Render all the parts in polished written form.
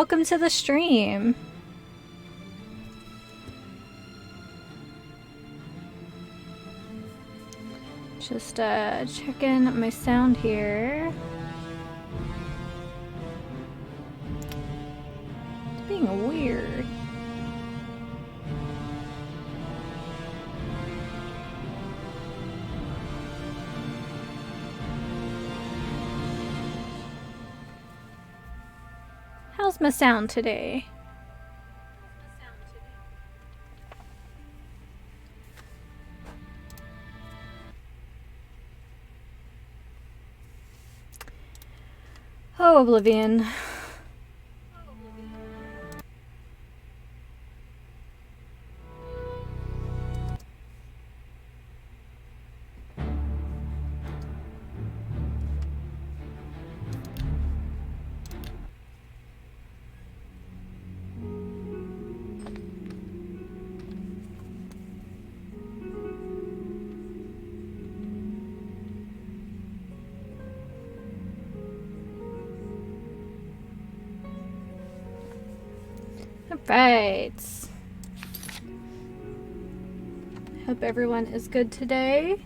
welcome to the stream. Just checking my sound here. It's being weird. How's my sound today? Oh, Oblivion. Right. Hope everyone is good today.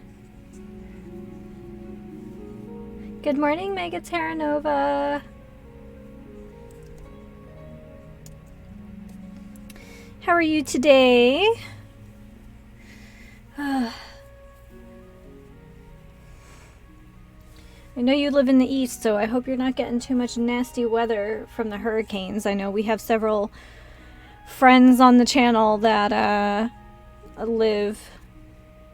Good morning, Mega Terra Nova. How are you today? I know you live in the east, so I hope you're not getting too much nasty weather from the hurricanes. I know we have several friends on the channel that live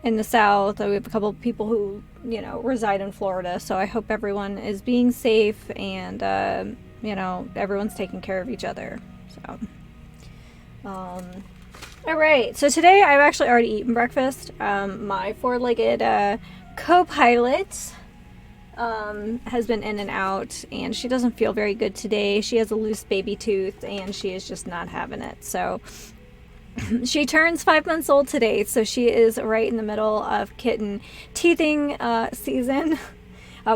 in the south. We have a couple of people who, you know, reside in Florida, so I hope everyone is being safe and you know, everyone's taking care of each other. So all right, so today I've actually already eaten breakfast. My four-legged co-pilot has been in and out, and she doesn't feel very good today. She has a loose baby tooth, and she is just not having it. So she turns 5 months old today, so she is right in the middle of kitten teething season.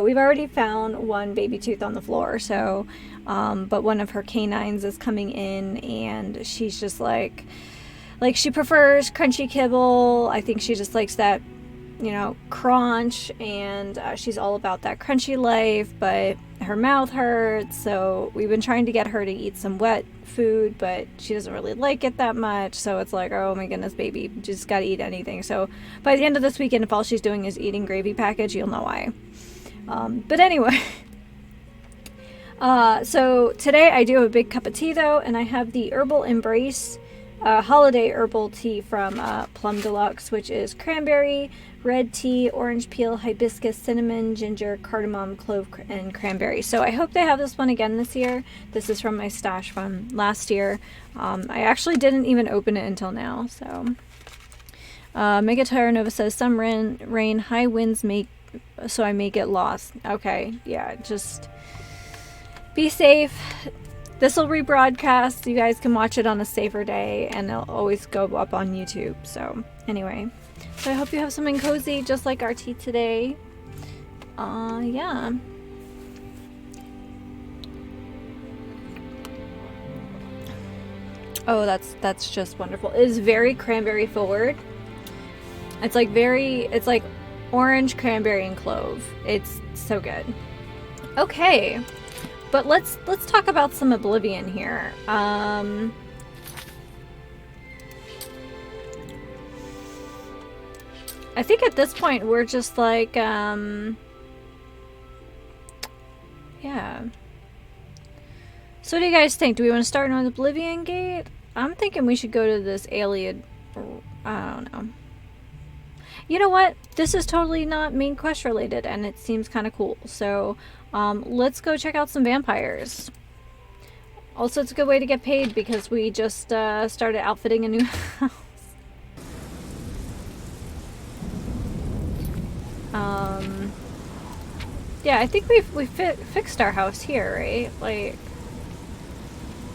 We've already found one baby tooth on the floor, so but one of her canines is coming in, and she's just like she prefers crunchy kibble. I think she just likes that, you know, crunch, and she's all about that crunchy life, but her mouth hurts, so we've been trying to get her to eat some wet food, but she doesn't really like it that much, so it's like, oh my goodness, baby, you just gotta eat anything. So by the end of this weekend, if all she's doing is eating gravy package, you'll know why. But anyway, so today I do have a big cup of tea though, and I have the Herbal Embrace holiday herbal tea from Plum Deluxe, which is cranberry, red tea, orange peel, hibiscus, cinnamon, ginger, cardamom, clove, and cranberry. So I hope they have this one again this year. This is from my stash from last year. I actually didn't even open it until now. So Mega Terra Nova says some rain, high winds so I may get lost. Okay, yeah, just be safe. This will rebroadcast. You guys can watch it on a safer day, and it'll always go up on YouTube. So anyway, so I hope you have something cozy just like our tea today. Yeah. Oh, that's just wonderful. It is very cranberry forward. It's like orange, cranberry, and clove. It's so good. Okay. But let's talk about some Oblivion here. I think at this point we're just like, yeah. So what do you guys think? Do we want to start on Oblivion Gate? I'm thinking we should go to this alien. I don't know. You know what? This is totally not main quest related, and it seems kind of cool. So let's go check out some vampires. Also, it's a good way to get paid because we just started outfitting a new house. Yeah, I think we fixed our house here, right? Like,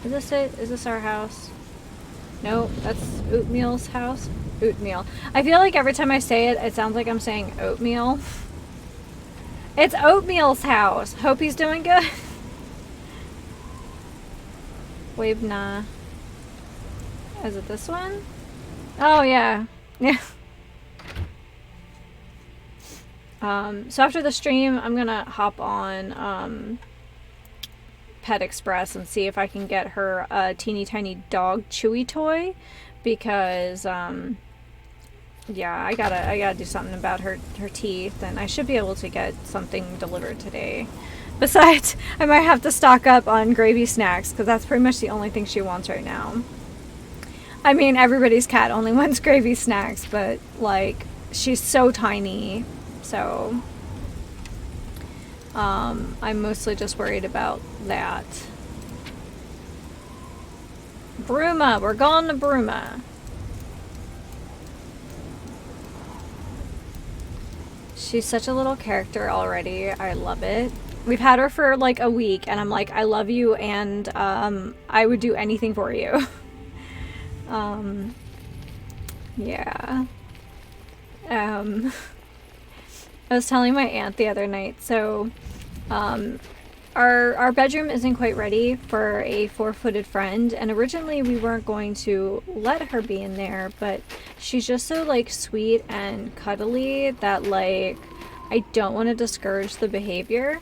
is this it? Is this our house? Nope, that's Oatmeal's house. Oatmeal. I feel like every time I say it, it sounds like I'm saying oatmeal. It's Oatmeal's house. Hope he's doing good. Webna. Is it this one? Oh, yeah. Yeah. So after the stream, I'm gonna hop on Pet Express and see if I can get her a teeny tiny dog chewy toy, because yeah, I gotta do something about her teeth, and I should be able to get something delivered today. Besides, I might have to stock up on gravy snacks, because that's pretty much the only thing she wants right now. I mean, everybody's cat only wants gravy snacks, but like, she's so tiny, so I'm mostly just worried about that. Bruma, we're going to Bruma. She's such a little character already. I love it. We've had her for like a week, and I'm like, I love you, and I would do anything for you. Yeah. I was telling my aunt the other night, so our bedroom isn't quite ready for a 4-footed friend, and originally we weren't going to let her be in there, but she's just so like sweet and cuddly that like I don't want to discourage the behavior.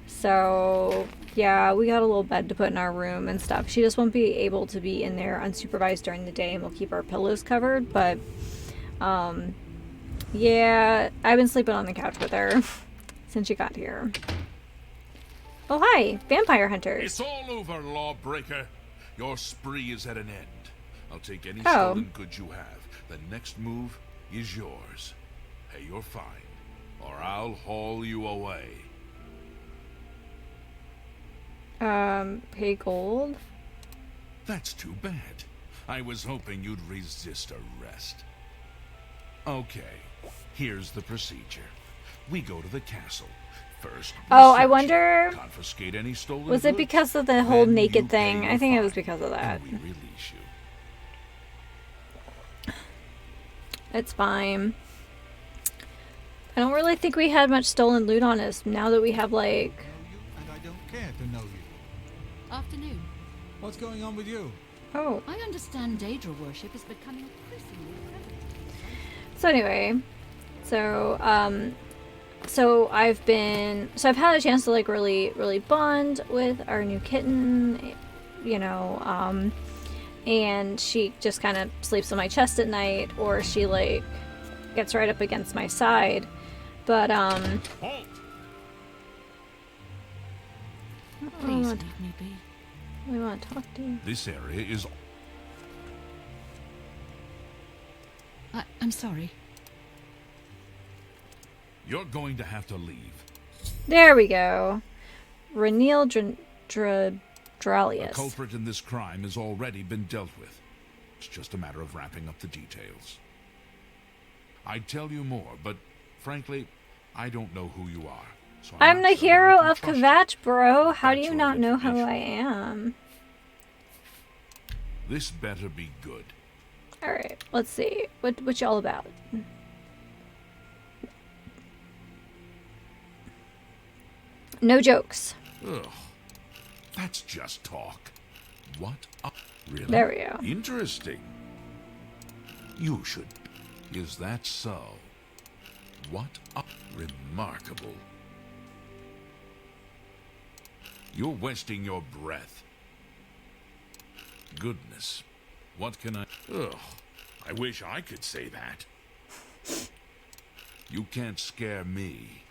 So yeah, we got a little bed to put in our room and stuff. She just won't be able to be in there unsupervised during the day, and we'll keep our pillows covered, but yeah, I've been sleeping on the couch with her since she got here. Oh, hi, vampire hunters. It's all over, lawbreaker. Your spree is at an end. I'll take any stolen goods you have. The next move is yours. Pay your fine, or I'll haul you away. Pay gold? That's too bad. I was hoping you'd resist arrest. Okay, here's the procedure. We go to the castle. First, I wonder, confiscate any stolen was it goods, because of the whole then naked you thing? pay I your think it was fine, because of that. and we release you. It's fine. I don't really think we had much stolen loot on us now that we have like... And I don't care to know you. Afternoon. What's going on with you? Oh. I understand Daedra worship is becoming increasingly prevalent. So anyway, so I've had a chance to like really bond with our new kitten, you know, and she just kind of sleeps on my chest at night, or she like gets right up against my side, but Halt! Please leave me be. we want to talk to you. This area is... I'm sorry. You're going to have to leave. There we go. Ranil The Dralius. culprit in this crime has already been dealt with. It's just a matter of wrapping up the details. I'd tell you more, but frankly, I don't know who you are. So I'm not the sure hero that I of can trust Kvatch, bro. How do That's you your not know who information. I am? you. This better be good. Alright, let's see. What you all about? No jokes. Ugh, that's just talk. What? Really? There we go. Interesting. You should. Is that so? What? Remarkable. You're wasting your breath. Goodness. What can I... Ugh. I wish I could say that. You can't scare me.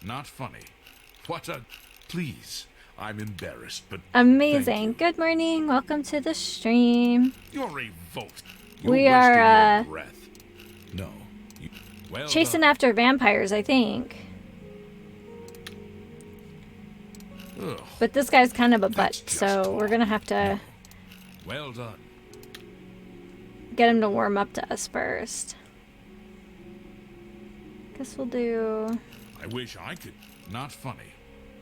Not funny. What a... Please. I'm embarrassed, but... Amazing. thank you. Good morning. Welcome to the stream. You're revolting. You're We wasting are, your breath. No. Well chasing done. after vampires, I think. Ugh. But this guy's kind of a butt, That's just so talk. we're gonna have to Well done. get him to warm up to us first. Guess we'll do... I wish I could. Not funny.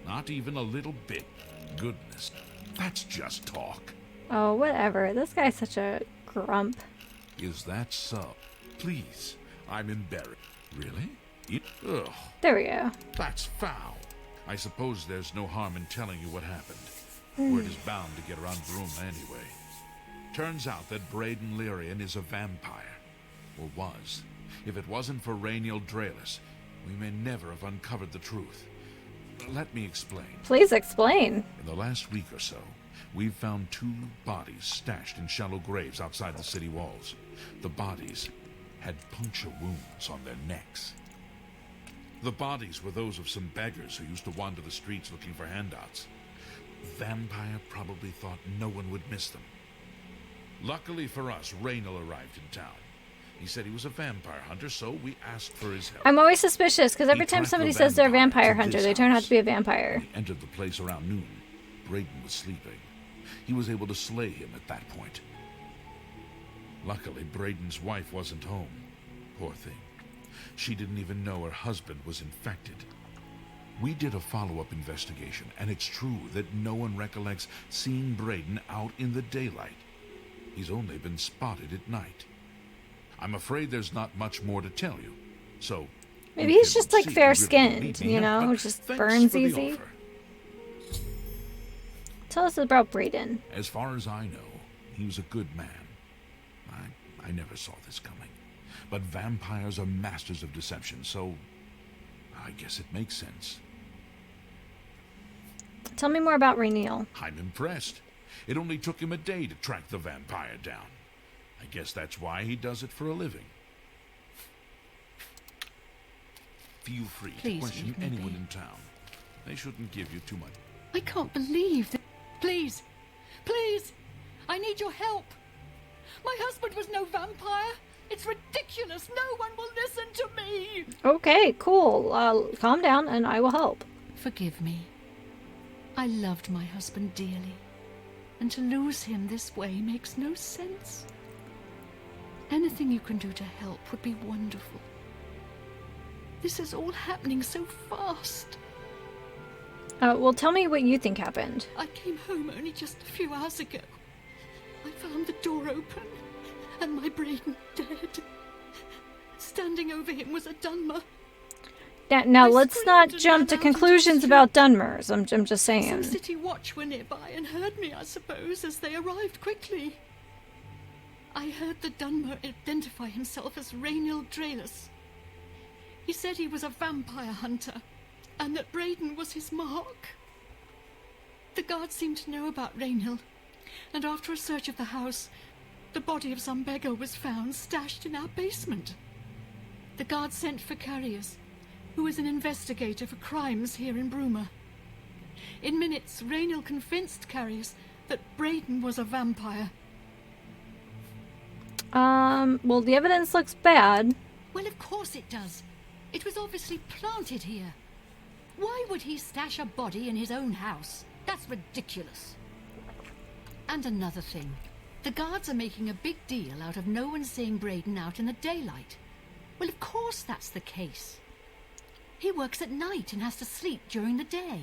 Not even a little bit. Goodness. That's just talk. Oh, whatever. This guy's such a grump. Is that so? Please. I'm embarrassed. Really? Ugh. There we go. That's foul. I suppose there's no harm in telling you what happened. Word is bound to get around Broom anyway. Turns out that Braden Lyrian is a vampire. Or was. If it wasn't for Rainiel Draelis, we may never have uncovered the truth. Let me explain. Please explain. In the last week or so, we've found 2 bodies stashed in shallow graves outside the city walls. The bodies had puncture wounds on their necks. The bodies were those of some beggars who used to wander the streets looking for handouts. Vampire probably thought no one would miss them. Luckily for us, Rainiel arrived in town. He said he was a vampire hunter, so we asked for his help. I'm always suspicious, because every time tracked somebody the says they're a vampire vampire to hunter, this they turn out house. to be a vampire. He entered the place around noon. Braden was sleeping. He was able to slay him at that point. Luckily, Braden's wife wasn't home. Poor thing. She didn't even know her husband was infected. We did a follow-up investigation, and it's true that no one recollects seeing Braden out in the daylight. He's only been spotted at night. I'm afraid there's not much more to tell you, so... Maybe you he's can just like see you fair-skinned, really need me, you know, but just thanks burns for the easy. offer. Tell us about Braden. As far as I know, he was a good man. I never saw this coming. But vampires are masters of deception, so I guess it makes sense. Tell me more about Rainiel. I'm impressed. It only took him a day to track the vampire down. I guess that's why he does it for a living. Feel free to Please question leave me anyone be. in town. They shouldn't give you too much. I can't believe that. Please, please, I need your help. My husband was no vampire. It's ridiculous. No one will listen to me. Okay, cool. Calm down and I will help. Forgive me. I loved my husband dearly, and to lose him this way makes no sense. Anything you can do to help would be wonderful. This is all happening so fast. Well, tell me what you think happened. I came home only just a few hours ago. I found the door open, and my Braden dead. Standing over him was a Dunmer. Now I let's not screamed and jump ran to out into the conclusions street. about Dunmers. I'm just Some saying. city watch were nearby and heard me, I suppose, as they arrived quickly. I heard the Dunmer identify himself as Rainiel Draelis. He said he was a vampire hunter, and that Braden was his mark. The guards seemed to know about Rainiel, and after a search of the house, the body of some beggar was found stashed in our basement. The guards sent for Carriers, who is an investigator for crimes here in Bruma. In minutes, Rainiel convinced Carriers that Braden was a vampire. Well, the evidence looks bad. Well, of course it does. It was obviously planted here. Why would he stash a body in his own house? That's ridiculous. And another thing. The guards are making a big deal out of no one seeing Braden out in the daylight. Well, of course that's the case. He works at night and has to sleep during the day.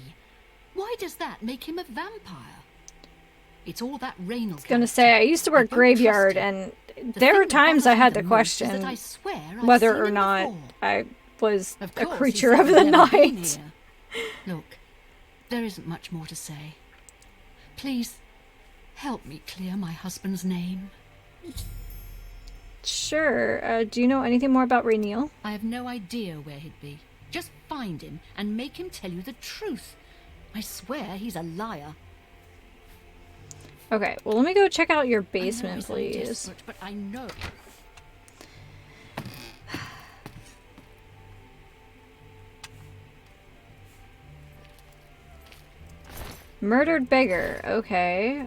Why does that make him a vampire? It's all that Rainiel. I was gonna say, I used to work graveyard, and there were times I had to question whether or not I was a creature of the night. Look, there isn't much more to say. Please, help me clear my husband's name. Sure. Do you know anything more about Rainiel? I have no idea where he'd be. Just find him and make him tell you the truth. I swear he's a liar. Okay, well, let me go check out your basement, I know I sound please. desperate, but I know. Murdered beggar. Okay.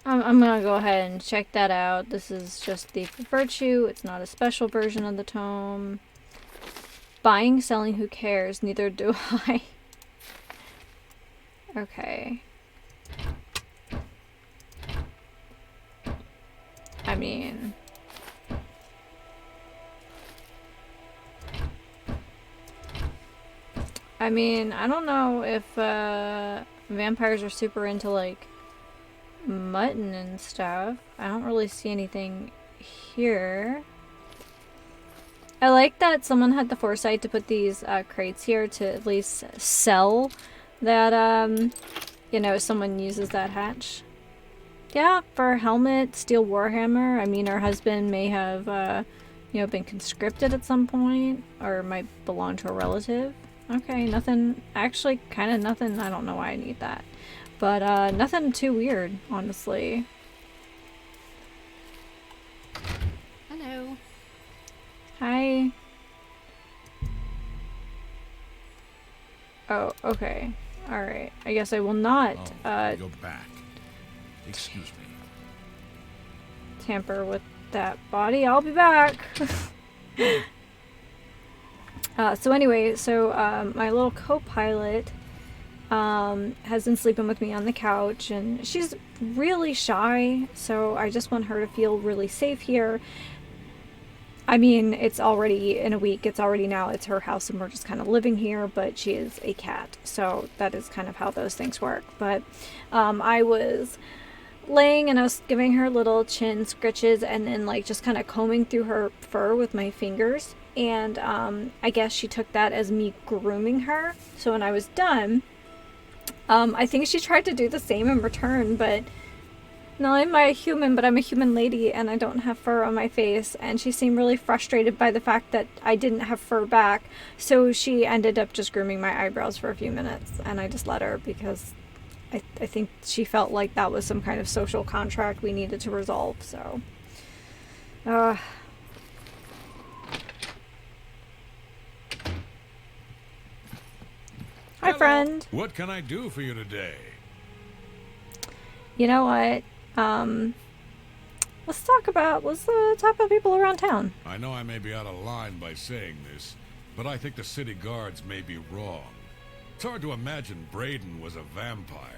I'm gonna go ahead and check that out. This is just the virtue. It's not a special version of the tome. Buying, selling, who cares? Neither do I. Okay. I mean... I don't know if vampires are super into, like, mutton and stuff. I don't really see anything here. I like that someone had the foresight to put these crates here to at least sell that, you know, someone uses that hatch. Yeah, for a helmet, steel warhammer. I mean, her husband may have, you know, been conscripted at some point, or might belong to a relative. Okay, nothing, actually, kind of nothing, I don't know why I need that. But, nothing too weird, honestly. Hello. Hi. Oh, okay. Alright. I guess I will not, Go back. Excuse me. tamper with that body. I'll be back! So anyway, my little co-pilot, has been sleeping with me on the couch, and she's really shy, so I just want her to feel really safe here. I mean, it's already in a week, it's her house, and we're just kind of living here, but she is a cat, so that is kind of how those things work. But I was laying and I was giving her little chin scritches and then like just kind of combing through her fur with my fingers, and I guess she took that as me grooming her. So when I was done, I think she tried to do the same in return, but not only am I a human, but I'm a human lady and I don't have fur on my face, and she seemed really frustrated by the fact that I didn't have fur back, so she ended up just grooming my eyebrows for a few minutes, and I just let her because I think she felt like that was some kind of social contract we needed to resolve, so. Hi, Hello. friend. What can I do for you today? You know what? Let's talk about people around town. I know I may be out of line by saying this, but I think the city guards may be wrong. It's hard to imagine Braden was a vampire.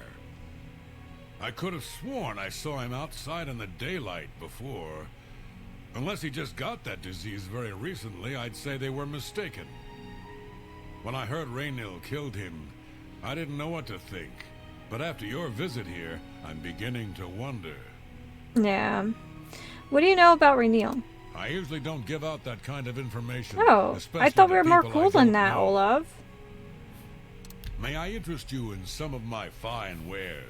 I could have sworn I saw him outside in the daylight before. Unless he just got that disease very recently, I'd say they were mistaken. When I heard Raynil killed him, I didn't know what to think. But after your visit here, I'm beginning to wonder. Yeah. What do you know about Raynil? I usually don't give out that kind of information. Oh, I especially thought to we were more people I cool than don't that, know. Olaf. May I interest you in some of my fine wares?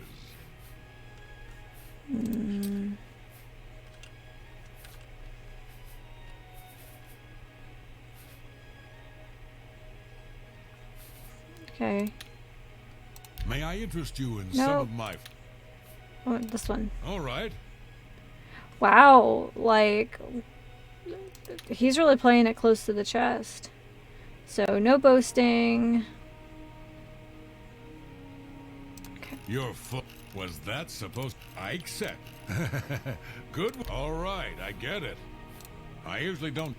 Okay. May I interest you in some of my... Oh, this one. All right. Wow, like, he's really playing it close to the chest. So, no boasting. Okay. Your foot. Was that supposed... I accept. Good. All right, I get it. I usually don't...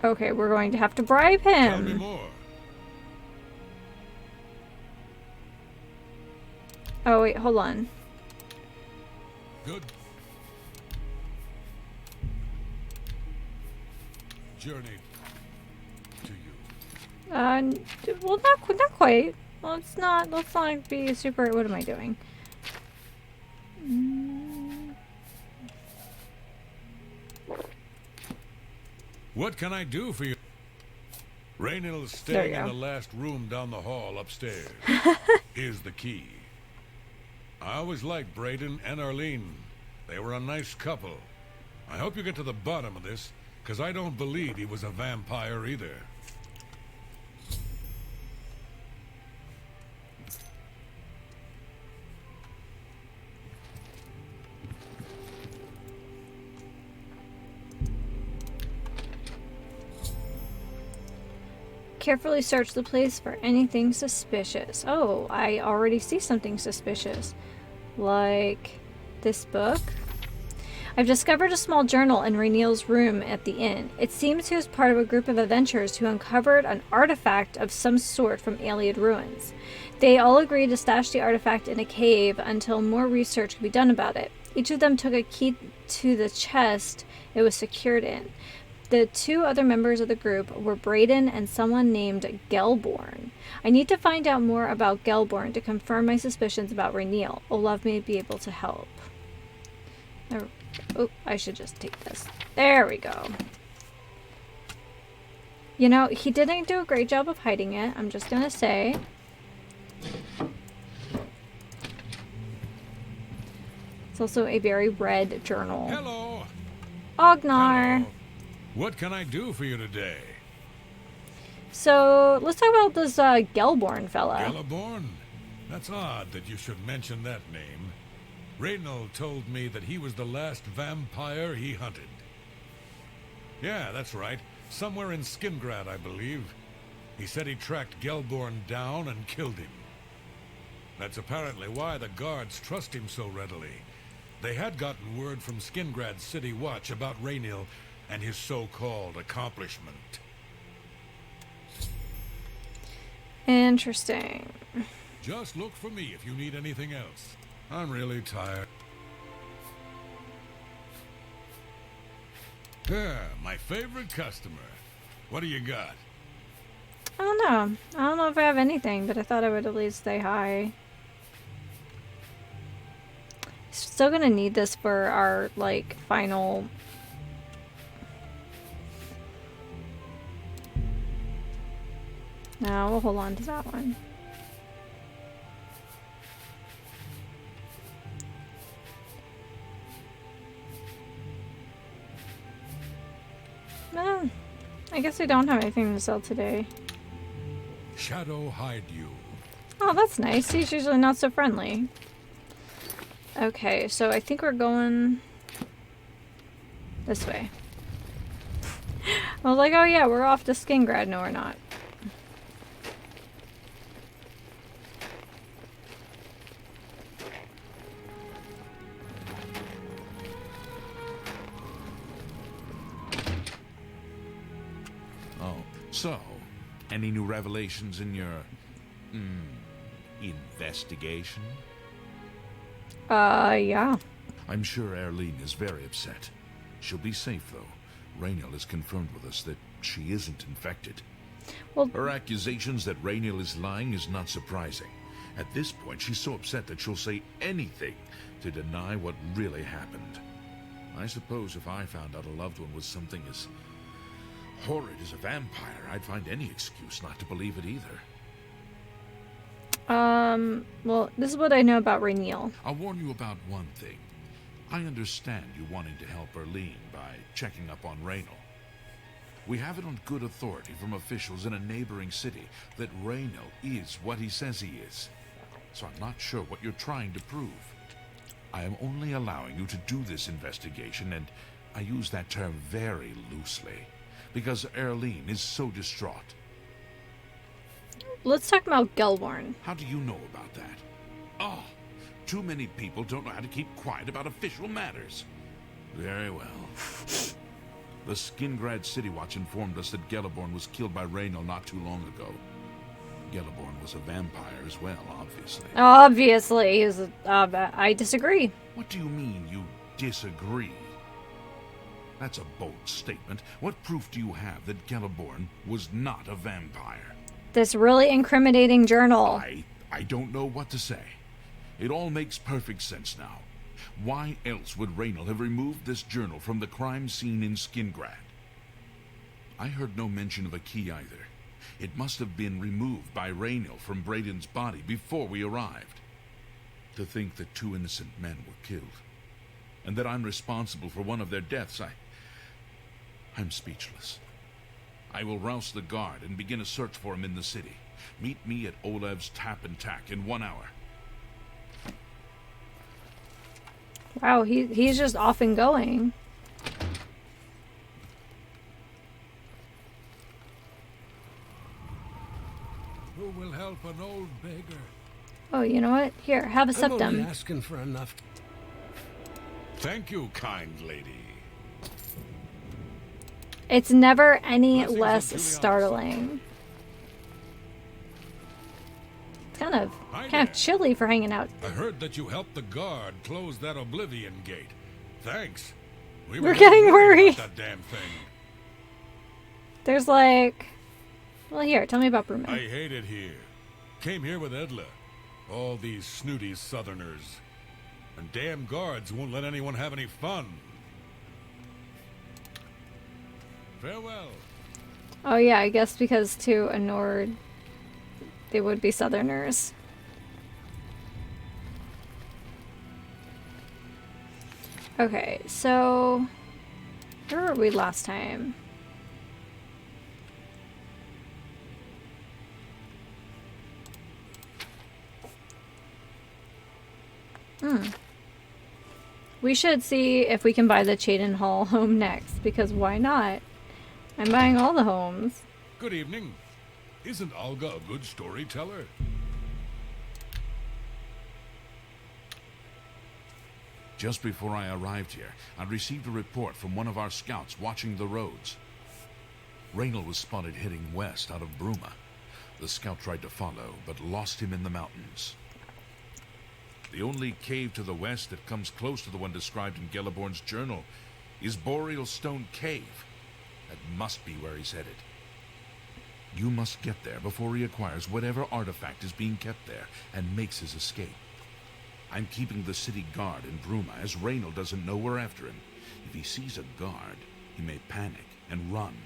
Okay, we're going to have to bribe Tell me him. more. Oh, wait, hold on. Good. Journey to you. Well, not quite. Well, let's not be super, what am I doing? What can I do for you? Raynil's There you staying in go. the last room down the hall upstairs. Here's the key. I always liked Braden and Arlene. They were a nice couple. I hope you get to the bottom of this, because I don't believe he was a vampire either. Carefully search the place for anything suspicious. Oh, I already see something suspicious. Like this book. I've discovered a small journal in Raynil's room at the inn. It seems he was part of a group of adventurers who uncovered an artifact of some sort from Iliad ruins. They all agreed to stash the artifact in a cave until more research could be done about it. Each of them took a key to the chest it was secured in. The two other members of the group were Braden and someone named Gelborn. I need to find out more about Gelborn to confirm my suspicions about Raynil. Olaf may be able to help. Oh, I should just take this. There we go. You know, he didn't do a great job of hiding it, I'm just gonna say. It's also a very red journal. Hello. Ognar! Hello. What can I do for you today? So, let's talk about this Gelborn fella. Gelborn? That's odd that you should mention that name. Raynal told me that he was the last vampire he hunted. Yeah, that's right. Somewhere in Skingrad, I believe. He said he tracked Gelborn down and killed him. That's apparently why the guards trust him so readily. They had gotten word from Skingrad's City Watch about Raynal and his so-called accomplishment. Interesting. Just look for me if you need anything else. I'm really tired. My favorite customer. What do you got? I don't know. I don't know if I have anything, but I thought I would at least say hi. Still gonna need this for our, like, final... No, we'll hold on to that one. No, I guess we don't have anything to sell today. Shadow hide you. Oh, that's nice. He's usually not so friendly. Okay, so I think we're going this way. I was like, oh yeah, we're off to Skingrad. No, we're not. So, any new revelations in your, investigation? Yeah. I'm sure Erlene is very upset. She'll be safe, though. Raynal has confirmed with us that she isn't infected. Well, Her accusations that Raynal is lying is not surprising. At this point, she's so upset that she'll say anything to deny what really happened. I suppose if I found out a loved one was something as horrid as a vampire, I'd find any excuse not to believe it either. well, this is what I know about Raynal. I'll warn you about one thing. I understand you wanting to help Erlene by checking up on Raynal. We have it on good authority from officials in a neighboring city that Raynal is what he says he is. So I'm not sure what you're trying to prove. I am only allowing you to do this investigation, and I use that term very loosely, because Erlene is so distraught. Let's talk about Gelborn. How do you know about that? Oh, too many people don't know how to keep quiet about official matters. Very well. The Skingrad City Watch informed us that Gelborn was killed by Raynal not too long ago. Gelborn was a vampire as well, obviously. Obviously, I disagree. What do you mean you disagree? That's a bold statement. What proof do you have that Gelborn was not a vampire? This really incriminating journal. I don't know what to say. It all makes perfect sense now. Why else would Raynal have removed this journal from the crime scene in Skingrad? I heard no mention of a key either. It must have been removed by Raynal from Braden's body before we arrived. To think that 2 innocent men were killed, and that I'm responsible for one of their deaths, I'm speechless. I will rouse the guard and begin a search for him in the city. Meet me at Olev's Tap and Tack in 1 hour. Wow, he's just off and going. Who will help an old beggar? Oh, you know what? Here, have a I'm only septum. asking for enough. Thank you, kind lady. It's never any Blessings less of Juliana. startling. It's kind of Hi kind of there. chilly for hanging out. I heard that you helped the guard close that Oblivion gate. Thanks. We We're getting worried. about that damn thing. There's like, well, here, tell me about Bruman. I hate it here. Came here with Edla. All these snooty southerners. And damn guards won't let anyone have any fun. Farewell. Oh yeah, I guess because to a Nord, they would be Southerners. Okay, so where were we last time? We should see if we can buy the Chaden Hall home next, because why not? I'm buying all the homes. Good evening. Isn't Olga a good storyteller? Just before I arrived here, I received a report from one of our scouts watching the roads. Raynal was spotted heading west out of Bruma. The scout tried to follow, but lost him in the mountains. The only cave to the west that comes close to the one described in Gelliborn's journal is Boreal Stone Cave. That must be where he's headed. You must get there before he acquires whatever artifact is being kept there and makes his escape. I'm keeping the city guard in Bruma, as Raynal doesn't know we're after him. If he sees a guard, he may panic and run.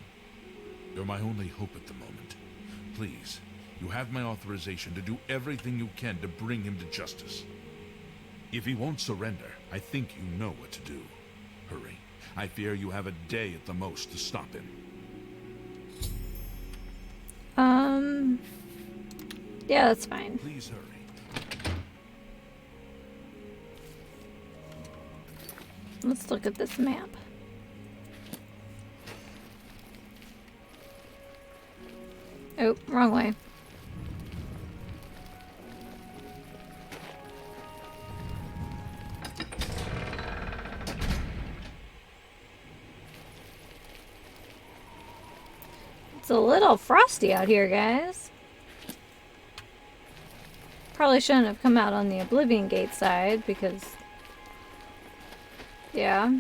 You're my only hope at the moment. Please, you have my authorization to do everything you can to bring him to justice. If he won't surrender, I think you know what to do. Hurry. I fear you have a day at the most to stop him. Yeah, that's fine. Please hurry. Let's look at this map. Oh, wrong way. It's a little frosty out here, guys. Probably shouldn't have come out on the Oblivion Gate side because... yeah.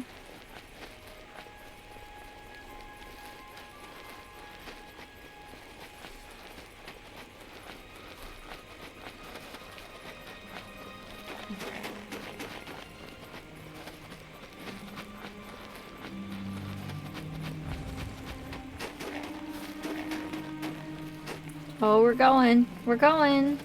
Oh, we're going. We're going.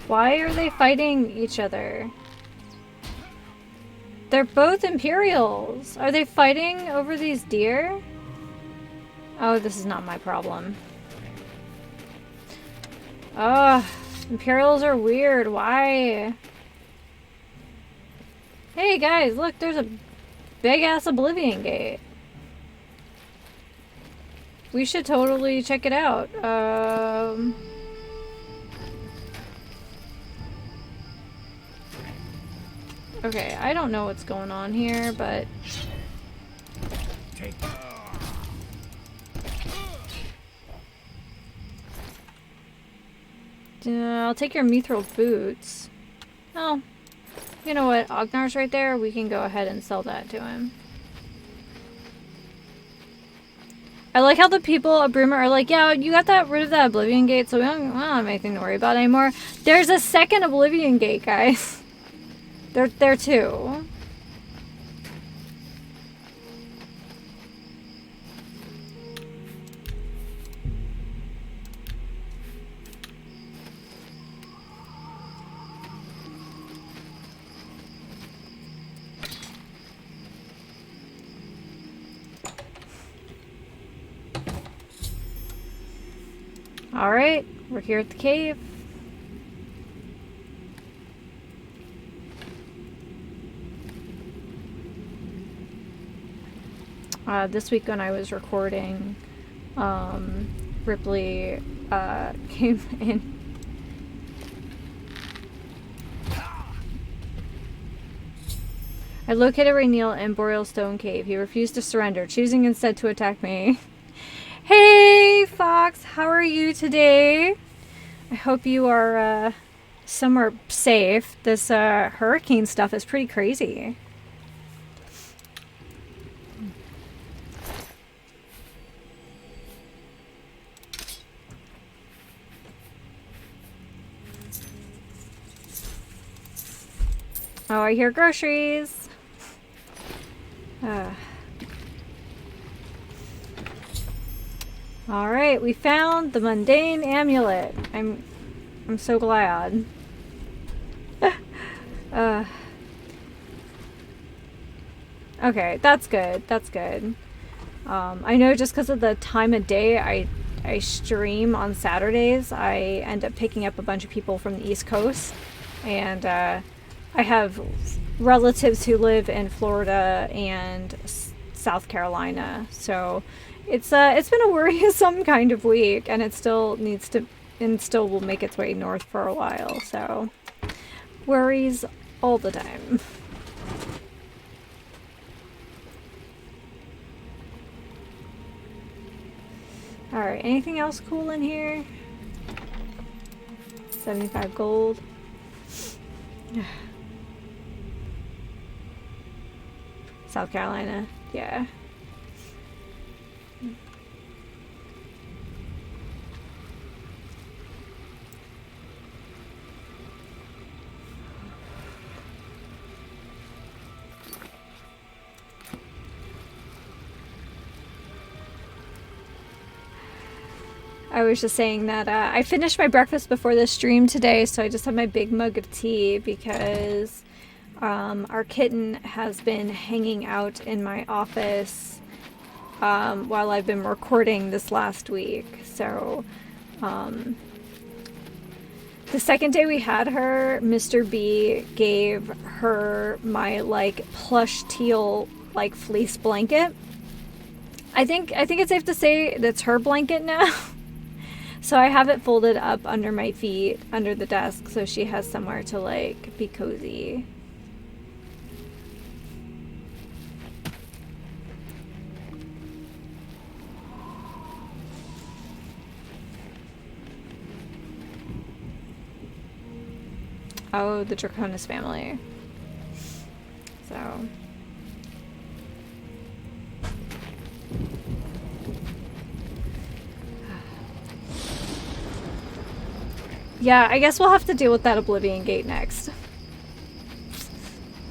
Why are they fighting each other? They're both Imperials. Are they fighting over these deer? Oh, this is not my problem. Ugh, Imperials are weird. Why? Hey guys, look, there's a big ass Oblivion Gate. We should totally check it out. Okay, I don't know what's going on here, but... I'll take your mithril boots. Oh, you know what? Ognar's right there. We can go ahead and sell that to him. I like how the people of Bruma are like, yeah, you got that rid of that Oblivion Gate, so we don't have anything to worry about anymore. There's a second Oblivion Gate, guys. They're there too. All right, we're here at the cave. This week when I was recording, Ripley came in. I located Rainiel in Boreal Stone Cave. He refused to surrender, choosing instead to attack me. Hey, Fox, how are you today? I hope you are somewhere safe. This hurricane stuff is pretty crazy. Oh, I hear groceries. Alright, we found the mundane amulet. I'm so glad. Okay, that's good. That's good. I know just because of the time of day I stream on Saturdays, I end up picking up a bunch of people from the East Coast. And I have relatives who live in Florida and South Carolina, so it's been a worrisome kind of week, and it still needs to, and still will make its way north for a while. So worries all the time. All right, anything else cool in here? 75 gold. South Carolina, yeah. I was just saying that I finished my breakfast before the stream today, so I just had my big mug of tea because our kitten has been hanging out in my office while I've been recording this last week. So the second day we had her, Mr. B gave her my like plush teal like fleece blanket. I think it's safe to say that's her blanket now. So I have it folded up under my feet, under the desk, so she has somewhere to like be cozy. Oh, the Draconis family. So. Yeah, I guess we'll have to deal with that Oblivion gate next.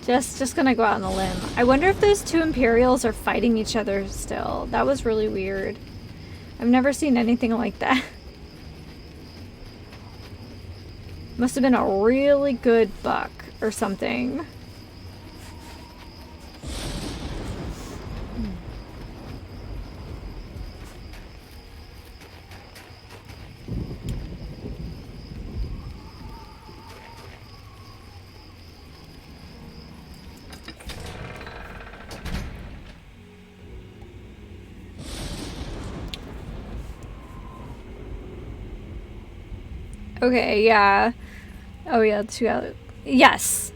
Just gonna go out on a limb. I wonder if those two Imperials are fighting each other still. That was really weird. I've never seen anything like that. Must have been a really good buck or something. Okay, yeah. Oh yeah, the two yes,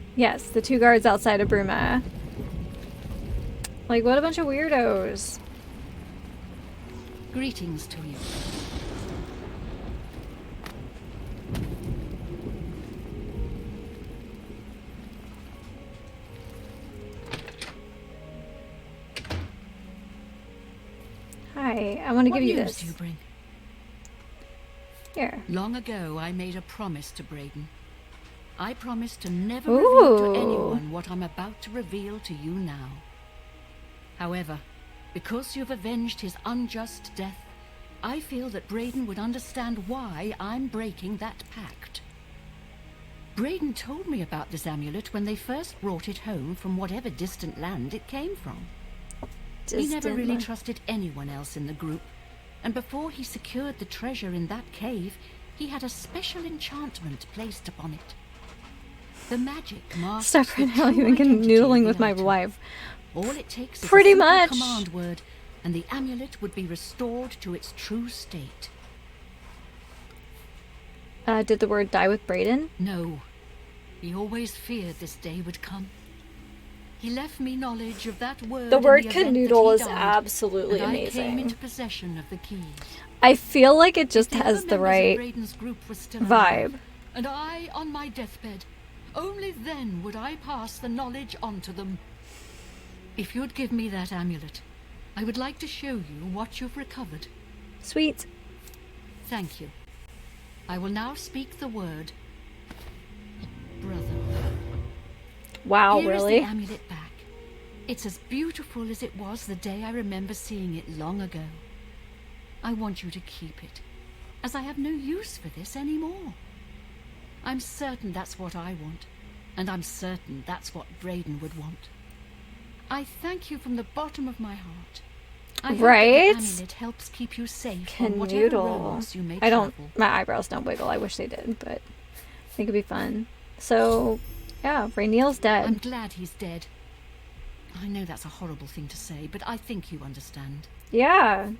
the two guards outside of Bruma. Like, what a bunch of weirdos. Greetings to you. Hi, I want to give you What this. news do you bring? Here. Long ago, I made a promise to Braden. I promised to never reveal to anyone what I'm about to reveal to you now. However, because you've avenged his unjust death, I feel that Braden would understand why I'm breaking that pact. Braden told me about this amulet when they first brought it home from whatever distant land it came from. He never really trusted anyone else in the group, and before he secured the treasure in that cave, he had a special enchantment placed upon it. The magic masks Stop right the now, true you've been identity canoodling of with the my item. wife. All it takes is Pretty a simple much. command word, and the amulet would be restored to its true state. Did the word die with Braden? No, he always feared this day would come. He left me knowledge of that word. The word in the event canoodle that is he died, absolutely and I came amazing. into possession of the keys. I feel like it just If the has other the members of right Brayden's group were still vibe. alive, and I on my deathbed, only then would I pass the knowledge on to them. If you'd give me that amulet, I would like to show you what you've recovered. Sweet. Thank you. I will now speak the word, brother. Wow, Here really? is the amulet back. It's as beautiful as it was the day I remember seeing it long ago. I want you to keep it, as I have no use for this anymore. I'm certain that's what I want, and I'm certain that's what Brayden would want. I thank you from the bottom of my heart. I hope that Right? the amulet helps keep you safe on whatever roads you may Canoodle. travel. My eyebrows don't wiggle. I wish they did, but I think it'd be fun. So, yeah, Rainiel's dead. I'm glad he's dead. I know that's a horrible thing to say, but I think you understand. Yeah.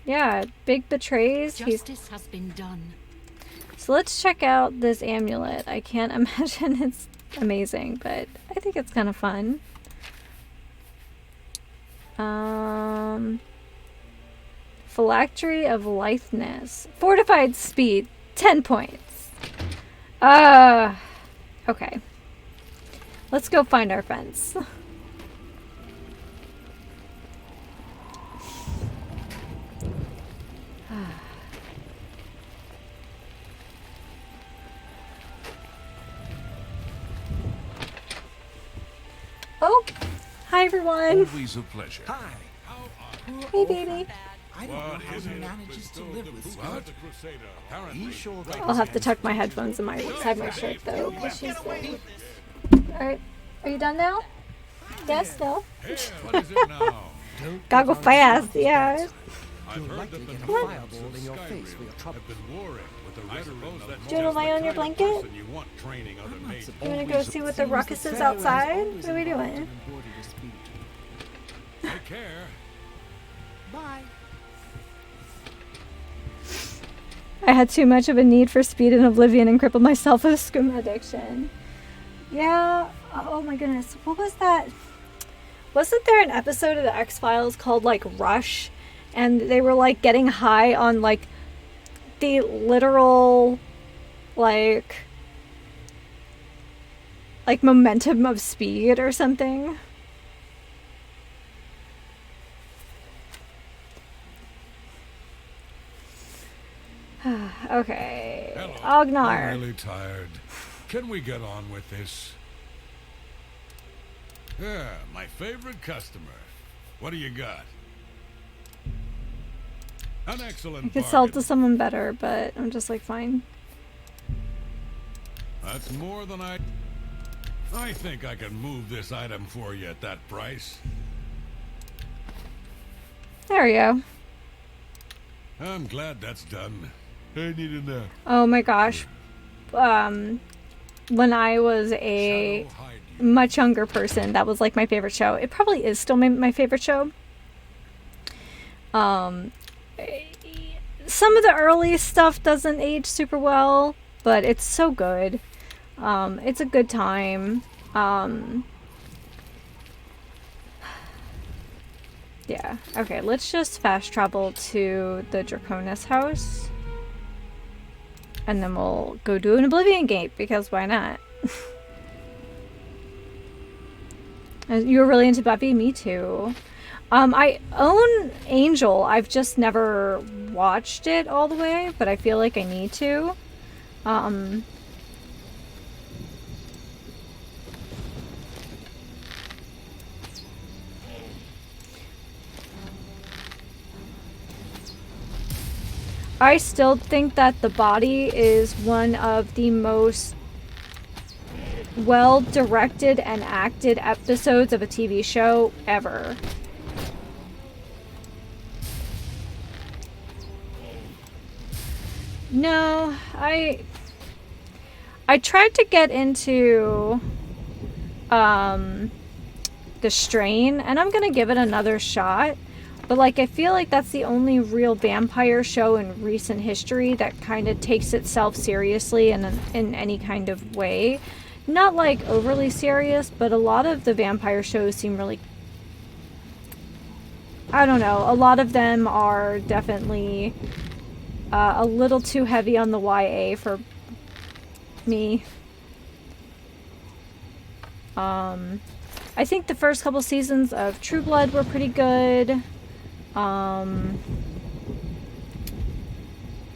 Yeah, Big betrays. Justice has been done. So let's check out this amulet. I can't imagine it's amazing, but I think it's kind of fun. Phylactery of Litheness. Fortified speed. 10 points. Okay. Let's go find our fence. Oh, hi everyone. Always a pleasure. Hi. Hey baby. I don't know how he manages to live with Scott. He sure likes I'll have to tuck my headphones inside my shirt though, because she's there. Alright, are you done now? Yes, no? What is it now? Gotta go fast, yeah. You'll likely get a What? fireball in your face for your trouble. Have been warring with the Red Rose that Do you want to lay on your blanket? you want training other mates. You wanna go see what the ruckus is outside? What are we doing? Take care. Bye. I had too much of a need for speed in Oblivion and crippled myself with a skooma addiction. Yeah, oh my goodness. What was that? Wasn't there an episode of the X-Files called like Rush? And they were like getting high on like the literal like momentum of speed or something. Okay. Hello. Ognar. I'm really tired. Can we get on with this? Yeah, my favorite customer. What do you got? An excellent I could sell it to bargain. someone better, but I'm just like, fine. That's more than I think I can move this item for you at that price. There we go. I'm glad that's done. I need a nap. Oh my gosh. When I was a Shadow hide you. much younger person, that was like my favorite show. It probably is still my favorite show. Some of the early stuff doesn't age super well, but it's so good. It's a good time. Yeah. Okay, let's just fast travel to the Draconis house. And then we'll go do an Oblivion gate, because why not? You were really into Buffy? Me too. I own Angel. I've just never watched it all the way, but I feel like I need to. I still think that The Body is one of the most well-directed and acted episodes of a TV show ever. No, I tried to get into The Strain, and I'm gonna give it another shot. But like, I feel like that's the only real vampire show in recent history that kind of takes itself seriously in any kind of way. not like overly serious, but a lot of the vampire shows seem really, I don't know, a lot of them are definitely a little too heavy on the YA for me. I think the first couple seasons of True Blood were pretty good.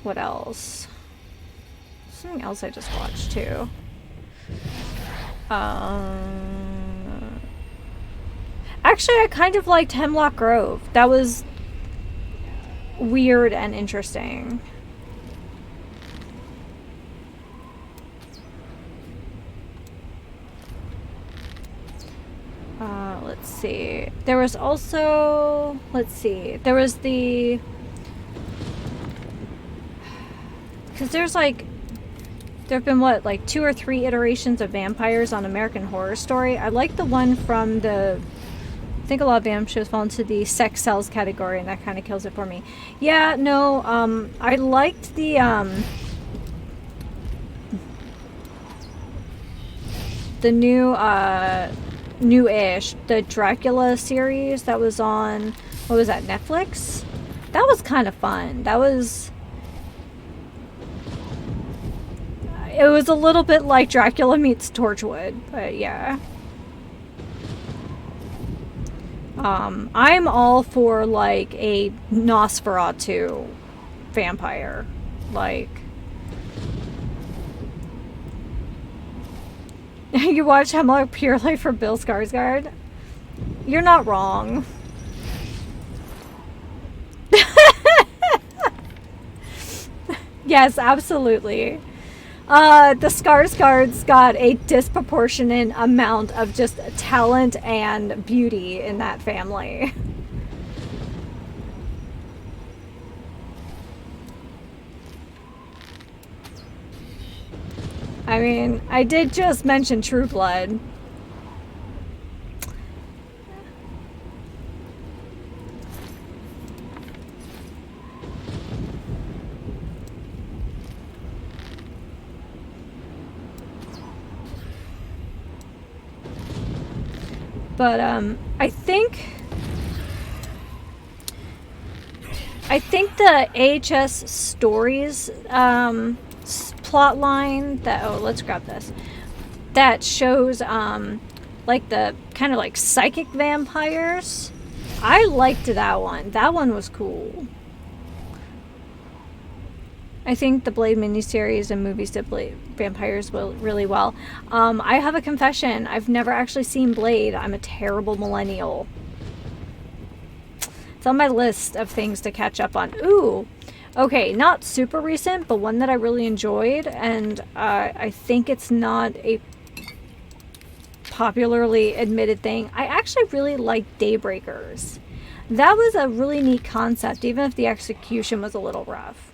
What else? Something else I just watched too. Actually, I kind of liked Hemlock Grove. That was weird and interesting. Let's see. There was also, let's see. There was the, because there's like, there have been what, like 2 or 3 iterations of vampires on American Horror Story. I like the one from the, I think a lot of vamp shows fall into the sex sells category, and that kind of kills it for me. Yeah, no, I liked the new-ish, the Dracula series that was on, what was that, Netflix? That was kind of fun. That was, it was a little bit like Dracula meets Torchwood, but yeah. I'm all for like a Nosferatu vampire. Like, you watch Hemlock purely for Bill Skarsgård? You're not wrong. Yes, absolutely. The Skarsgårds got a disproportionate amount of just talent and beauty in that family. I mean, I did just mention True Blood. But I think the AHS stories plot line that, oh, let's grab this, that shows like the kind of like psychic vampires. I liked that one. That one was cool. I think the Blade miniseries and movies did Blade vampires really well. I have a confession. I've never actually seen Blade. I'm a terrible millennial. It's on my list of things to catch up on. Ooh. Okay, not super recent, but one that I really enjoyed, and I think it's not a popularly admitted thing. I actually really liked Daybreakers. That was a really neat concept, even if the execution was a little rough.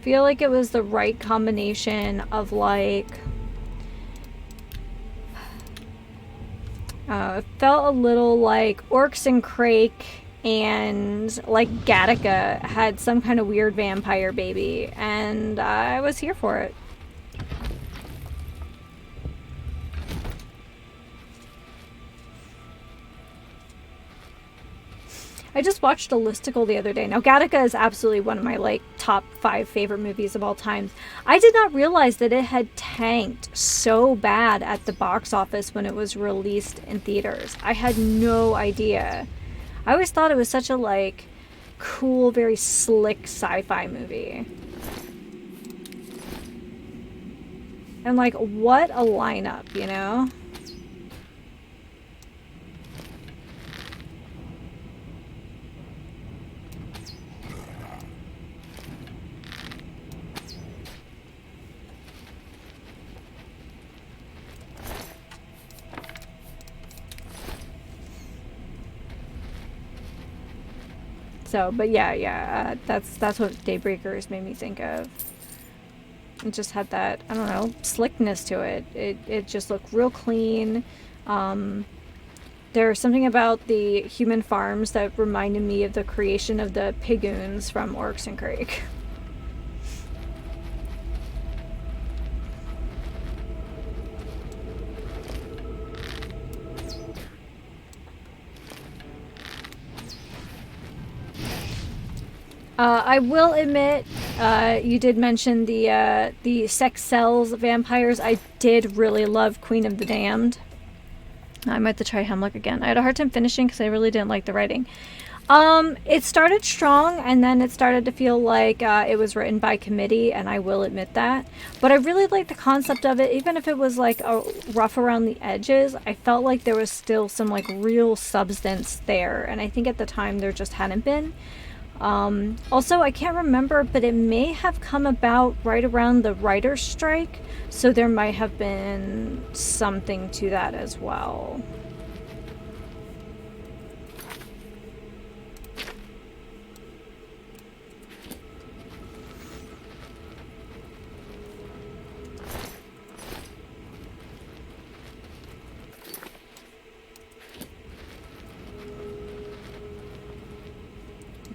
Feel like it was the right combination of like, it felt a little like Orcs and Crake and like Gattaca had some kind of weird vampire baby, and I was here for it. I just watched a listicle the other day. Now, Gattaca is absolutely one of my like top 5 favorite movies of all time. I did not realize that it had tanked so bad at the box office when it was released in theaters. I had no idea. I always thought it was such a like cool, very slick sci-fi movie. And like, what a lineup, you know? So, but yeah, that's what Daybreakers made me think of. It just had that, I don't know, slickness to it. It just looked real clean. there's something about the human farms that reminded me of the creation of the Pigoons from Orcs and Creek. I will admit, you did mention the sex cells vampires. I did really love Queen of the Damned. I might have to try Hemlock again. I had a hard time finishing because I really didn't like the writing. It started strong, and then it started to feel like it was written by committee, and I will admit that. But I really liked the concept of it, even if it was like rough around the edges. I felt like there was still some like real substance there, and I think at the time there just hadn't been. Also, I can't remember, but it may have come about right around the writer's strike, so there might have been something to that as well.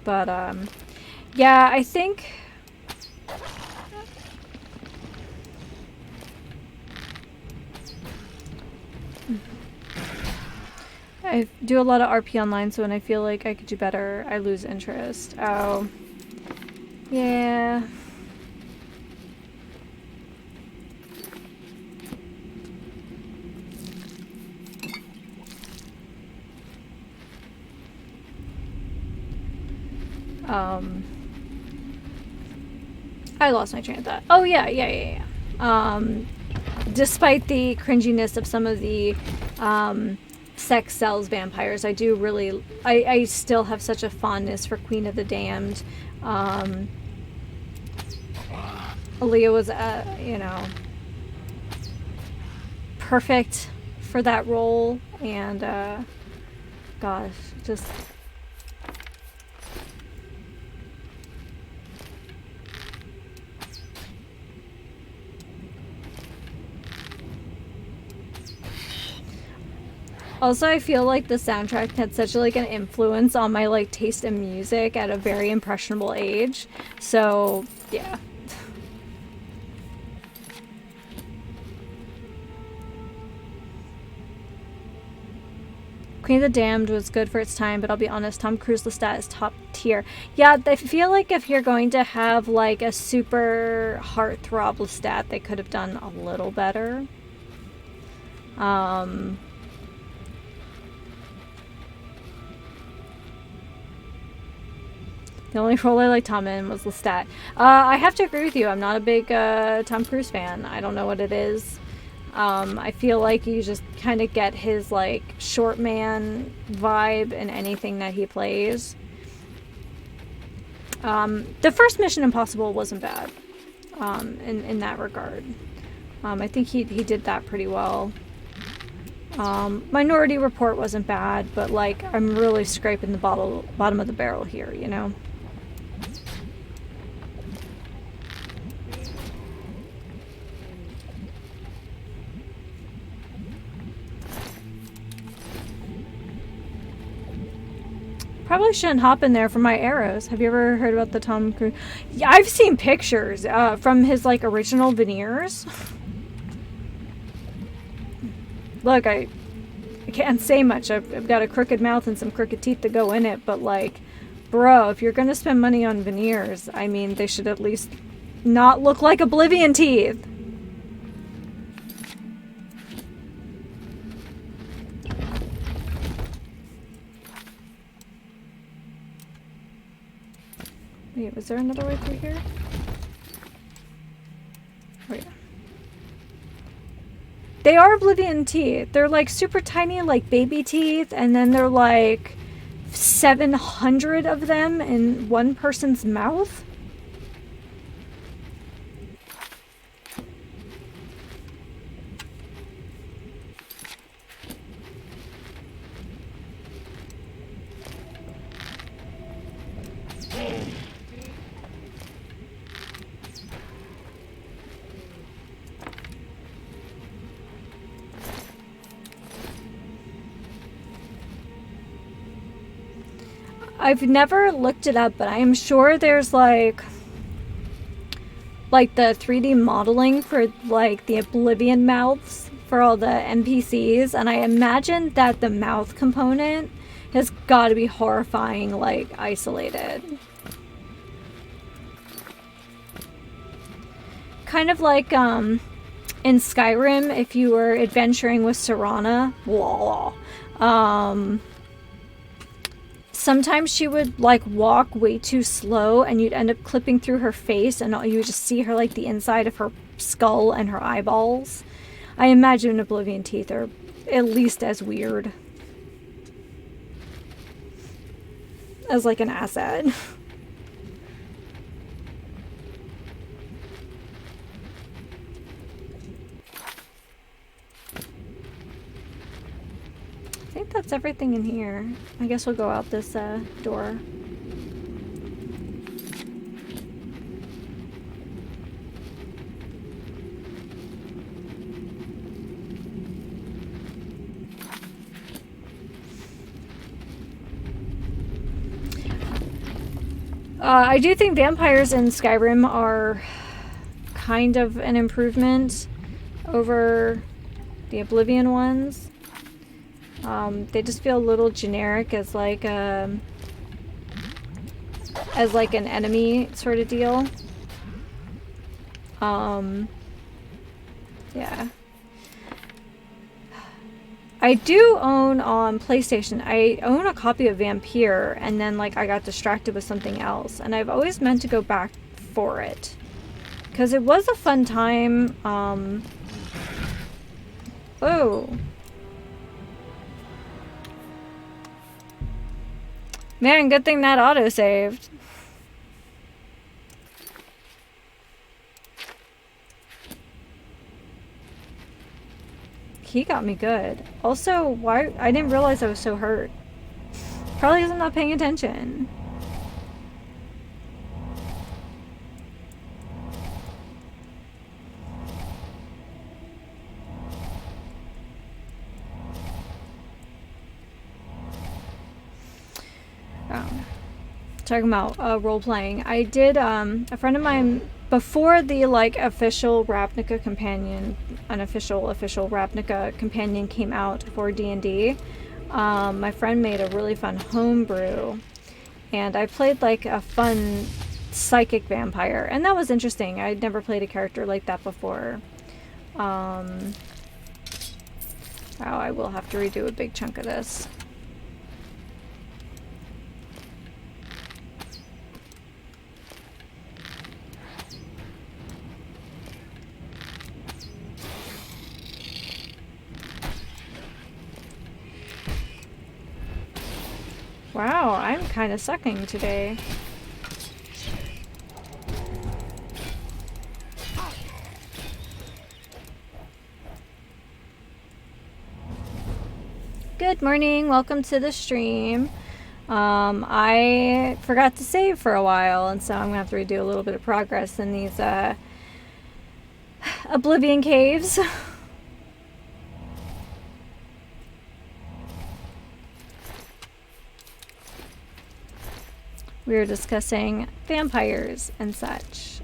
But, yeah, I think... I do a lot of RP online, so when I feel like I could do better, I lose interest. Oh. Yeah. I lost my train of thought. Oh, yeah. Despite the cringiness of some of the, sex sells vampires, I do really... I still have such a fondness for Queen of the Damned. Aaliyah was, you know, perfect for that role, and, gosh, just... Also, I feel like the soundtrack had such like an influence on my like taste in music at a very impressionable age. So, yeah. Queen of the Damned was good for its time, but I'll be honest, Tom Cruise Lestat is top tier. Yeah, I feel like if you're going to have like a super heartthrob Lestat, they could have done a little better. The only role I liked Tom in was Lestat. I have to agree with you. I'm not a big Tom Cruise fan. I don't know what it is. I feel like you just kind of get his like short man vibe in anything that he plays. The first Mission Impossible wasn't bad in that regard. I think he did that pretty well. Minority Report wasn't bad, but like I'm really scraping the bottom of the barrel here, you know? Probably shouldn't hop in there for my arrows. Have you ever heard about the Tom Cruise? Yeah, I've seen pictures from his like original veneers. Look, I can't say much. I've got a crooked mouth and some crooked teeth to go in it, but like, bro, if you're gonna spend money on veneers, I mean, they should at least not look like Oblivion teeth. Wait, was there another way through here? Oh, yeah. They are Oblivion teeth. They're like super tiny, like baby teeth, and then they're like 700 of them in one person's mouth. I've never looked it up, but I am sure there's like the 3D modeling for like the Oblivion mouths for all the NPCs, and I imagine that the mouth component has got to be horrifying, like isolated. Kind of like in Skyrim, if you were adventuring with Serana, sometimes she would like walk way too slow and you'd end up clipping through her face and you would just see her like the inside of her skull and her eyeballs. I imagine Oblivion teeth are at least as weird as like an asset. I think that's everything in here. I guess we'll go out this door. I do think vampires in Skyrim are kind of an improvement over the Oblivion ones. They just feel a little generic as like an enemy sort of deal. Yeah. I do own on PlayStation, I own a copy of Vampire, and then like I got distracted with something else, and I've always meant to go back for it. Because it was a fun time. Oh. Man, good thing that auto-saved. He got me good. Also, why? I didn't realize I was so hurt. Probably because I'm not paying attention. Talking about role-playing. I did, a friend of mine, before the, like, official Ravnica companion, unofficial Ravnica companion came out for D&D, my friend made a really fun homebrew, and I played, like, a fun psychic vampire, and that was interesting. I'd never played a character like that before. Oh, I will have to redo a big chunk of this. Wow, I'm kind of sucking today. Good morning, welcome to the stream. I forgot to save for a while, and so I'm gonna have to redo a little bit of progress in these Oblivion caves. We were discussing vampires and such.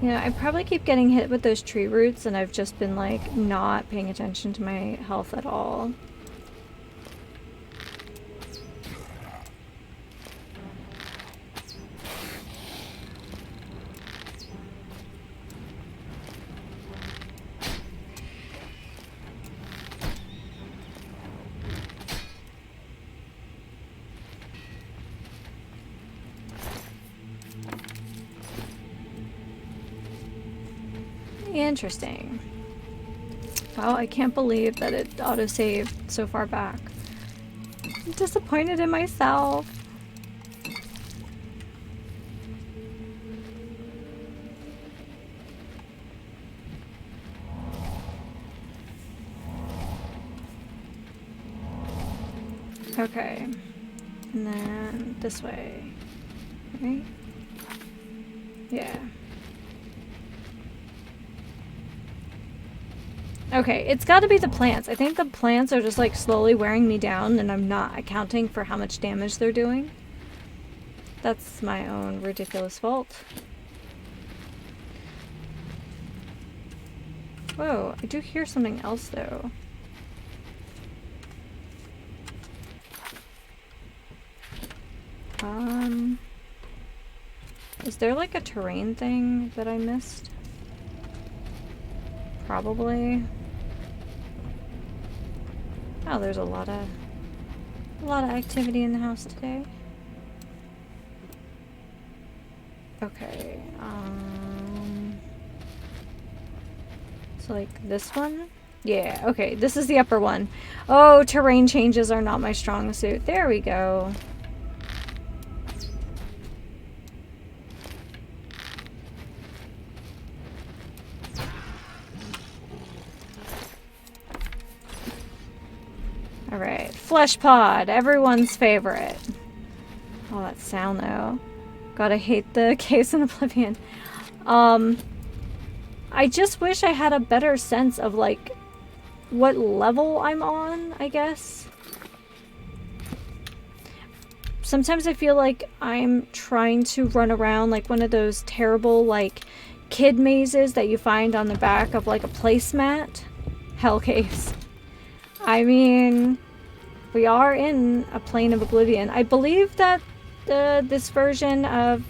Yeah, I probably keep getting hit with those tree roots, and I've just been like not paying attention to my health at all. Interesting. Wow, I can't believe that it auto-saved so far back. I'm disappointed in myself. Okay. And then this way. Right? Yeah. Okay, it's got to be the plants. I think the plants are just like slowly wearing me down and I'm not accounting for how much damage they're doing. That's my own ridiculous fault. Whoa, I do hear something else though. Is there like a terrain thing that I missed? Probably. Oh, there's a lot of activity in the house today. Okay, so like this one? Yeah, okay, this is the upper one. Oh, terrain changes are not my strong suit. There we go. Alright, Flesh Pod, everyone's favorite. Oh, that sound though. God, I hate the case in Oblivion. I just wish I had a better sense of like what level I'm on, I guess. Sometimes I feel like I'm trying to run around like one of those terrible like kid mazes that you find on the back of like a placemat. Hell caves. I mean, we are in a plane of Oblivion. I believe that this version of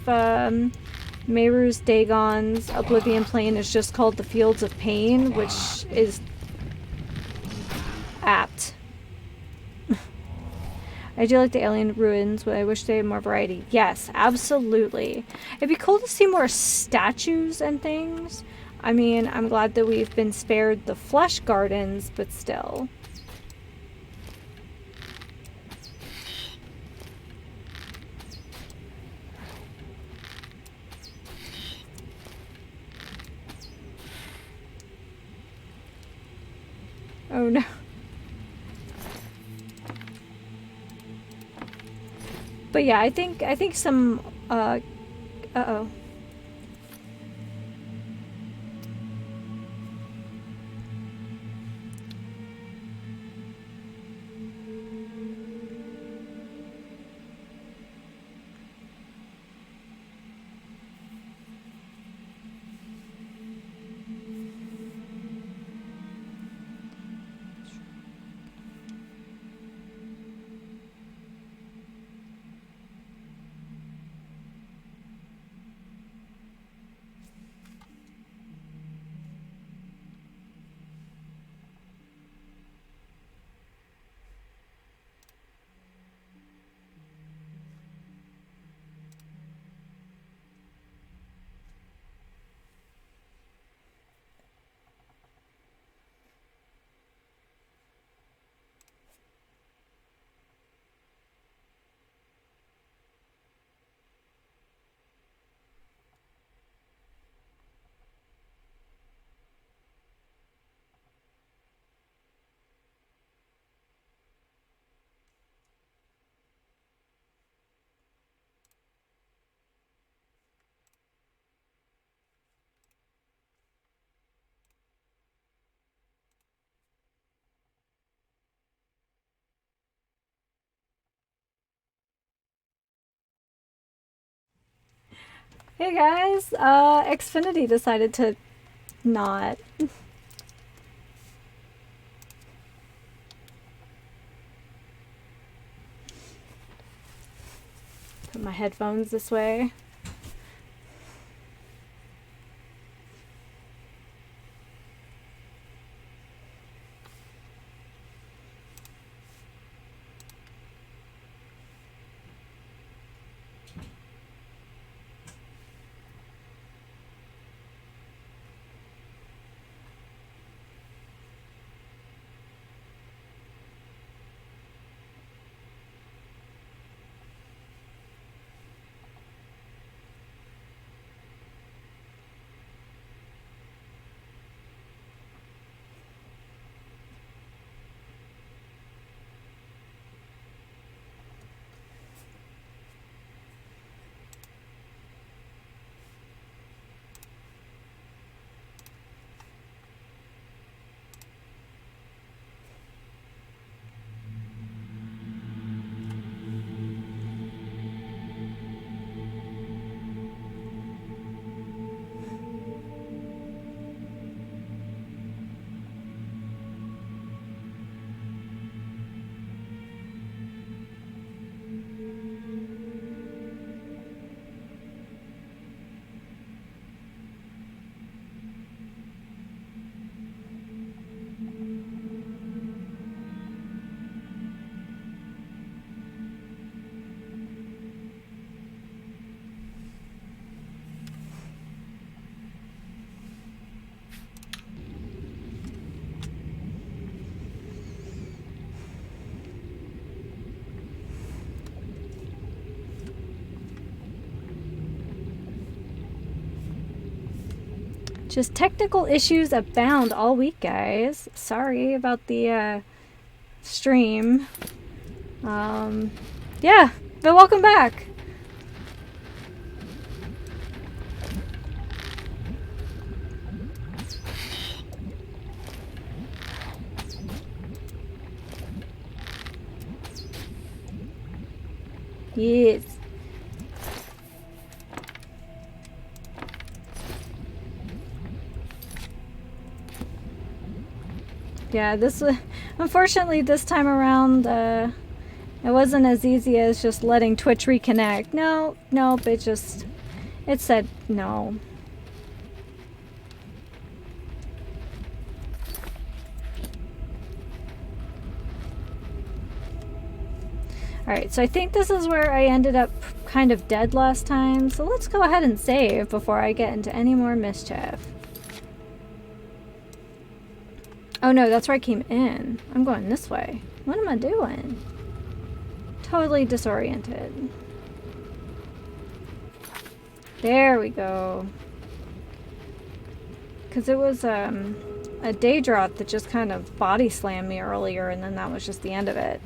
Meru's Dagon's Oblivion plane is just called the Fields of Pain, which is apt. I do like the alien ruins, but I wish they had more variety. Yes, absolutely. It'd be cool to see more statues and things. I mean, I'm glad that we've been spared the flesh gardens, but still. Oh no. But yeah, I think some uh-oh. Hey guys, Xfinity decided to not. Put my headphones this way. Just technical issues abound all week, guys. Sorry about the stream. Yeah, but welcome back. Yes. Yeah, this was, unfortunately this time around, it wasn't as easy as just letting Twitch reconnect. Nope, it said no. Alright, so I think this is where I ended up kind of dead last time, so let's go ahead and save before I get into any more mischief. Oh no, that's where I came in. I'm going this way. What am I doing? Totally disoriented. There we go. Because it was a Daedrot that just kind of body slammed me earlier, and then that was just the end of it.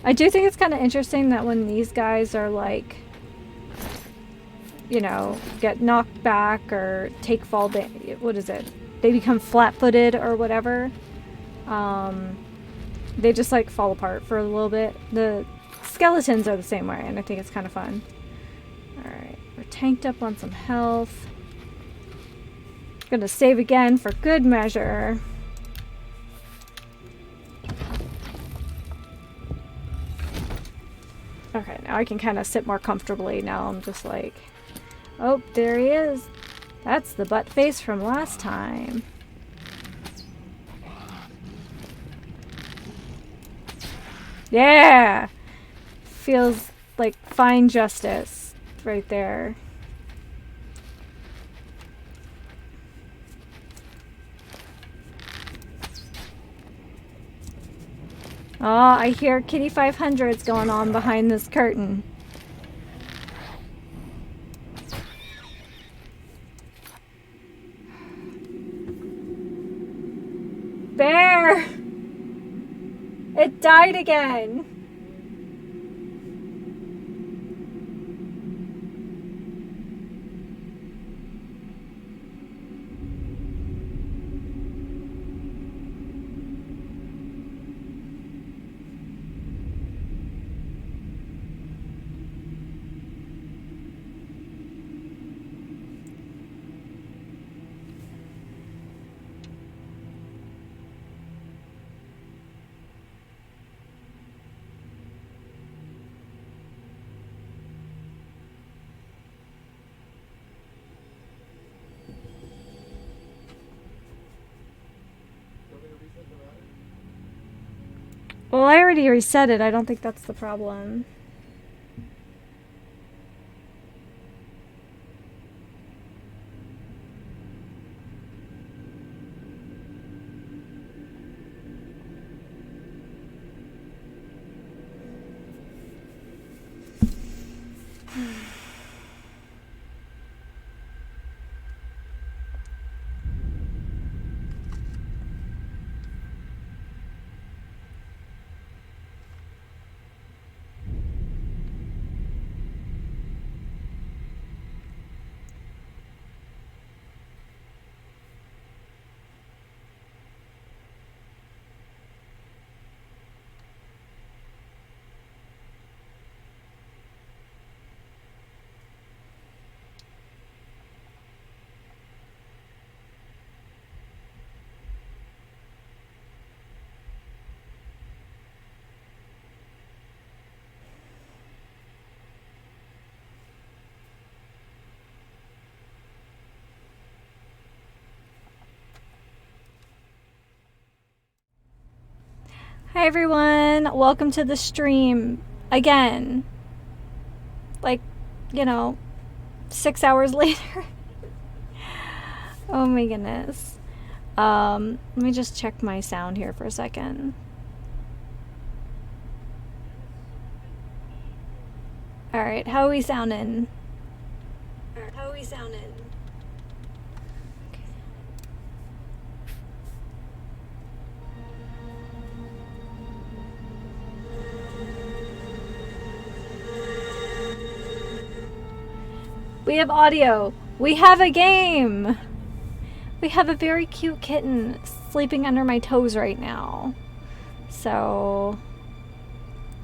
I do think it's kind of interesting that when these guys are like, you know, get knocked back or take fall damage, what is it? They become flat-footed or whatever. They just like fall apart for a little bit. The skeletons are the same way, and I think it's kind of fun. Alright, we're tanked up on some health. Gonna save again for good measure. Okay, now I can kind of sit more comfortably. Now I'm just like, oh, there he is. That's the butt face from last time. Yeah! Feels like fine justice right there. Oh, I hear Kitty 500's going on behind this curtain. Bear! It died again! Well, I already reset it. I don't think that's the problem. Hi everyone, welcome to the stream again. Like, you know, 6 hours later. Oh my goodness. Let me just check my sound here for a second. Alright, how are we sounding? We have audio. We have a game. We have a very cute kitten sleeping under my toes right now. So,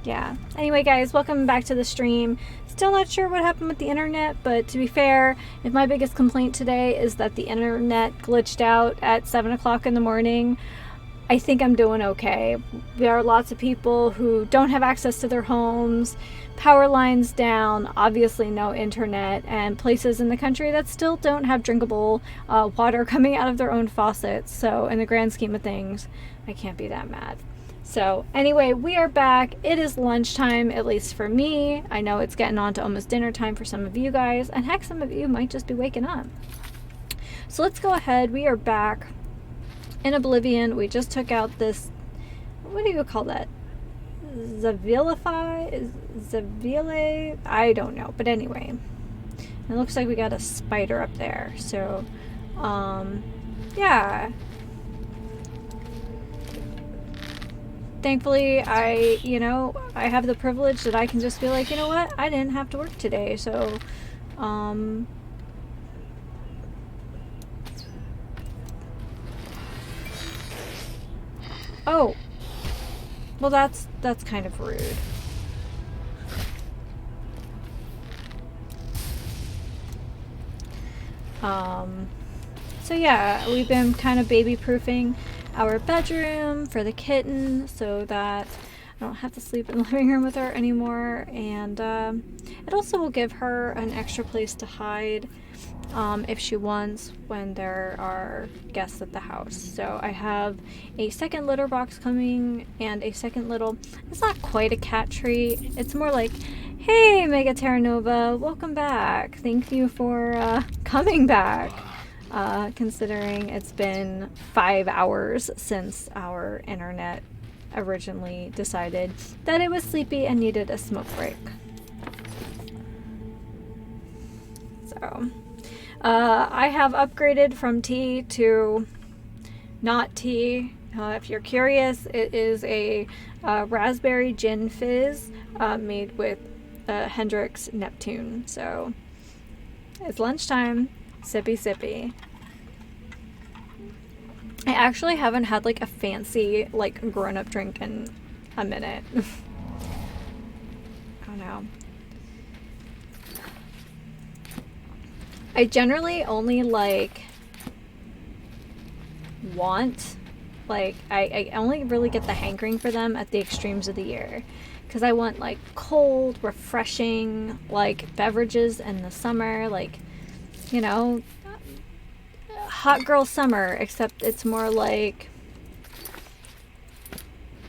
yeah. Anyway, guys, welcome back to the stream. Still not sure what happened with the internet, but to be fair, if my biggest complaint today is that the internet glitched out at 7 o'clock in the morning, I think I'm doing okay. There are lots of people who don't have access to their homes, power lines down, obviously no internet, and places in the country that still don't have drinkable water coming out of their own faucets. So in the grand scheme of things, I can't be that mad. So anyway, we are back. It is lunchtime, at least for me. I know it's getting on to almost dinner time for some of you guys, and heck, some of you might just be waking up. So let's go ahead. We are back in Oblivion. We just took out this, what do you call that? Zavile? I don't know. But anyway, it looks like we got a spider up there. So, yeah. Thankfully, I have the privilege that I can just be like, you know what? I didn't have to work today. So, oh. Well, that's kind of rude. So yeah, we've been kind of baby-proofing our bedroom for the kitten so that I don't have to sleep in the living room with her anymore, and it also will give her an extra place to hide if she wants when there are guests at the house. So I have a second litter box coming and a second little, it's not quite a cat tree, it's more like, hey Mega Terra Nova, welcome back, thank you for coming back, considering it's been 5 hours since our internet originally decided that it was sleepy and needed a smoke break. So I have upgraded from tea to not tea. If you're curious, it is a raspberry gin fizz made with Hendrick's Neptune. So it's lunchtime, sippy sippy. I actually haven't had like a fancy like grown-up drink in a minute. I don't know. I generally only like I only really get the hankering for them at the extremes of the year, because I want like cold, refreshing like beverages in the summer, like, you know, hot girl summer, except it's more like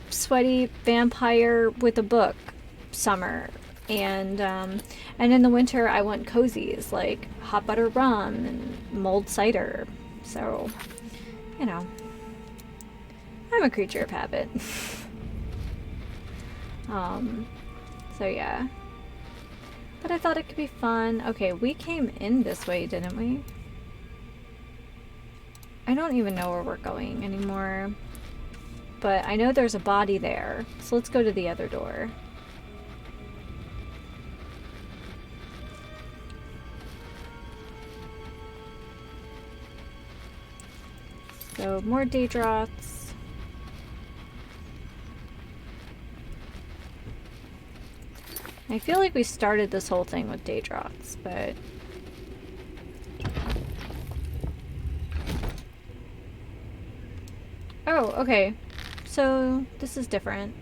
sweaty vampire with a book summer. And in the winter I want cozies like hot butter rum and mulled cider. So, you know, I'm a creature of habit. So yeah. But I thought it could be fun. Okay, we came in this way, didn't we? I don't even know where we're going anymore. But I know there's a body there. So let's go to the other door. So more Daedroths. I feel like we started this whole thing with Daedroths, but oh, okay. So this is different.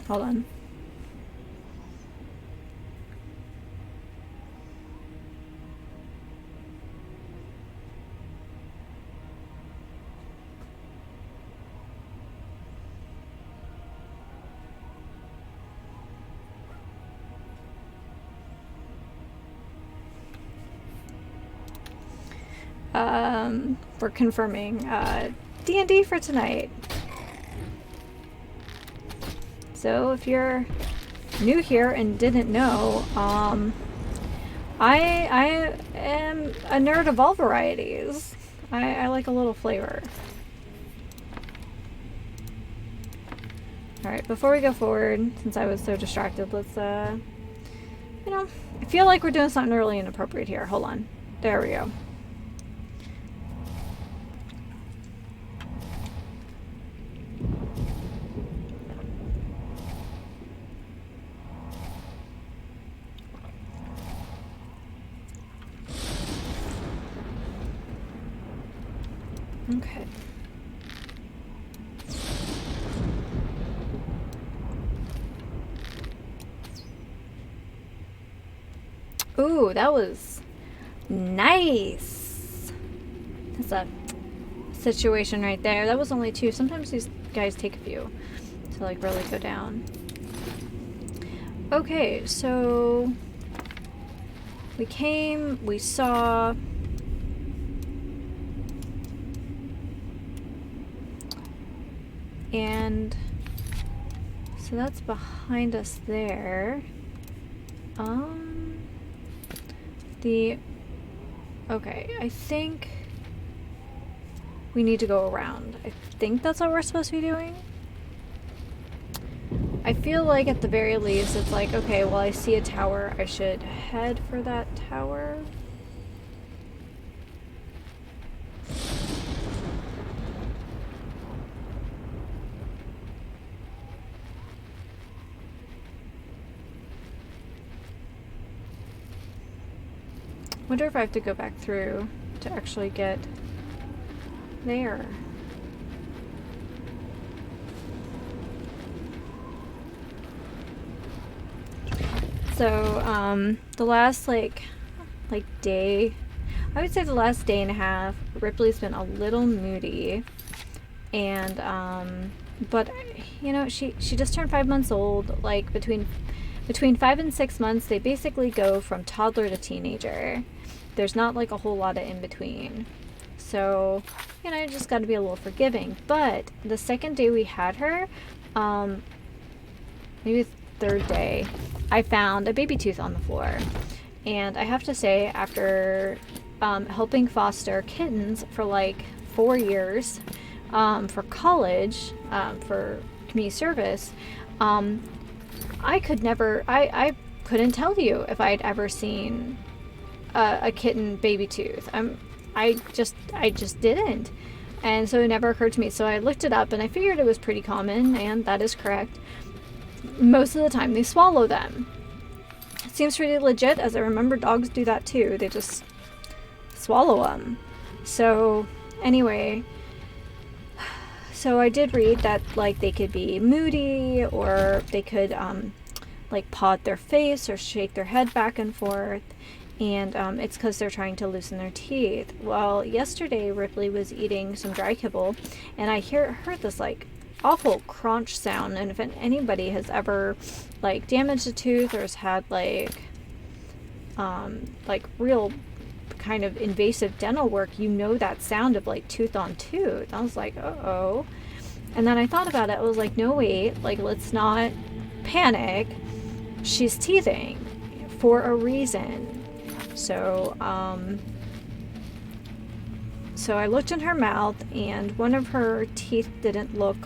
Hold on. for confirming D&D for tonight. So if you're new here and didn't know, I am a nerd of all varieties. I like a little flavor. Alright, before we go forward, since I was so distracted, let's, you know, I feel like we're doing something really inappropriate here. Hold on. There we go. Okay. Ooh, that was nice. That's a situation right there. That was only 2. Sometimes these guys take a few to like really go down. Okay, so we came, we saw. And so that's behind us there. Okay, I think we need to go around. I think that's what we're supposed to be doing. I feel like at the very least it's like, okay, well, I see a tower, I should head for that tower. Wonder if I have to go back through to actually get there. So, the last like day, I would say the last day and a half, Ripley's been a little moody, and but you know, she just turned 5 months old. Like between 5 and 6 months, they basically go from toddler to teenager. There's not like a whole lot of in between. So, you know, you just got to be a little forgiving. But the second day we had her, maybe the third day, I found a baby tooth on the floor. And I have to say, after helping foster kittens for like 4 years for college, for community service, I couldn't tell you if I'd ever seen a kitten baby tooth. I just didn't. And so it never occurred to me. So I looked it up and I figured it was pretty common, and that is correct. Most of the time they swallow them. It seems pretty legit, as I remember dogs do that too. They just swallow them. So anyway, so I did read that like they could be moody, or they could like paw at their face or shake their head back and forth, and it's because they're trying to loosen their teeth. Well, yesterday Ripley was eating some dry kibble, and I heard this like awful crunch sound. And if anybody has ever like damaged a tooth or has had like real kind of invasive dental work, you know that sound of like tooth on tooth. I was like, uh-oh. And then I thought about it. I was like, no, wait, like, let's not panic. She's teething for a reason. So so I looked in her mouth, and one of her teeth didn't look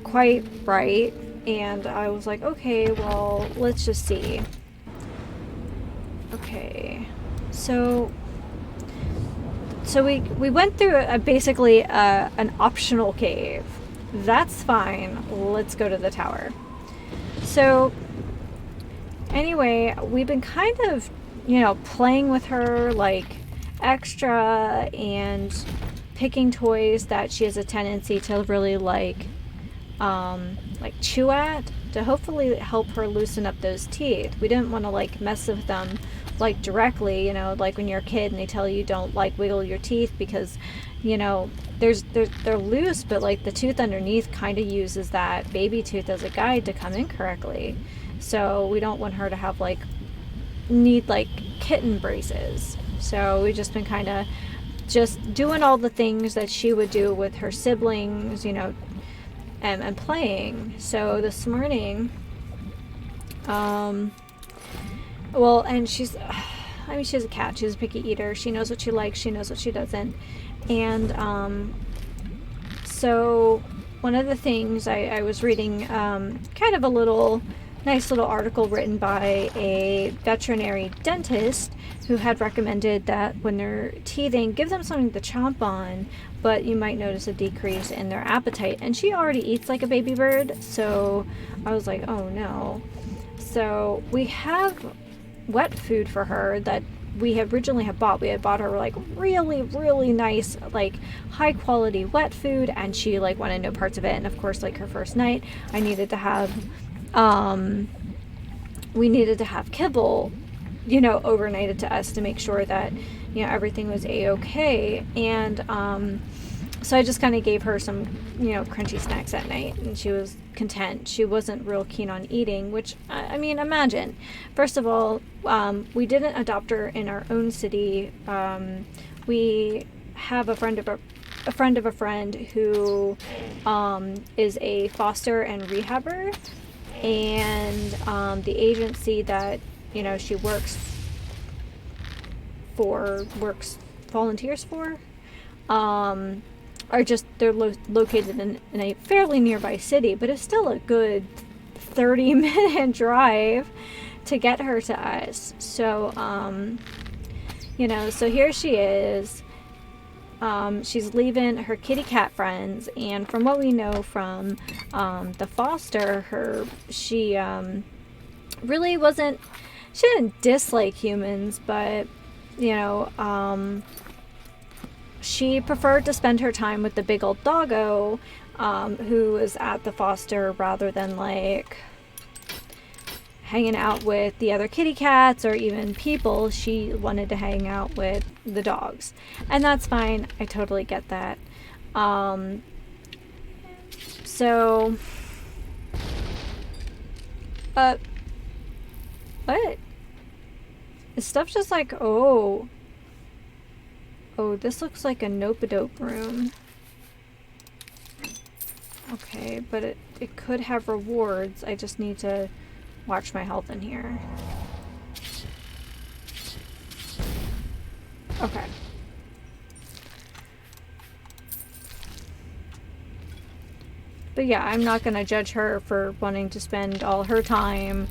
quite right, and I was like, okay, well, let's just see. Okay, so we went through basically an optional cave. That's fine. Let's go to the tower. So anyway, we've been kind of, you know, playing with her like extra and picking toys that she has a tendency to really like chew at, to hopefully help her loosen up those teeth. We didn't want to like mess with them like directly, you know, like when you're a kid and they tell you don't like wiggle your teeth because, you know, they're loose, but like the tooth underneath kind of uses that baby tooth as a guide to come in correctly. So we don't want her to have like need like kitten braces. So we've just been kind of just doing all the things that she would do with her siblings, you know, and playing. So this morning, well, and she's, I mean, she's a cat. She's a picky eater. She knows what she likes. She knows what she doesn't. And so one of the things I was reading, kind of a nice little article written by a veterinary dentist who had recommended that when they're teething, give them something to chomp on, but you might notice a decrease in their appetite. And she already eats like a baby bird, so I was like, oh no. So we have wet food for her that we had originally bought. We had bought her like really, really nice, like high quality wet food, and she like wanted no parts of it. And of course, like her first night, I needed to have we needed to have kibble, you know, overnighted to us to make sure that, you know, everything was a-okay. And so I just kind of gave her some, you know, crunchy snacks at night, and she was content. She wasn't real keen on eating, which, I mean, imagine. First of all, we didn't adopt her in our own city. We have a friend of a friend who is a foster and rehabber, and the agency that, you know, she volunteers for, are just, they're located in a fairly nearby city, but it's still a good 30-minute drive to get her to us. So, you know, so here she is. She's leaving her kitty cat friends, and from what we know from the foster, she really wasn't, she didn't dislike humans, but, you know, she preferred to spend her time with the big old doggo, who was at the foster, rather than like hanging out with the other kitty cats or even people. She wanted to hang out with the dogs, and that's fine. I totally get that. So what is stuff just like, oh, this looks like a nope-a-dope room. Okay, but it could have rewards. I just need to watch my health in here. Okay. But yeah, I'm not gonna judge her for wanting to spend all her time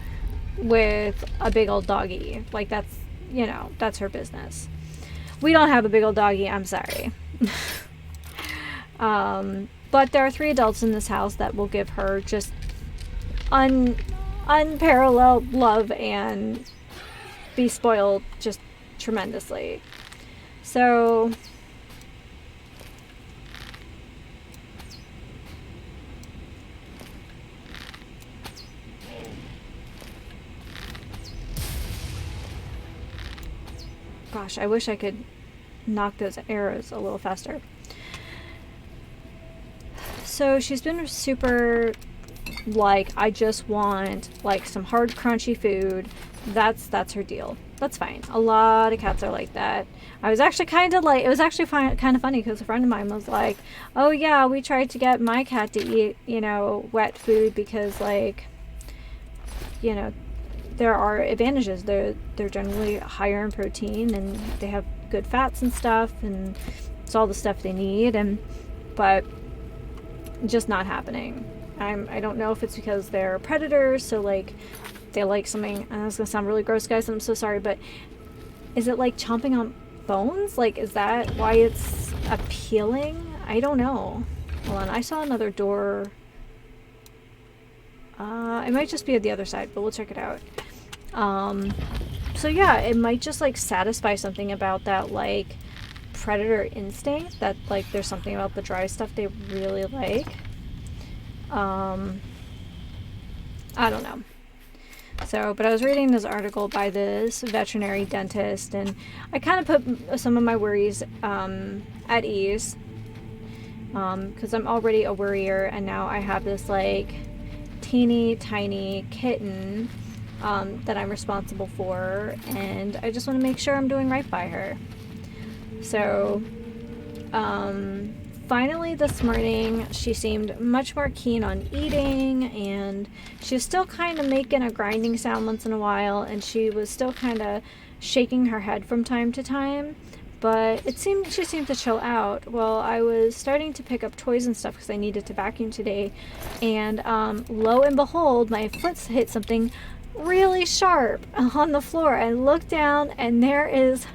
with a big old doggy. Like, that's, you know, that's her business. We don't have a big old doggy, I'm sorry. But there are 3 adults in this house that will give her just unparalleled love and be spoiled just tremendously. So gosh, I wish I could knock those arrows a little faster. So she's been super, like, I just want like some hard crunchy food. That's her deal. That's fine. A lot of cats are like that. I was actually kind of like, it was actually kind of funny because a friend of mine was like, oh yeah, we tried to get my cat to eat, you know, wet food because, like, you know, there are advantages. They're generally higher in protein, and they have good fats and stuff, and it's all the stuff they need, but just not happening. I don't know if it's because they're predators, so like they like something, and it's gonna sound really gross, guys, I'm so sorry, but is it like chomping on bones? Like, is that why it's appealing? I don't know. Hold on, I saw another door. It might just be at the other side, but we'll check it out. So yeah, it might just like satisfy something about that, like, predator instinct, that like there's something about the dry stuff they really like. I don't know. So, but I was reading this article by this veterinary dentist, and I kind of put some of my worries at ease, because I'm already a worrier, and now I have this like teeny tiny kitten that I'm responsible for, and I just want to make sure I'm doing right by her. So, finally this morning, she seemed much more keen on eating, and she was still kind of making a grinding sound once in a while, and she was still kind of shaking her head from time to time, but she seemed to chill out. Well, I was starting to pick up toys and stuff because I needed to vacuum today, and lo and behold, my foot hit something really sharp on the floor. I looked down, and there is,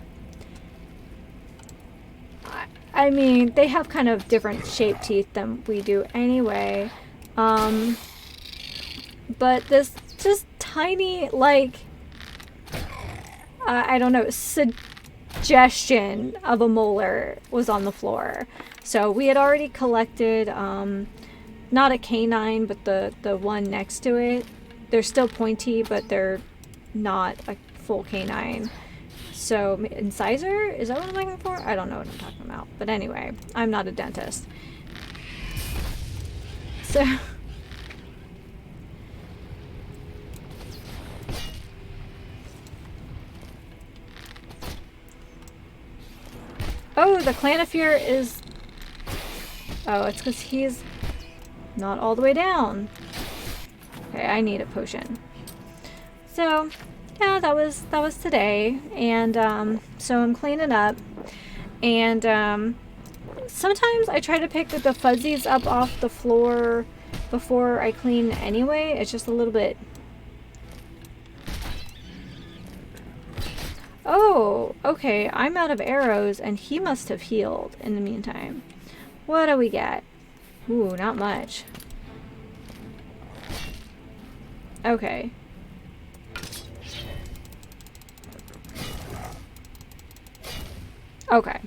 I mean, they have kind of different shaped teeth than we do anyway, but this just tiny, like, I don't know, suggestion of a molar was on the floor. So we had already collected, not a canine, but the one next to it. They're still pointy, but they're not a full canine. So, incisor? Is that what I'm looking for? I don't know what I'm talking about. But anyway, I'm not a dentist. So... Oh, the Clanifear is... Oh, it's because he's not all the way down. Okay, I need a potion. So, yeah, that was today. And, so I'm cleaning up. And, sometimes I try to pick the fuzzies up off the floor before I clean anyway. It's just a little bit... Oh, okay, I'm out of arrows, and he must have healed in the meantime. What do we get? Ooh, not much. Okay. Okay.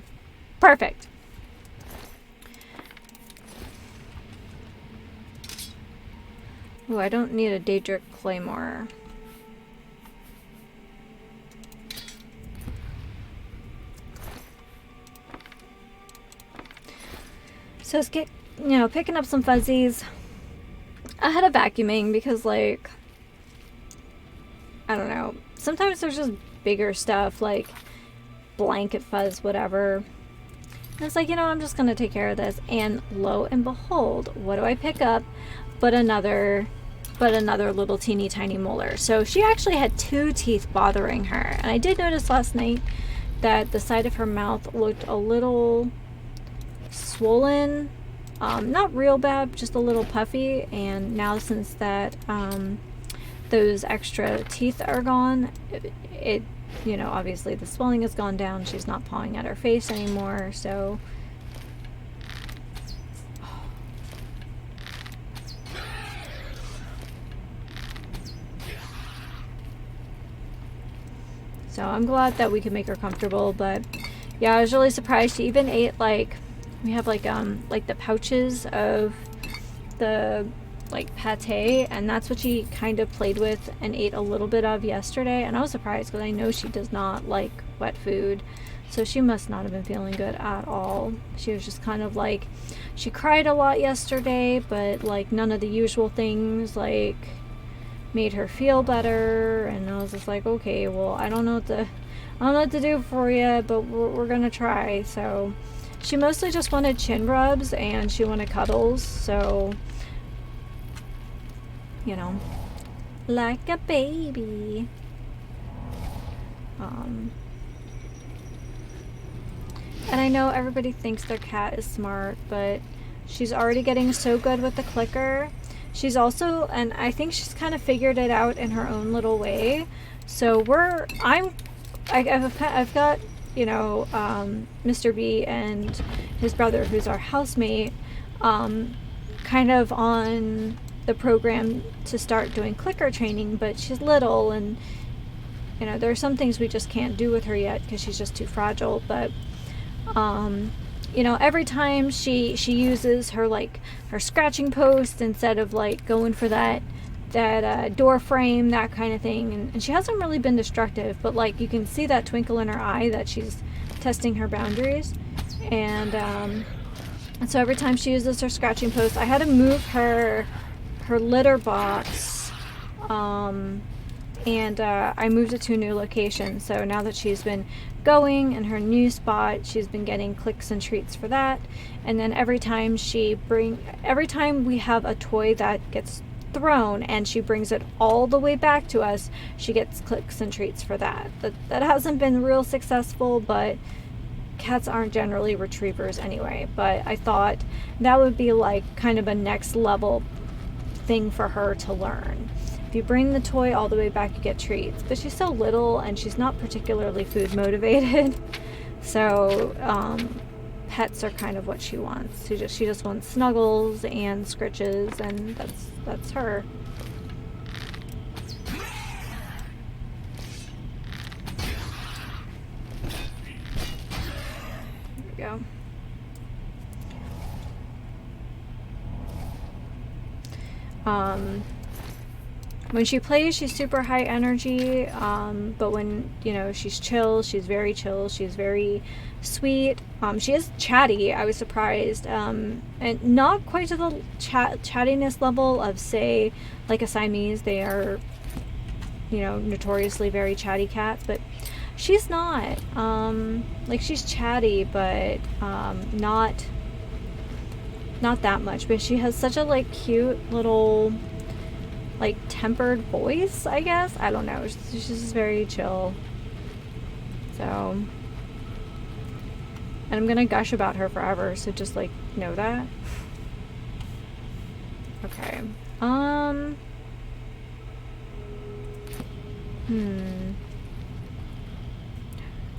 Perfect. Ooh, I don't need a Daedric Claymore. So let's get, picking up some fuzzies ahead of vacuuming because, like, I don't know. Sometimes there's just bigger stuff, like blanket fuzz, whatever. And it's like, I'm just going to take care of this. And lo and behold, what do I pick up but another little teeny tiny molar. So she actually had 2 teeth bothering her. And I did notice last night that the side of her mouth looked a little... swollen, not real bad, just a little puffy, and now since that those extra teeth are gone, it obviously the swelling has gone down. She's not pawing at her face anymore, so I'm glad that we could make her comfortable. But yeah, I was really surprised. She even ate, like, we have like the pouches of the like pate, and that's what she kind of played with and ate a little bit of yesterday. And I was surprised because I know she does not like wet food, so she must not have been feeling good at all. She was just kind of like, she cried a lot yesterday, but like none of the usual things like made her feel better. And I was just like, okay, well, I don't know what to do for you, but we're gonna try. So she mostly just wanted chin rubs and she wanted cuddles, so, like a baby. And I know everybody thinks their cat is smart, but she's already getting so good with the clicker. She's also, and I think she's kind of figured it out in her own little way. So I've got, Mr. B and his brother, who's our housemate, kind of on the program to start doing clicker training, but she's little, and there are some things we just can't do with her yet because she's just too fragile. But every time she uses her scratching post instead of like going for that door frame, that kind of thing, and she hasn't really been destructive, but like you can see that twinkle in her eye that she's testing her boundaries. And so every time she uses her scratching post, I had to move her litter box and I moved it to a new location. So now that she's been going in her new spot, she's been getting clicks and treats for that. And then every time we have a toy that gets thrown and she brings it all the way back to us, she gets clicks and treats for that. That hasn't been real successful, but cats aren't generally retrievers anyway. But I thought that would be like kind of a next level thing for her to learn. If you bring the toy all the way back, you get treats. But she's so little and she's not particularly food motivated. So pets are kind of what she wants. She just wants snuggles and scritches, and that's her. There we go. When she plays, she's super high energy, but when, you know, she's chill, she's very chill, she's very sweet. She is chatty, I was surprised, and not quite to the chattiness level of, say, like a Siamese. They are, you know, notoriously very chatty cats, but she's not. Like, she's chatty, but not that much. But she has such a, like, cute little, like, tempered voice, I guess. I don't know. She's just very chill. So, and I'm gonna gush about her forever, so just, like, know that. Okay.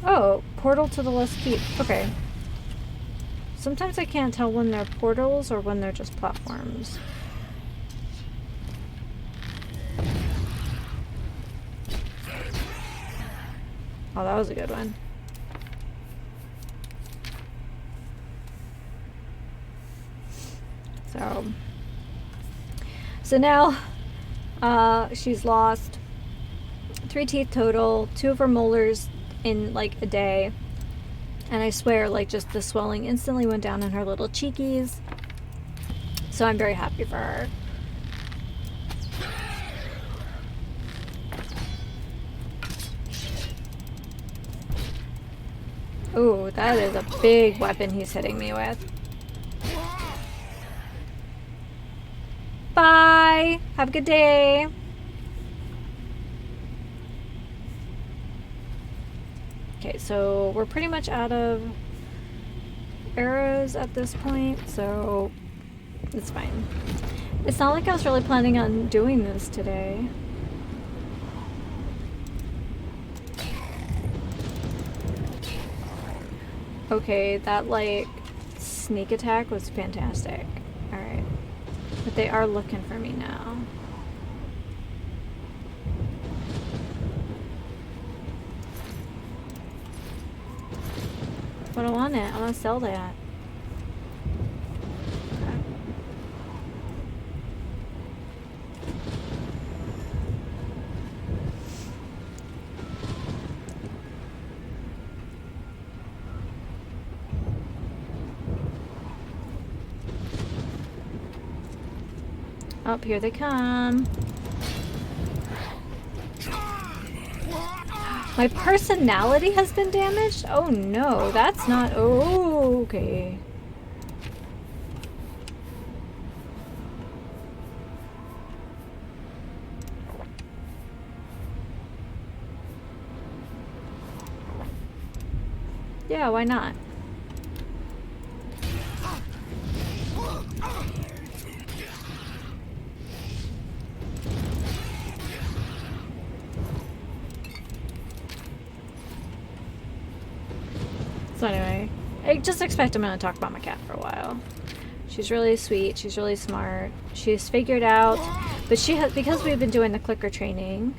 Oh, portal to the Lost Keep. Okay. Sometimes I can't tell when they're portals or when they're just platforms. Oh, that was a good one. So now she's lost 3 teeth total, 2 of her molars in like a day, and I swear, like, just the swelling instantly went down in her little cheekies. So I'm very happy for her. Ooh, that is a big weapon he's hitting me with. Bye! Have a good day! Okay, so we're pretty much out of arrows at this point, so it's fine. It's not like I was really planning on doing this today. Okay, that, like, sneak attack was fantastic. Alright. But they are looking for me now. But I want it. I want to sell that. Okay. Oh, here they come. My personality has been damaged? Oh no, that's not... Oh, okay. Yeah, why not? So anyway, I just expect I'm going to talk about my cat for a while. She's really sweet. She's really smart. She's figured out, but she has, because we've been doing the clicker training,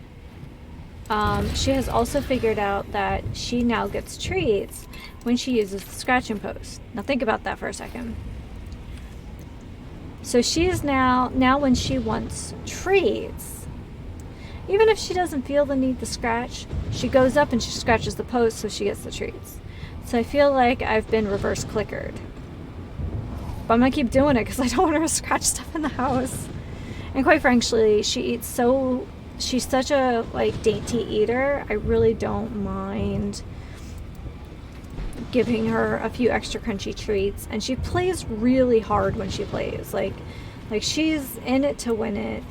she has also figured out that she now gets treats when she uses the scratch and post. Now think about that for a second. So she is now when she wants treats, even if she doesn't feel the need to scratch, she goes up and she scratches the post so she gets the treats. So I feel like I've been reverse clickered. But I'm gonna keep doing it because I don't want her to scratch stuff in the house. And quite frankly, she eats so she's such a like dainty eater. I really don't mind giving her a few extra crunchy treats, and she plays really hard when she plays. Like she's in it to win it.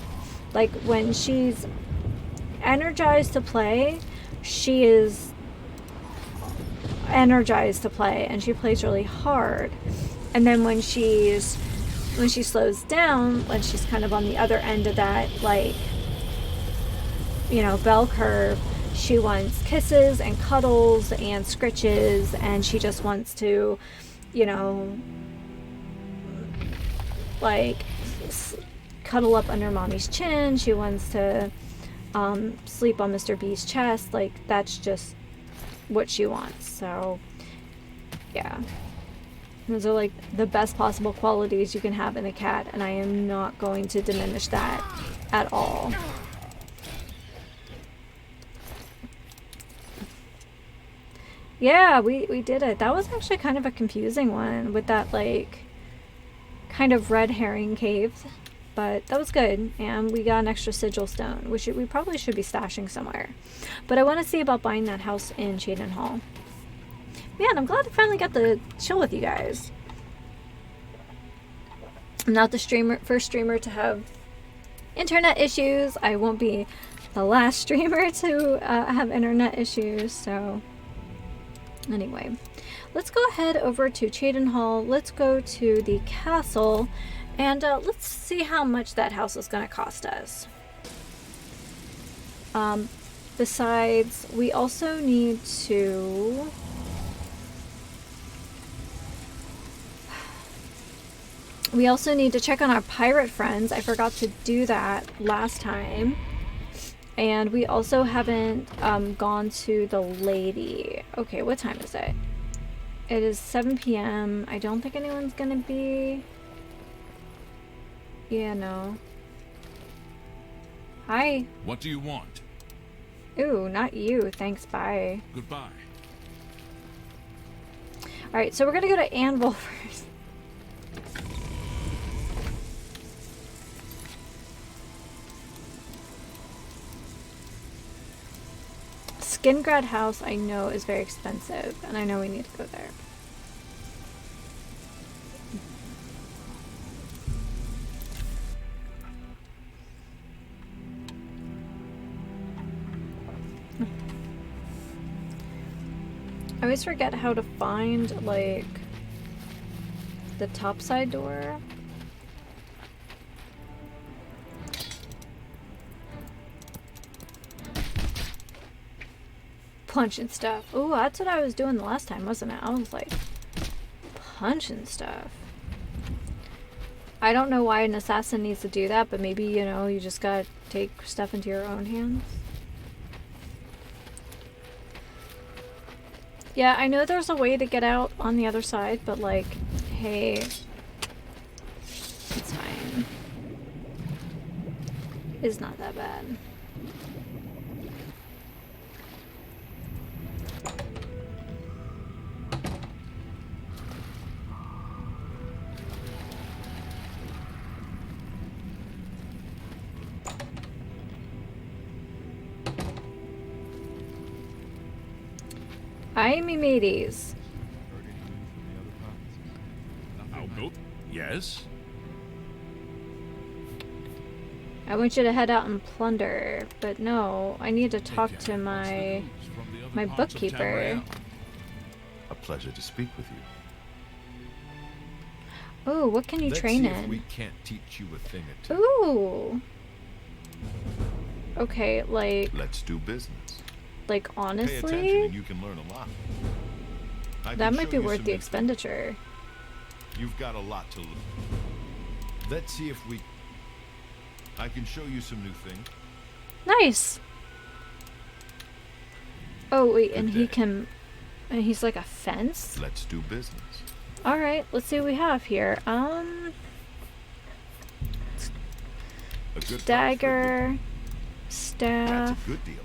Like when she's energized to play, she is energized to play, and she plays really hard. And then when she slows down, when she's kind of on the other end of that, like, you know, bell curve, she wants kisses and cuddles and scritches, and she just wants to, you know, like cuddle up under mommy's chin. She wants to sleep on Mr. B's chest. Like, that's just what she wants. So yeah, those are like the best possible qualities you can have in a cat, and I am not going to diminish that at all. Yeah, we did it. That was actually kind of a confusing one with that like kind of red herring cave, but that was good. And we got an extra sigil stone, which we probably should be stashing somewhere. But I want to see about buying that house in Cheydon Hall. Man, I'm glad I finally got to chill with you guys. I'm not the first streamer to have internet issues. I won't be the last streamer to have internet issues, so anyway, let's go ahead over to Cheydon Hall. Let's go to the castle, and let's see how much that house is going to cost us. Besides, we also need to... We also need to check on our pirate friends. I forgot to do that last time. And we also haven't gone to the lady. Okay, what time is it? It is 7 p.m. I don't think anyone's gonna be... Yeah, no. Hi. What do you want? Ooh, not you. Thanks, bye. Goodbye. Alright, so we're gonna go to Anvil first. Skingrad House, I know, is very expensive, and I know we need to go there. I always forget how to find, like, the top side door. Punching stuff. Ooh, that's what I was doing the last time, wasn't it? I was like punching stuff. I don't know why an assassin needs to do that, but maybe, you know, you just gotta take stuff into your own hands. Yeah, I know there's a way to get out on the other side, but like, hey, it's fine. It's not that bad. Hi, me mateys. I'll go. Yes? I want you to head out and plunder, but no, I need to talk to my bookkeeper. A pleasure to speak with you. Oh, what can you train Let's see in? if we can't teach you a thing or two. Ooh. Okay, like Let's do business. like Pay attention honestly, and you can learn a lot. I that can might show be you worth some the new expenditure. things. You've got a lot to learn. Let's see if I can show you some new things. Nice. Oh wait, and he day. can, and he's like a fence. Let's do business. All right, let's see what we have here. A good price for a Dagger, good- That's staff, a good deal.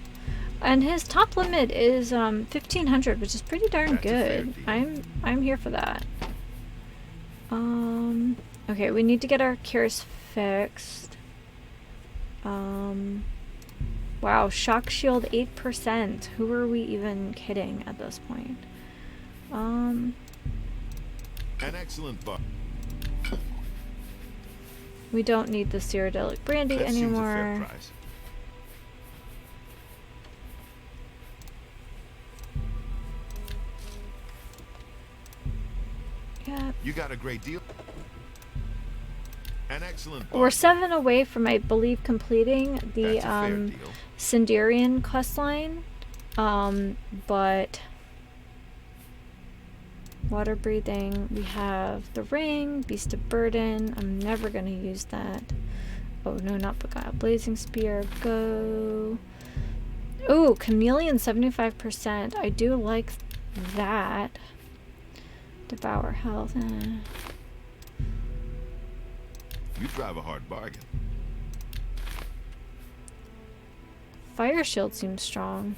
and his top limit is 1500, which is pretty darn That's a fair good. deal. I'm here for that. Okay, we need to get our cures fixed. Wow, shock shield 8%. Who are we even kidding at this point? An excellent bar. We don't need the Cyrodiilic brandy That seems a fair anymore. price. Yeah. You got a great deal. An excellent bar. We're 7 away from, I believe, completing the That's a fair deal. Sindarian questline. But water breathing, we have the ring, beast of burden. I'm never gonna use that. Oh no, not Beguile. Blazing spear, go. Oh, chameleon 75%. I do like that. Devour health. You drive a hard bargain. Fire shield seems strong.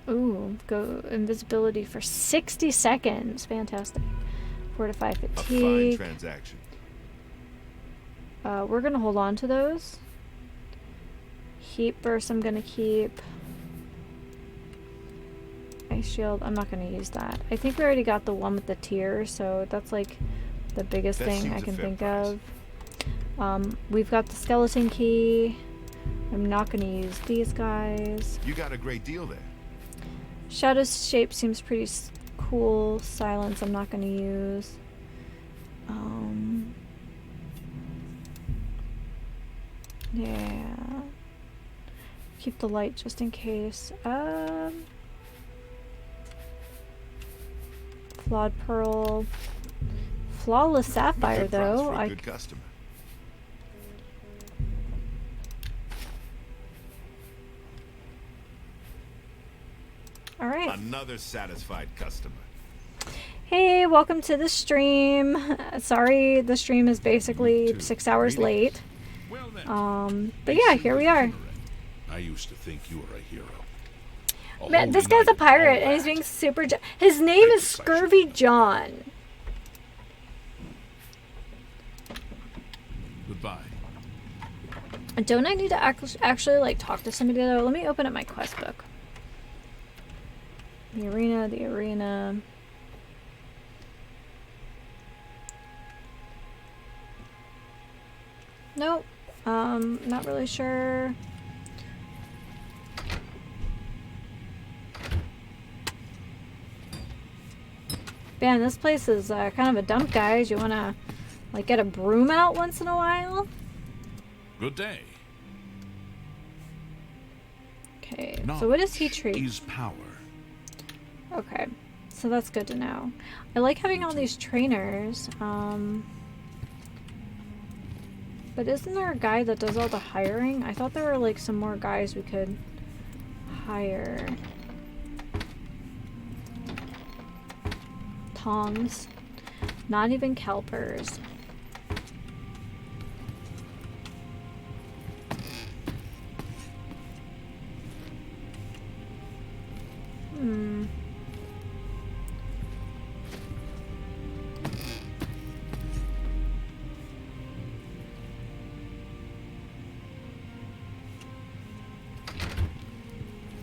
Ooh, go invisibility for 60 seconds. Fantastic. Fortify A fine fatigue. transaction. We're gonna hold on to those. Heat burst I'm gonna keep. Ice shield, I'm not gonna use that. I think we already got the one with the tier, so that's like the biggest That thing seems I a can fair think price. of. We've got the skeleton key. I'm not gonna use these guys. You got a great deal there. Shadow's shape seems pretty cool. Silence I'm not gonna use. Yeah. Keep the light just in case. Flawed pearl. Flawless sapphire Good price though. for a good customer. Alright. Another satisfied customer. Hey, welcome to the stream. Sorry, the stream is basically 6 hours late. Well then. But yeah, here we are. I used to think you were a hero. Man, this guy's a pirate and he's being super. His name is Scurvy John. Goodbye. Don't I need to actually like talk to somebody though? Let me open up my quest book. The arena, the arena. Nope. Not really sure. Man, this place is kind of a dump, guys. You wanna like get a broom out once in a while? Good day. Okay, so what does he Knowledge treat? is power. Okay, so that's good to know. I like having all these trainers, but isn't there a guy that does all the hiring? I thought there were like some more guys we could hire. Tongs. Not even kelpers.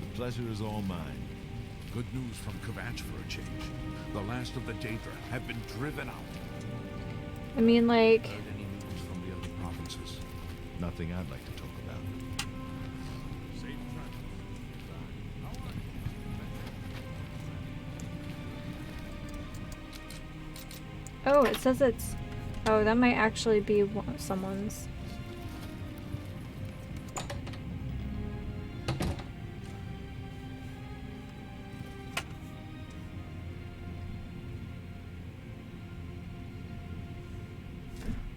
The pleasure is all mine. Good news from Kvatch for a change. The last of the Daedra have been driven out. I mean, like, Heard any news from the other provinces? Nothing I'd like to talk about. Safe travels. oh, it says it's. Oh, that might actually be someone's.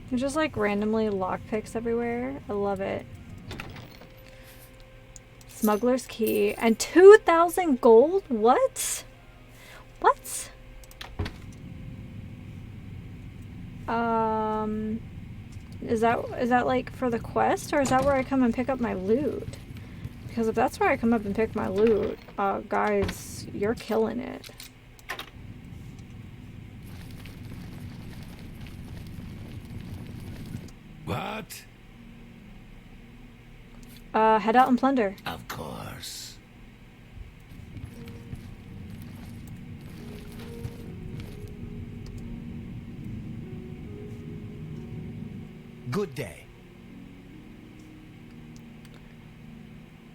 There's just like randomly lockpicks everywhere. I love it. Smuggler's key and 2,000 gold? What? What? Is that like for the quest, or is that where I come and pick up my loot? Because if that's where I come up and pick my loot, guys, you're killing it. What? Head out and plunder. Of course. Good day.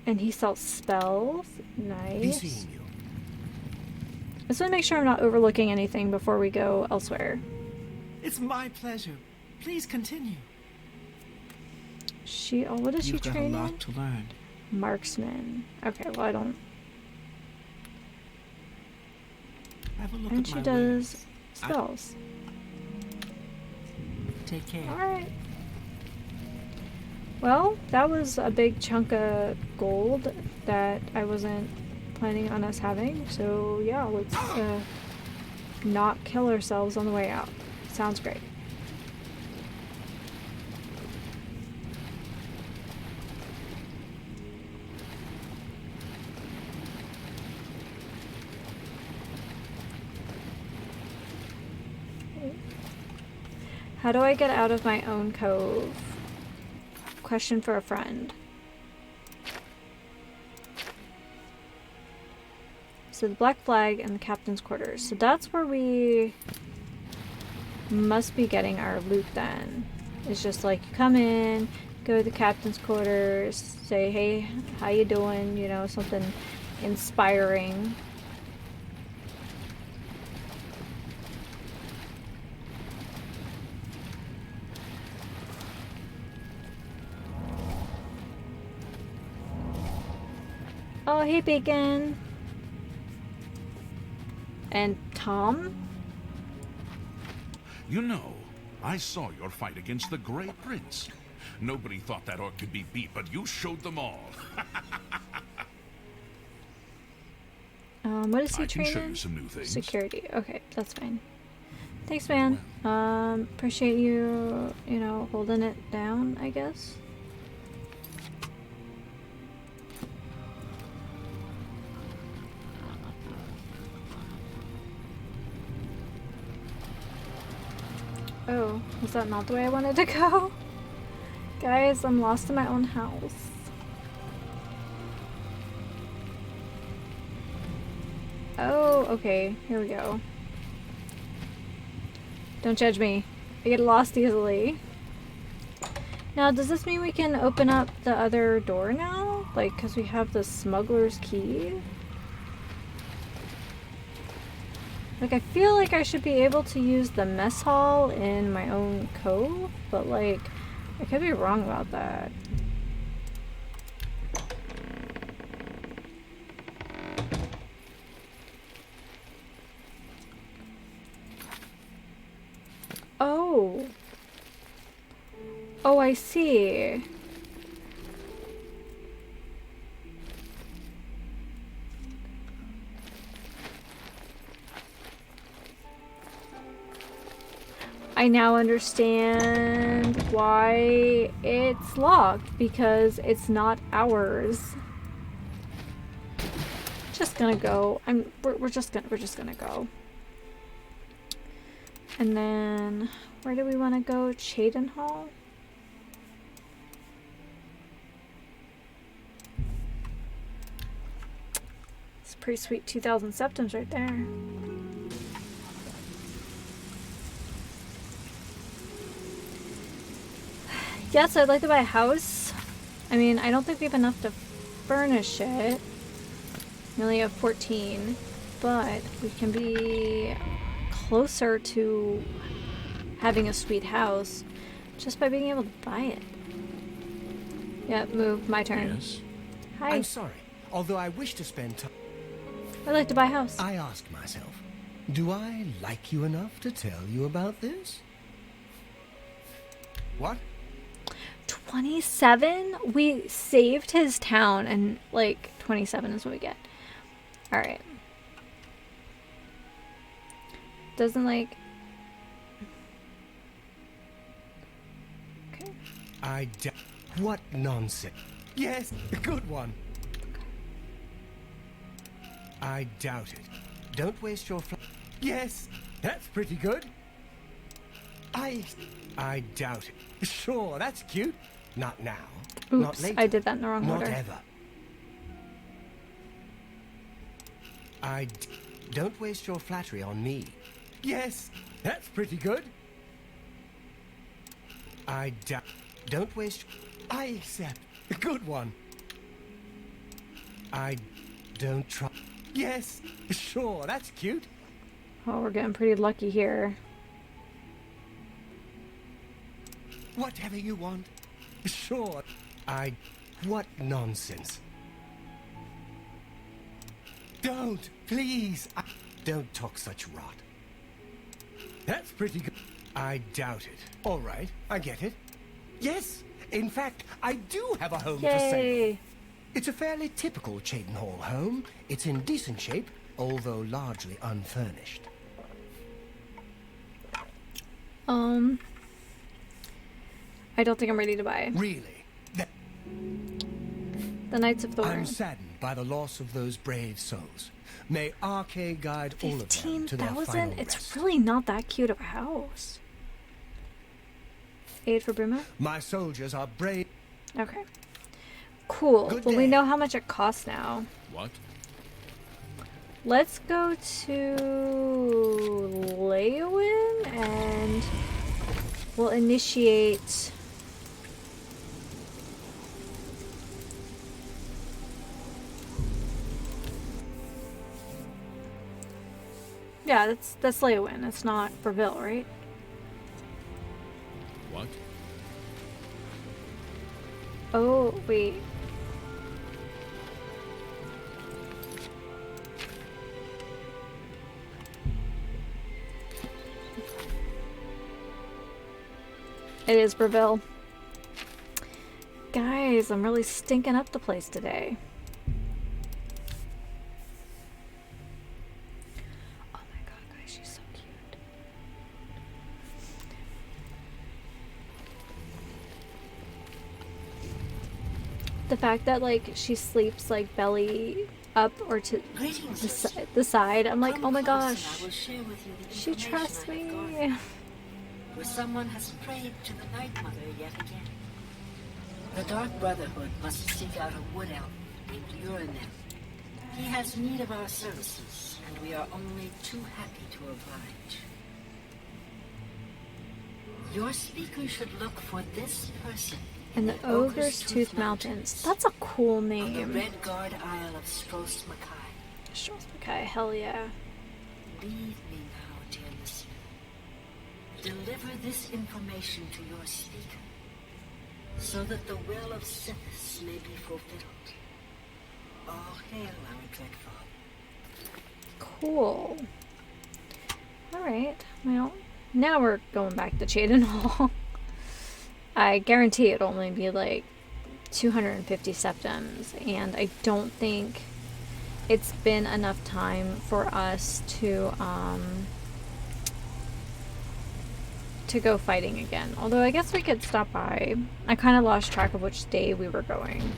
And he sells spells. Be Nice. seeing you. I just want to make sure I'm not overlooking anything before we go elsewhere. It's my pleasure. Please continue. What is she You've got a training? lot to learn. Marksman. Okay, well I don't. Have a look And at she my does wares. spells. Take care. Alright. Well, that was a big chunk of gold that I wasn't planning on us having. So yeah, let's not kill ourselves on the way out. Sounds great. How do I get out of my own cove? Question for a friend. So the black flag and the captain's quarters. So that's where we must be getting our loot then. It's just like you come in, go to the captain's quarters, say, hey, how you doing? You know, something inspiring. Oh, hey, Bacon. And Tom? You know, I saw your fight against the Grey Prince. Nobody thought that orc could be beat, but you showed them all. What is he I can show training? you some new things. Security. Okay, that's fine. Thanks, man. Appreciate you, you know, holding it down, I guess. Oh, was that not the way I wanted to go? Guys, I'm lost in my own house. Oh, okay. Here we go. Don't judge me. I get lost easily. Now, does this mean we can open up the other door now? Like, because we have the smuggler's key? Like, I feel like I should be able to use the mess hall in my own cove, but like, I could be wrong about that. Oh. Oh, I see. I now understand why it's locked, because it's not ours. Just gonna go. We're just gonna go. And then where do we want to go? Chaden Hall? It's pretty sweet 2,000 septims right there. Yes, I'd like to buy a house. I mean, I don't think we have enough to furnish it. We only have 14, but we can be closer to having a sweet house just by being able to buy it. Yep, move. My turn. Yes? Hi. I'm sorry, although I wish to spend time. I'd like to buy a house. I ask myself, do I like you enough to tell you about this? What? 27? We saved his town, and like 27 is what we get. Alright. Doesn't like... Okay. What nonsense. Yes, a good one. I doubt it. Don't waste your Yes, that's pretty good. I doubt it. Sure, that's cute. Not now. Oops, Not later. I did that in the wrong Not order. ever. Don't waste your flattery on me. Yes, that's pretty good. Don't waste... I accept. A good one. Don't try... Yes, sure, that's cute. Oh, we're getting pretty lucky here. Whatever you want. Sure. What nonsense. Don't, please. Don't talk such rot. That's pretty good. I doubt it. All right, I get it. Yes, in fact, I do have a home for sale. Yay! It's a fairly typical Cheydon home. It's in decent shape, although largely unfurnished. I don't think I'm ready to buy. Really? The Knights of Thorn. I'm saddened by the loss of those brave souls. May Arcade guide all of them to their final 15,000? rest. It's really not that cute of a house. Aid for Bruma? My soldiers are brave. Okay. Cool. Good Well, we day. know how much it costs now. What? Let's go to Leowin and we'll initiate... Yeah, that's Leowin. It's not Breville, right? What? Oh, wait. It is Breville. Guys, I'm really stinking up the place today. Oh my god, guys, she's so cute. The fact that, like, she sleeps, like, belly up or to the side, I'm like, oh my gosh, she trusts me. Where someone has prayed to the Night Mother yet again. The Dark Brotherhood must seek out a wood elf named Uranel. He has need of our services, and we are only too happy to oblige. Your speaker should look for this person And the Ogre's Tooth Mountains. That's a cool on the name. Red Guard Isle of Stros Mackay. Okay, hell yeah. Leave me now, dear listener. Deliver this information to your speaker, so that the will of Sithis may be fulfilled. All hail our dread father. Cool. Alright, well, now we're going back to Cheydon Hall. I guarantee it'll only be like 250 septims, and I don't think it's been enough time for us to go fighting again. Although I guess we could stop by. I kind of lost track of which day we were going.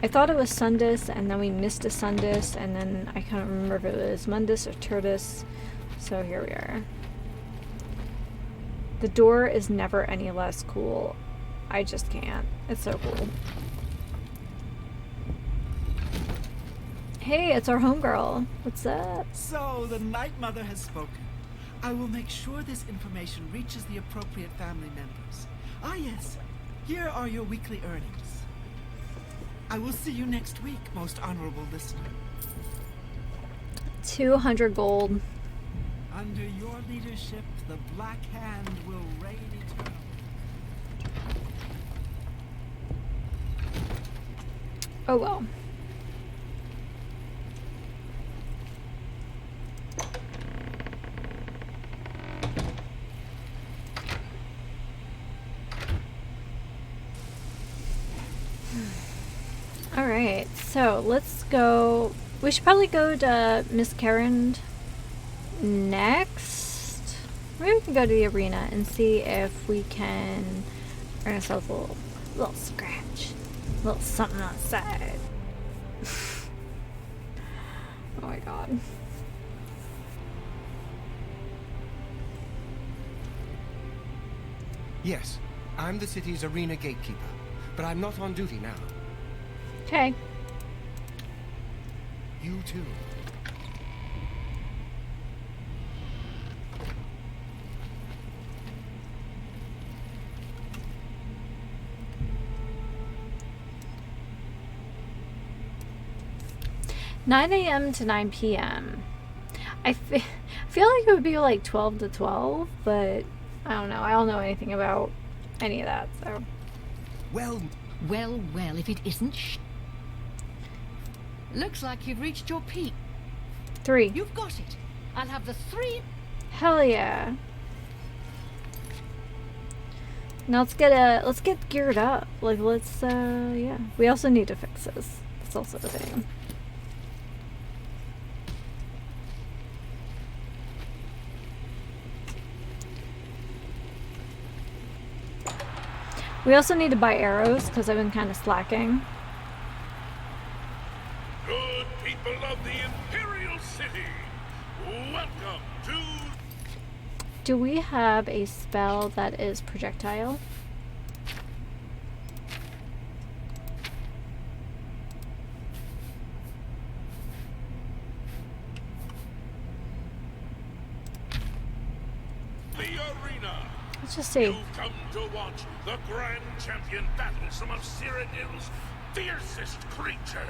I thought it was Sundus, and then we missed a Sundus, and then I can't remember if it was Mundus or Tertus. So here we are. The door is never any less cool. I just can't. It's so cool. Hey, it's our homegirl. What's up? So, the Night Mother has spoken. I will make sure this information reaches the appropriate family members. Ah yes, here are your weekly earnings. I will see you next week, most honorable listener. 200 gold. Under your leadership, the Black Hand will reign eternal. Oh well. Alright, so let's go. We should probably go to Miss Karen next. Maybe we can go to the arena and see if we can earn ourselves a little scratch. A little something on the side. Oh my god. Yes, I'm the city's arena gatekeeper. but I'm not on duty now. Okay. You too. "9 a.m. to 9 p.m. I feel like it would be like 12 to 12, but I don't know. I don't know anything about any of that, so. Well, Well, if it isn't looks like you've reached your peak. 3. You've got it. I'll have the 3. Hell yeah. Now let's get geared up. Like, let's, yeah. We also need to fix this. That's also the thing. We also need to buy arrows, because I've been kind of slacking. Good people of the Imperial City, welcome to... Do we have a spell that is projectile? the arena. Let's just see. You've come to watch the grand champion battle some of Cyrodiil's fiercest creatures.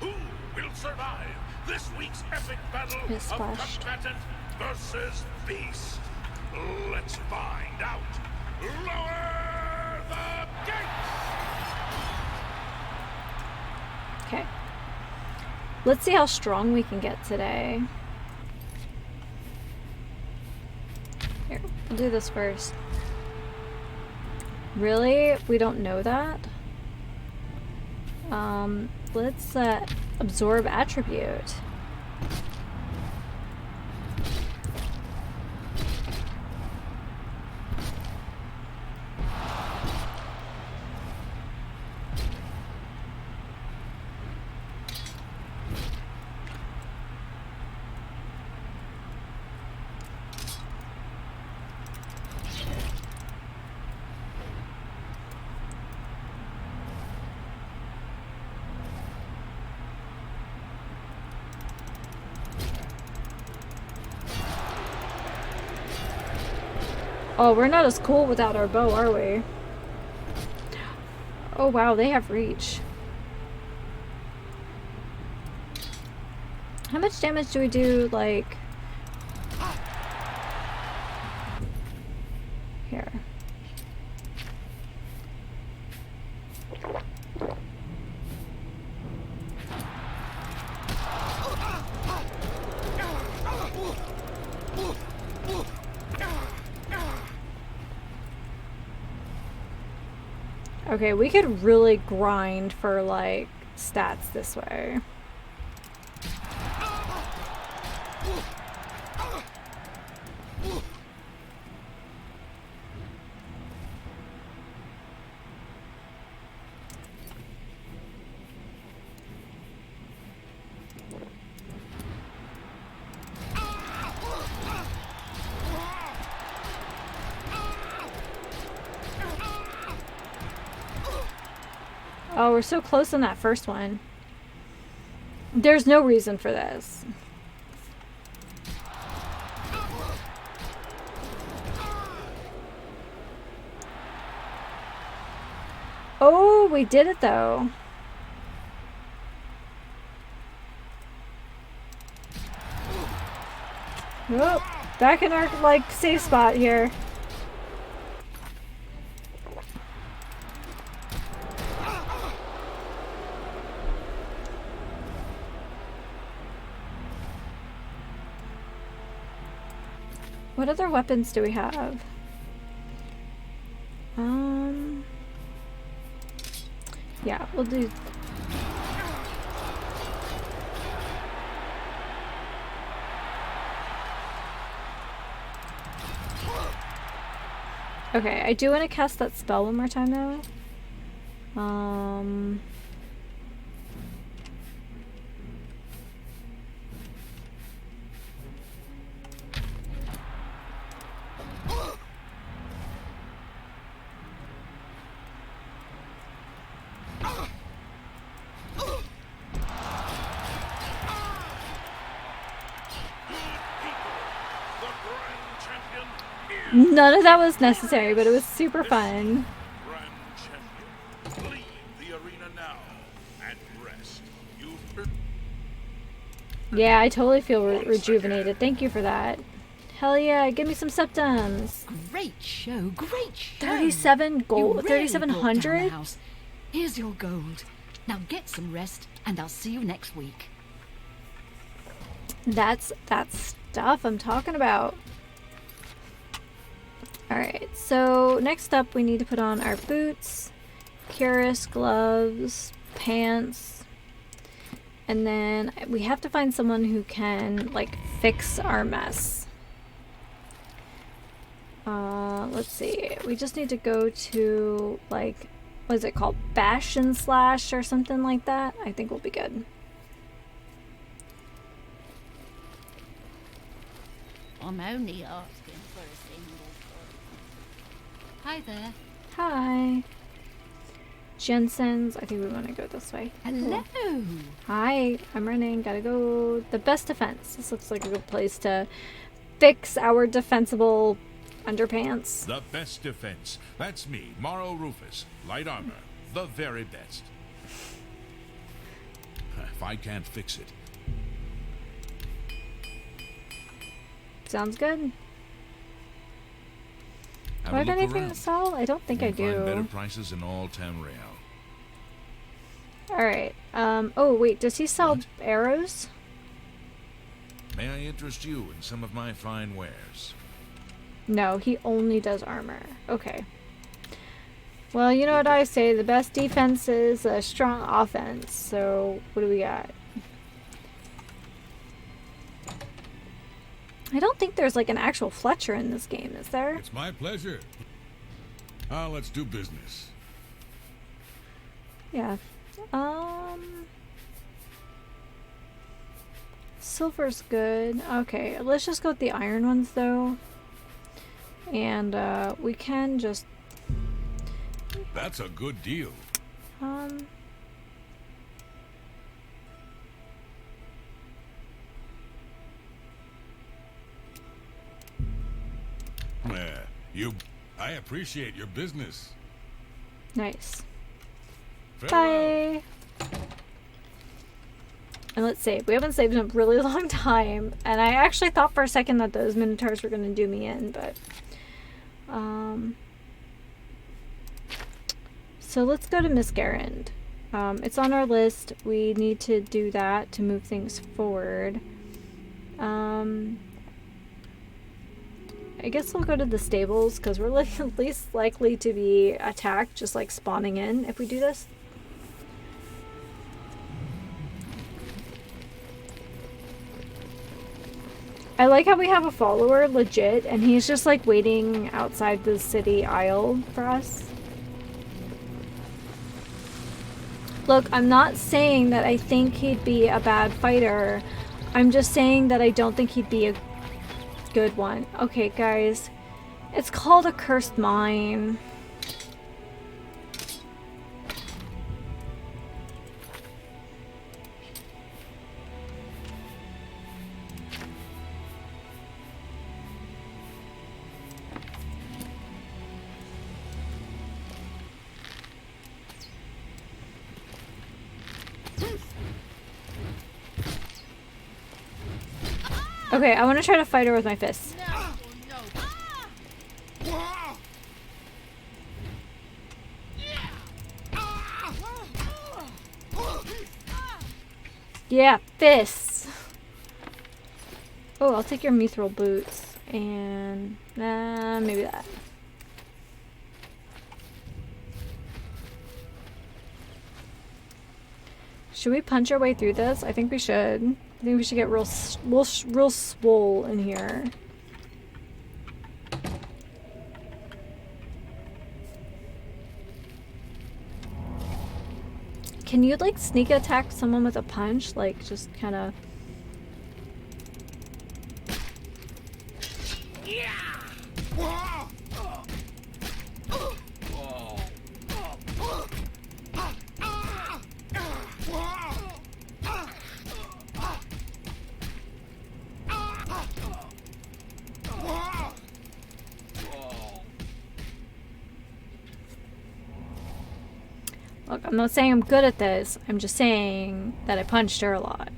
Who will survive this week's epic battle It of splashed. combatant versus beast? Let's find out. Lower the gates! Okay. Let's see how strong we can get today. Here, we'll do this first. Really? We don't know that? Let's absorb attribute. Oh, we're not as cool without our bow, are we? Oh wow, they have reach. How much damage do we do, like... Here. Okay, we could really grind for, like, stats this way. Oh, we're so close on that first one. There's no reason for this. Oh, we did it though. Oh, back in our, like, safe spot here. What other weapons do we have? Yeah, we'll do... Okay, I do want to cast that spell one more time though. None of that was necessary, but it was super fun. Grand champion, leave the arena now and rest. You've Yeah, I totally feel rejuvenated. Thank you for that. Hell yeah, give me some septums. Great show, great show. 37 gold, You really brought down the 3,700? house. Here's your gold. Now get some rest, and I'll see you next week. That's that stuff I'm talking about. Alright, so next up we need to put on our boots, cuirass, gloves, pants, and then we have to find someone who can, like, fix our mess. Let's see, we just need to go to, like, what is it called? Bash and Slash or something like that? I think we'll be good. I'm only asking for a single person. Hi there. Hi. Jensen's. I think we want to go this way. Hello. Hi, I'm running. Gotta go. The best defense. This looks like a good place to fix our defensible underpants. The best defense. That's me, Morrow Rufus. Light armor. The very best. If I can't fix it, Sounds good. Do have I a have look anything around. to sell? I don't think I Won't find better do. prices in all Tamriel. Alright. Oh, wait. Does he sell What? arrows? May I interest you in some of my fine wares? No, he only does armor. Okay. Well, you know what I say. The best defense is a strong offense. So, what do we got? I don't think there's like an actual Fletcher in this game, is there? It's my pleasure. Let's do business. Yeah. Silver's good. Okay, let's just go with the iron ones though. And we can just That's a good deal. I appreciate your business. nice. Farewell. Bye. And let's save. We haven't saved in a really long time, and I actually thought for a second that those minotaurs were gonna do me in, but so let's go to Miss Garand. It's on our list. We need to do that to move things forward. I guess we'll go to the stables because we're least likely to be attacked, just like spawning in if we do this. I like how we have a follower, legit, and he's just like waiting outside the city aisle for us. Look, I'm not saying that I think he'd be a bad fighter. I'm just saying that I don't think he'd be a good one. Okay, guys. It's called a cursed mine. Okay, I want to try to fight her with my fists. Yeah, fists. Oh, I'll take your mithril boots and maybe that. Should we punch our way through this? I think we should. I think we should get real swole in here. Can you like sneak attack someone with a punch? Like just kind of. Look, I'm not saying I'm good at this. I'm just saying that I punched her a lot.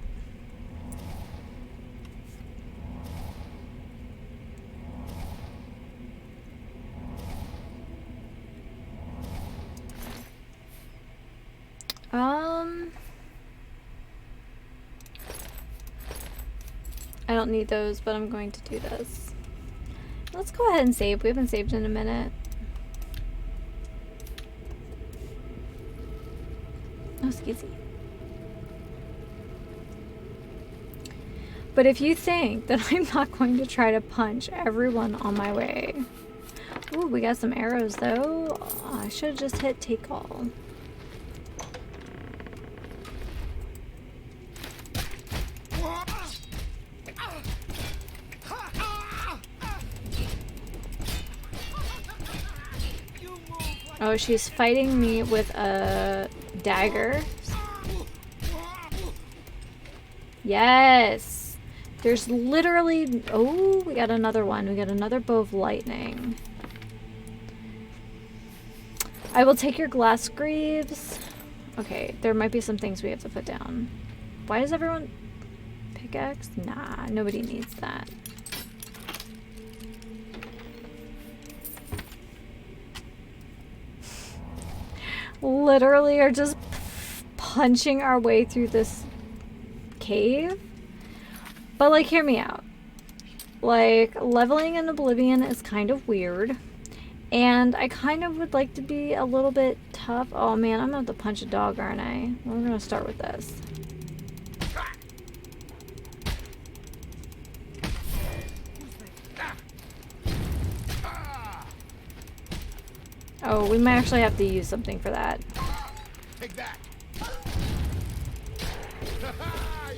I don't need those, but I'm going to do this. Let's go ahead and save. We haven't saved in a minute. Oh, excuse me. But if you think that I'm not going to try to punch everyone on my way. Ooh, we got some arrows though. Oh, I should have just hit take all. Oh, she's fighting me with a dagger. Yes! There's literally... Oh, we got another one. We got another bow of lightning. I will take your glass greaves. Okay, there might be some things we have to put down. Why does everyone... Pickaxe? Nah, nobody needs that. Literally are just punching our way through this cave. But like, hear me out. Like, leveling in Oblivion is kind of weird. And I kind of would like to be a little bit tough. Oh man, I'm gonna have to punch a dog, aren't I? Well, we're gonna start with this. Oh, we might actually have to use something for that. Take that.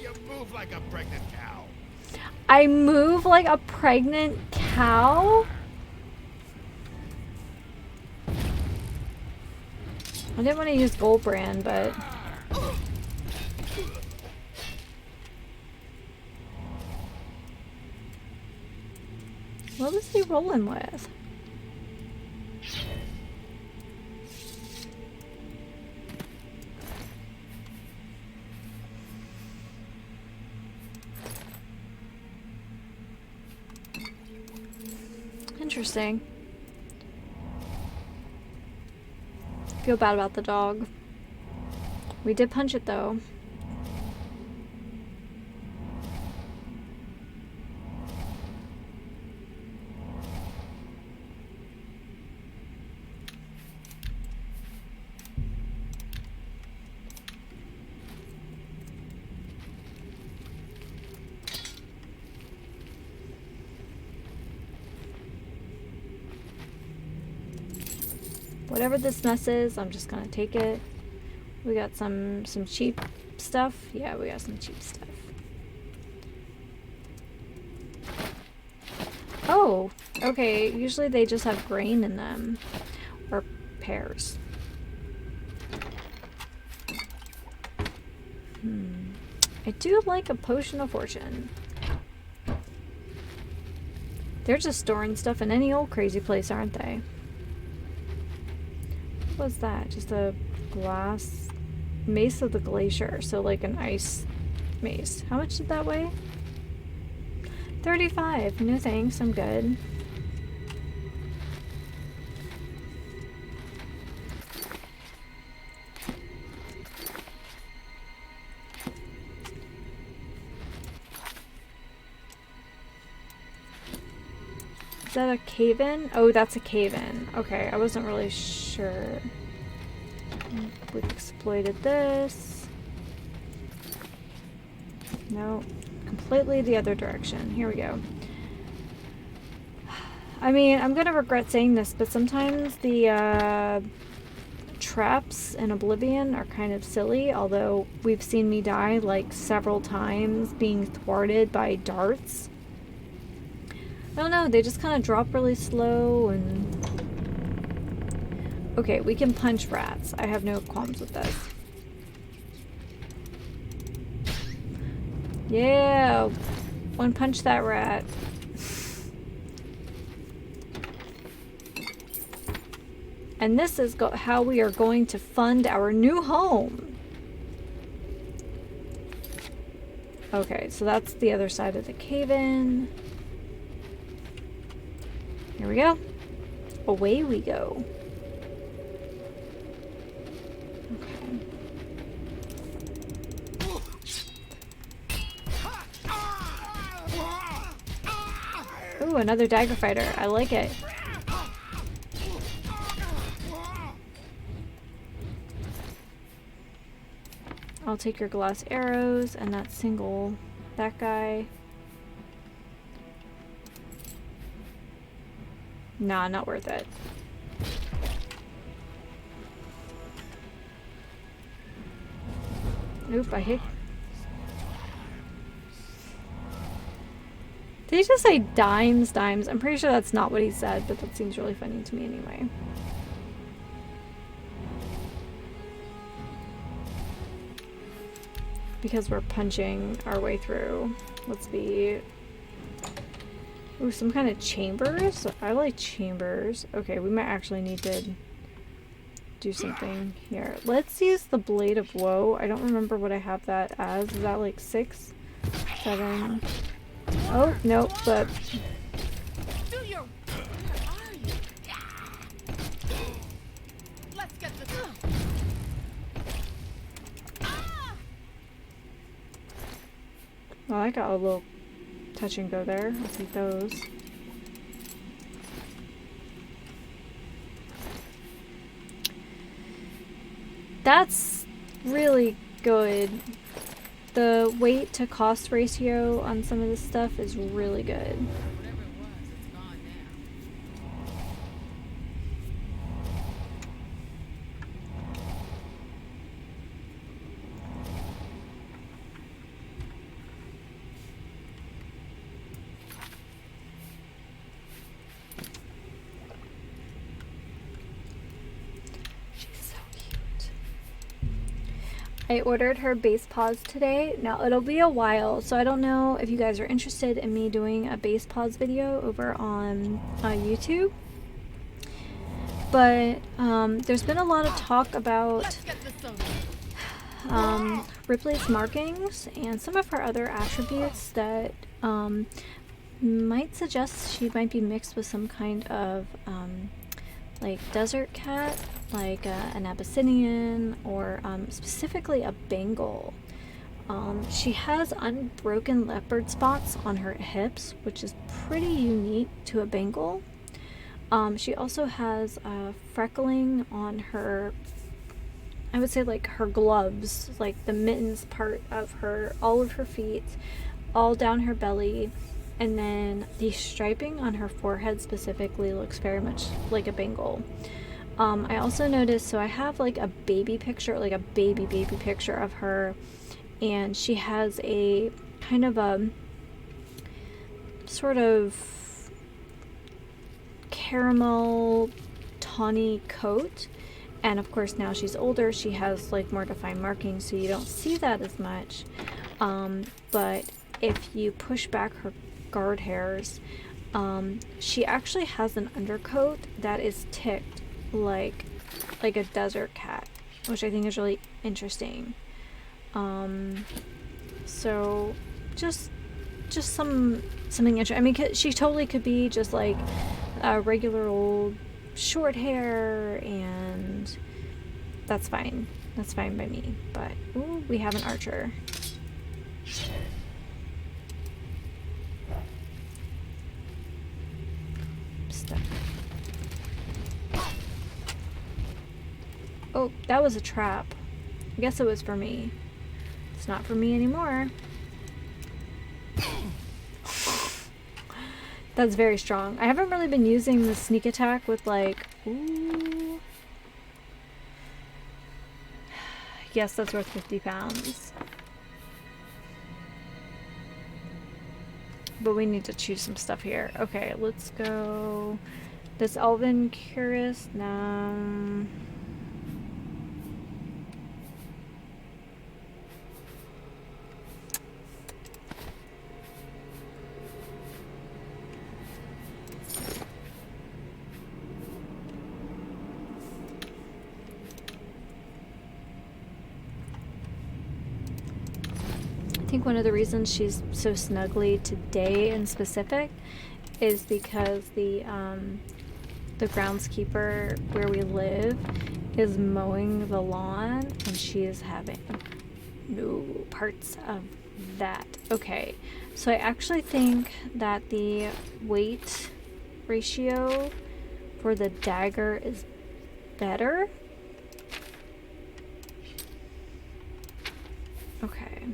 You move like a pregnant cow. I move like a pregnant cow? I didn't want to use Gold Brand, but... What was he rolling with? Interesting. Feel bad about the dog. We did punch it though. Whatever this mess is, I'm just gonna take it. We got some cheap stuff. Yeah, we got some cheap stuff. Oh, okay. Usually they just have grain in them. Or pears. I do like a potion of fortune. They're just storing stuff in any old crazy place, aren't they? What was that? Just a glass mace of the glacier. So like an ice mace. How much did that weigh? 35. No thanks, I'm good. Is that a cave-in? Oh, that's a cave-in. Okay, I wasn't really sure. We've exploited this. No, completely the other direction. Here we go. I mean, I'm gonna regret saying this, but sometimes the traps in Oblivion are kind of silly, although we've seen me die like several times being thwarted by darts. I don't know, they just kind of drop really slow and... Okay, we can punch rats. I have no qualms with this. Yeah! One punch that rat. And this is how we are going to fund our new home. Okay, so that's the other side of the cave-in. Here we go. Away we go. Okay. Ooh, another dagger fighter. I like it. I'll take your glass arrows and that guy. Nah, not worth it. Oop, I hit. Did he just say dimes? I'm pretty sure that's not what he said, but that seems really funny to me anyway. Because we're punching our way through. Let's be... Ooh, some kind of chambers? I like chambers. Okay, we might actually need to do something here. Let's use the Blade of Woe. I don't remember what I have that as. Is that like 6? 7? Oh, no, but... Let's get this. Well, I got a little touch and go there. I'll take those. That's really good. The weight to cost ratio on some of this stuff is really good. Whatever it was, it's gone now. I ordered her base pods today. Now it'll be a while, so I don't know if you guys are interested in me doing a base pods video over on YouTube. But there's been a lot of talk about Ripley's markings and some of her other attributes that might suggest she might be mixed with some kind of like desert cat, like an Abyssinian, or specifically a Bengal. She has unbroken leopard spots on her hips, which is pretty unique to a Bengal. She also has freckling on her, I would say like her gloves, like the mittens part of her, all of her feet, all down her belly. And then the striping on her forehead specifically looks very much like a Bengal. I also noticed, so I have like a baby picture, like a baby picture of her, and she has a kind of a sort of caramel tawny coat. And of course now she's older, she has like more defined markings, so you don't see that as much. But if you push back her guard hairs, she actually has an undercoat that is ticked like a desert cat, which I think is really interesting. So just something interesting. I mean, she totally could be just like a regular old short hair, and that's fine. That's fine by me. But ooh, we have an archer. Oh, that was a trap. I guess it was for me. It's not for me anymore. That's very strong. I haven't really been using the sneak attack with like... Ooh. Yes, that's worth 50 pounds. But we need to choose some stuff here. Okay, let's go... This Elven Curious? No... think one of the reasons she's so snuggly today in specific is because the groundskeeper where we live is mowing the lawn and she is having no parts of that. Okay, so I actually think that the weight ratio for the dagger is better. Okay,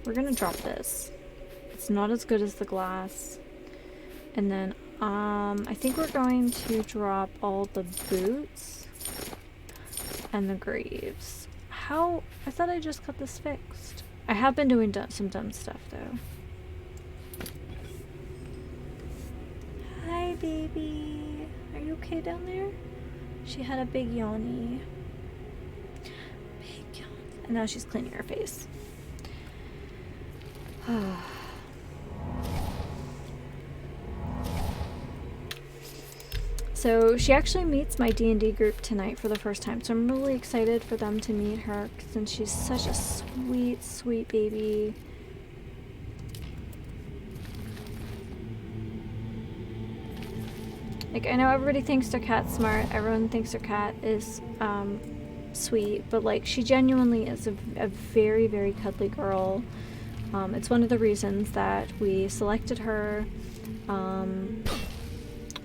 we're gonna drop this. It's not as good as the glass. And then I think we're going to drop all the boots and the greaves. How? I thought I just got this fixed. I have been doing some dumb stuff though. Hi baby. Are you okay down there? She had a big yawny. Big yawn. And now she's cleaning her face. So she actually meets my D&D group tonight for the first time, so I'm really excited for them to meet her since she's such a sweet, sweet baby. Like, I know everybody thinks their cat's smart, everyone thinks their cat is sweet, but like, she genuinely is a very, very cuddly girl. It's one of the reasons that we selected her.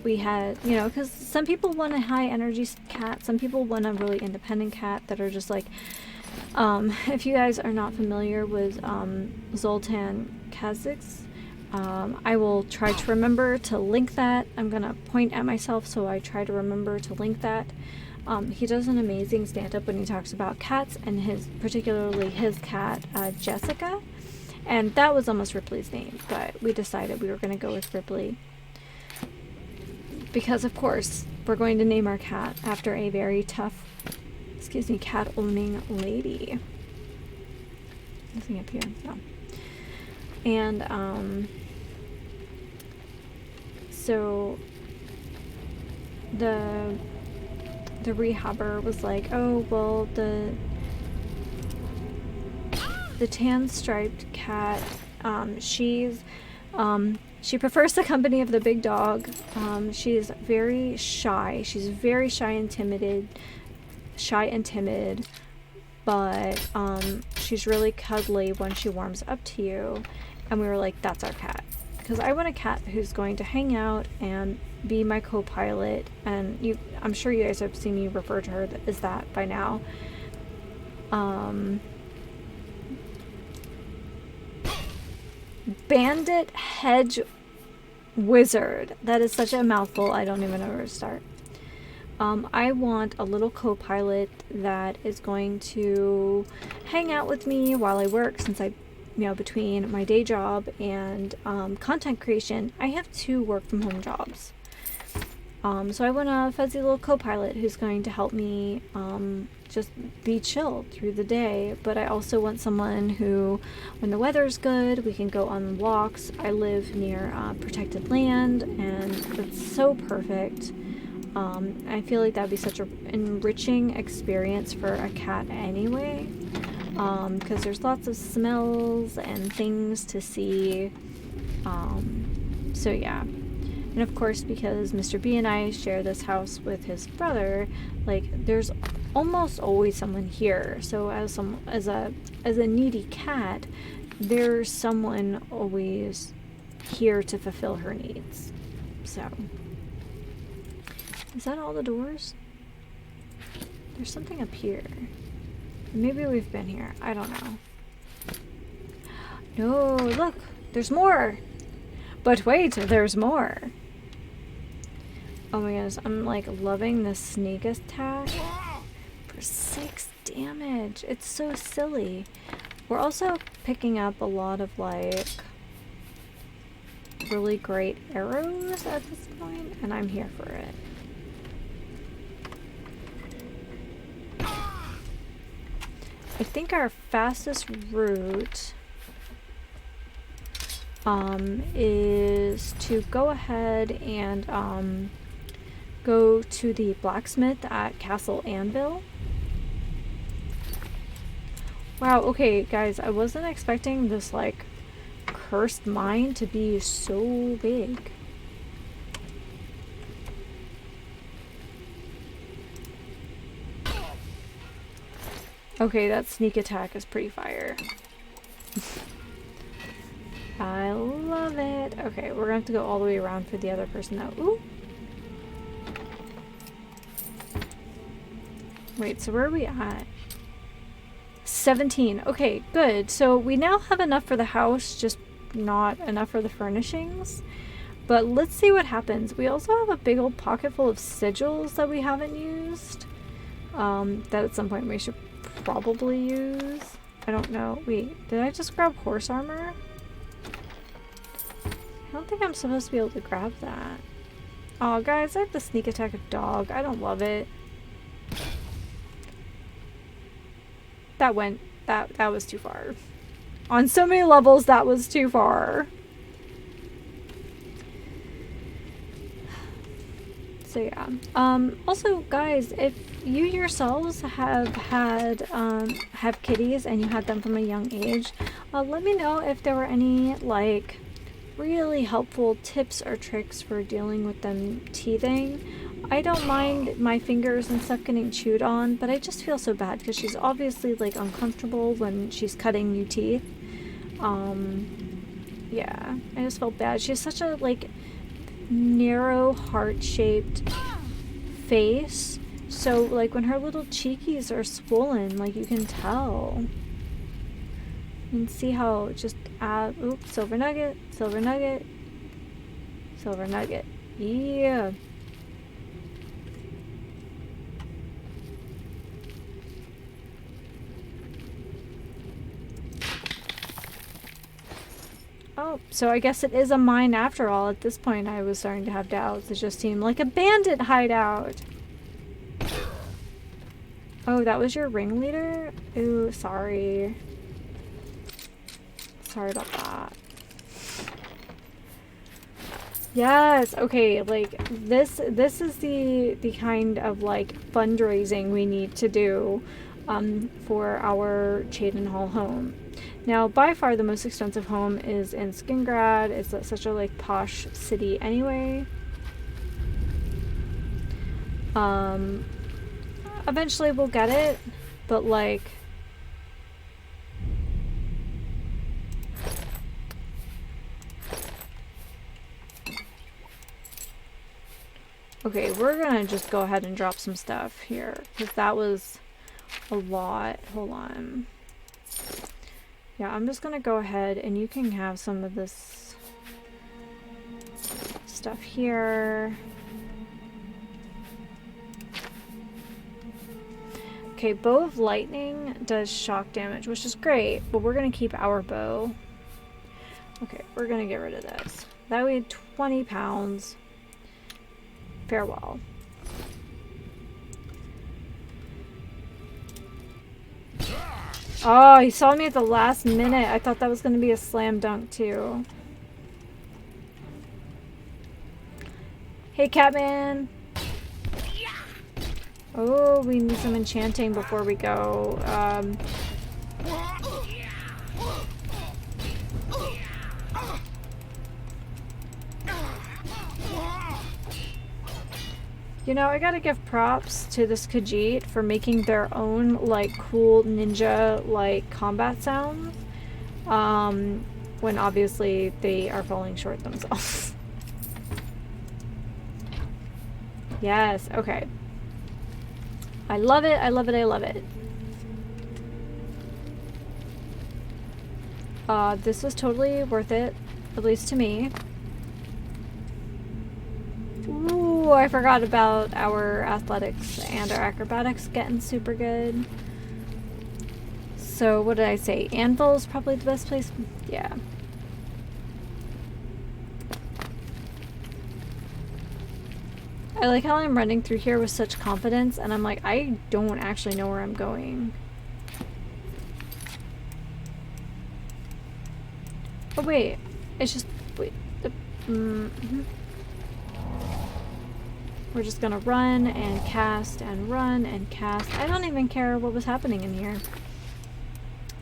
We had, you know, because some people want a high energy cat, some people want a really independent cat that are just like, if you guys are not familiar with Zoltan, Kaszas, I will try to remember to link that. I'm gonna point at myself so I try to remember to link that. He does an amazing stand-up when he talks about cats, and particularly his cat, Jessica, and that was almost Ripley's name, but we decided we were gonna go with Ripley. Because, of course, we're going to name our cat after a very tough, cat-owning lady. Nothing up here, no. And, so the rehabber was like, oh, well, the tan striped cat, she prefers the company of the big dog. She's very shy. She's very shy and timid, but she's really cuddly when she warms up to you. And we were like, that's our cat. Because I want a cat who's going to hang out and be my co-pilot. And I'm sure you guys have seen me refer to her as that by now. Bandit Hedge Wizard. That is such a mouthful, I don't even know where to start. I want a little co-pilot that is going to hang out with me while I work, since between my day job and content creation, I have 2 work from home jobs. So I want a fuzzy little co-pilot who's going to help me just be chill through the day, but I also want someone who, when the weather's good, we can go on walks. I live near protected land, and it's so perfect. I feel like that'd be such an enriching experience for a cat anyway, because there's lots of smells and things to see. So yeah. And of course, because Mr. B and I share this house with his brother, like, there's almost always someone here. So as a needy cat, there's someone always here to fulfill her needs. So, is that all the doors? There's something up here. Maybe we've been here. I don't know. No, look, there's more. But wait, there's more. Oh my goodness, I'm like loving this sneak attack for 6 damage. It's so silly. We're also picking up a lot of like really great arrows at this point, and I'm here for it. I think our fastest route is to go ahead and go to the blacksmith at Castle Anvil, Wow, okay, guys, I wasn't expecting this, like, cursed mine to be so big. Okay, that sneak attack is pretty fire. I love it. Okay, we're gonna have to go all the way around for the other person though. Ooh. Wait, so where are we at? 17. Okay, good. So we now have enough for the house, just not enough for the furnishings. But let's see what happens. We also have a big old pocket full of sigils that we haven't used. That at some point we should probably use. I don't know. Wait, did I just grab horse armor? I don't think I'm supposed to be able to grab that. Oh, guys, I have the sneak attack of dog. I don't love it. That was too far. On so many levels, that was too far. So yeah. Also, guys, if you yourselves have kitties and you had them from a young age, let me know if there were any, like, really helpful tips or tricks for dealing with them teething. I don't mind my fingers and stuff getting chewed on, but I just feel so bad because she's obviously, like, uncomfortable when she's cutting new teeth. Yeah, I just felt bad. She has such a, like, narrow, heart-shaped face. So, like, when her little cheekies are swollen, like, you can tell. You can see how it just oops, silver nugget, silver nugget, silver nugget. Yeah. Oh, so I guess it is a mine after all. At this point, I was starting to have doubts. It just seemed like a bandit hideout. Oh, that was your ringleader? Ooh, sorry. Sorry about that. Yes, okay, like, this is the kind of, like, fundraising we need to do for our Chaden Hall home. Now, by far the most expensive home is in Skingrad. It's such a, like, posh city anyway. Eventually we'll get it, but, like, okay, we're gonna just go ahead and drop some stuff here, because that was a lot. Hold on. Yeah, I'm just gonna go ahead and you can have some of this stuff here. Okay, Bow of Lightning does shock damage, which is great, but we're gonna keep our bow. Okay, we're gonna get rid of this. That weighed 20 pounds. Farewell. Oh, he saw me at the last minute. I thought that was going to be a slam dunk, too. Hey, Catman. Oh, we need some enchanting before we go. You know, I gotta give props to this Khajiit for making their own, like, cool ninja, like, combat sounds. When obviously they are falling short themselves. Yes, okay. I love it, I love it, I love it. This was totally worth it, at least to me. Ooh, I forgot about our athletics and our acrobatics getting super good. So what did I say? Anvil is probably the best place? Yeah. I like how I'm running through here with such confidence and I'm like, I don't actually know where I'm going. Oh wait, it's just, wait. We're just gonna run and cast and run and cast. I don't even care what was happening in here.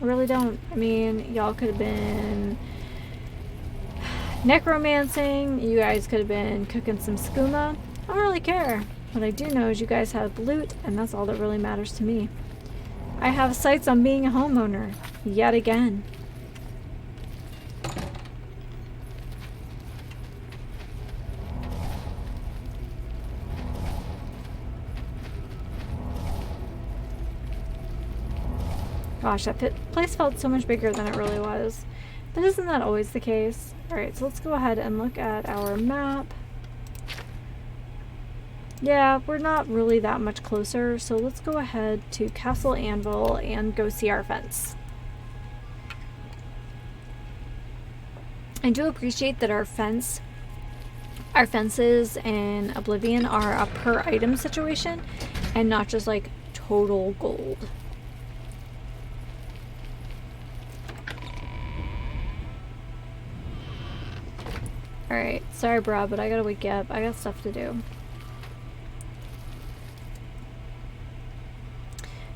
I really don't. I mean, y'all could have been necromancing. You guys could have been cooking some skooma. I don't really care. What I do know is you guys have loot, and that's all that really matters to me. I have sights on being a homeowner. Yet again. Gosh, that place felt so much bigger than it really was. But isn't that always the case? Alright, so let's go ahead and look at our map. Yeah, we're not really that much closer, so let's go ahead to Castle Anvil and go see our fence. I do appreciate that our fences in Oblivion are a per item situation and not just like total gold. Alright, sorry bro, but I gotta wake you up. I got stuff to do.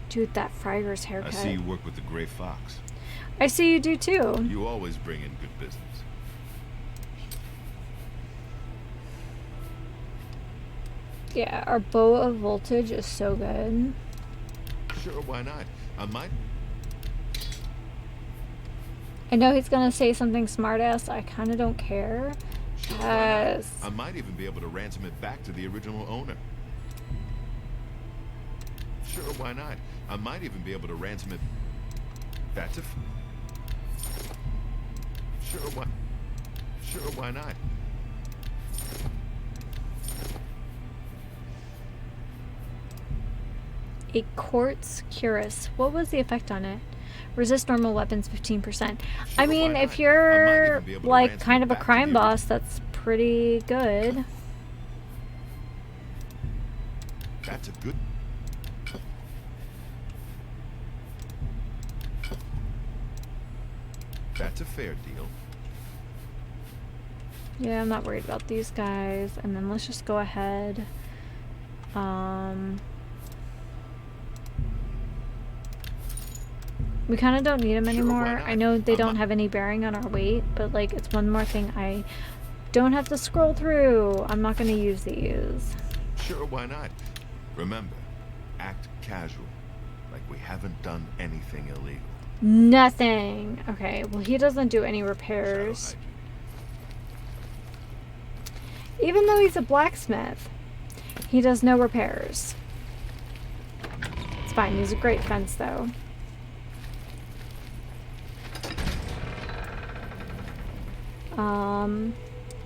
Dude, that Frogger's haircut. I see you work with the Gray Fox. I see you do too. You always bring in good business. Yeah, our bow of voltage is so good. Sure, why not? I know he's gonna say something smartass. I kind of don't care. Sure, Yes. I might even be able to ransom it back to the original owner. Sure, why not? I might even be able to ransom it. That's a. Sure, why? Sure, why not? A quartz cuirass. What was the effect on it? Resist normal weapons 15%. I mean, if you're like kind of a crime boss, that's pretty good. That's a good. That's a fair deal. Yeah, I'm not worried about these guys. And then let's just go ahead. We kind of don't need them anymore. I know they don't have any bearing on our weight, but like it's one more thing I don't have to scroll through. I'm not going to use these. Sure, why not? Remember, act casual, like we haven't done anything illegal. Nothing. Okay, well he doesn't do any repairs. Even though he's a blacksmith, he does no repairs. It's fine, he's a great fence though.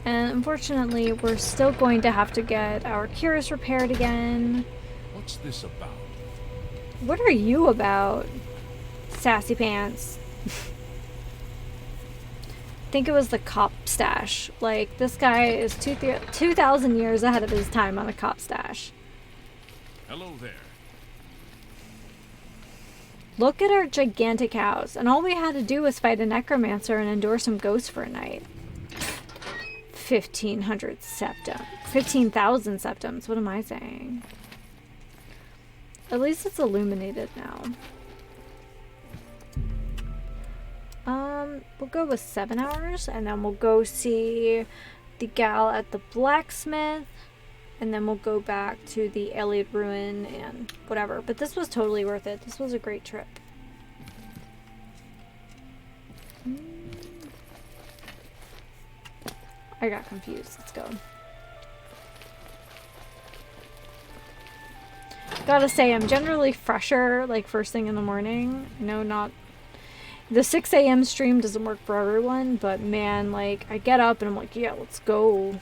And unfortunately, we're still going to have to get our cuirass repaired again. What's this about? What are you about, sassy pants? I think it was the cop stash. Like, this guy is 2,000 years ahead of his time on a cop stash. Hello there. Look at our gigantic house, and all we had to do was fight a necromancer and endure some ghosts for a night. 1,500 septum. 15,000 septums. What am I saying? At least it's illuminated now. We'll go with 7 hours, and then we'll go see the gal at the blacksmith, and then we'll go back to the Elliot ruin and whatever. But this was totally worth it. This was a great trip. I got confused. Let's go. Gotta say, I'm generally fresher, like, first thing in the morning. No, not... The 6 a.m. stream doesn't work for everyone, but man, like, I get up and I'm like, yeah, let's go.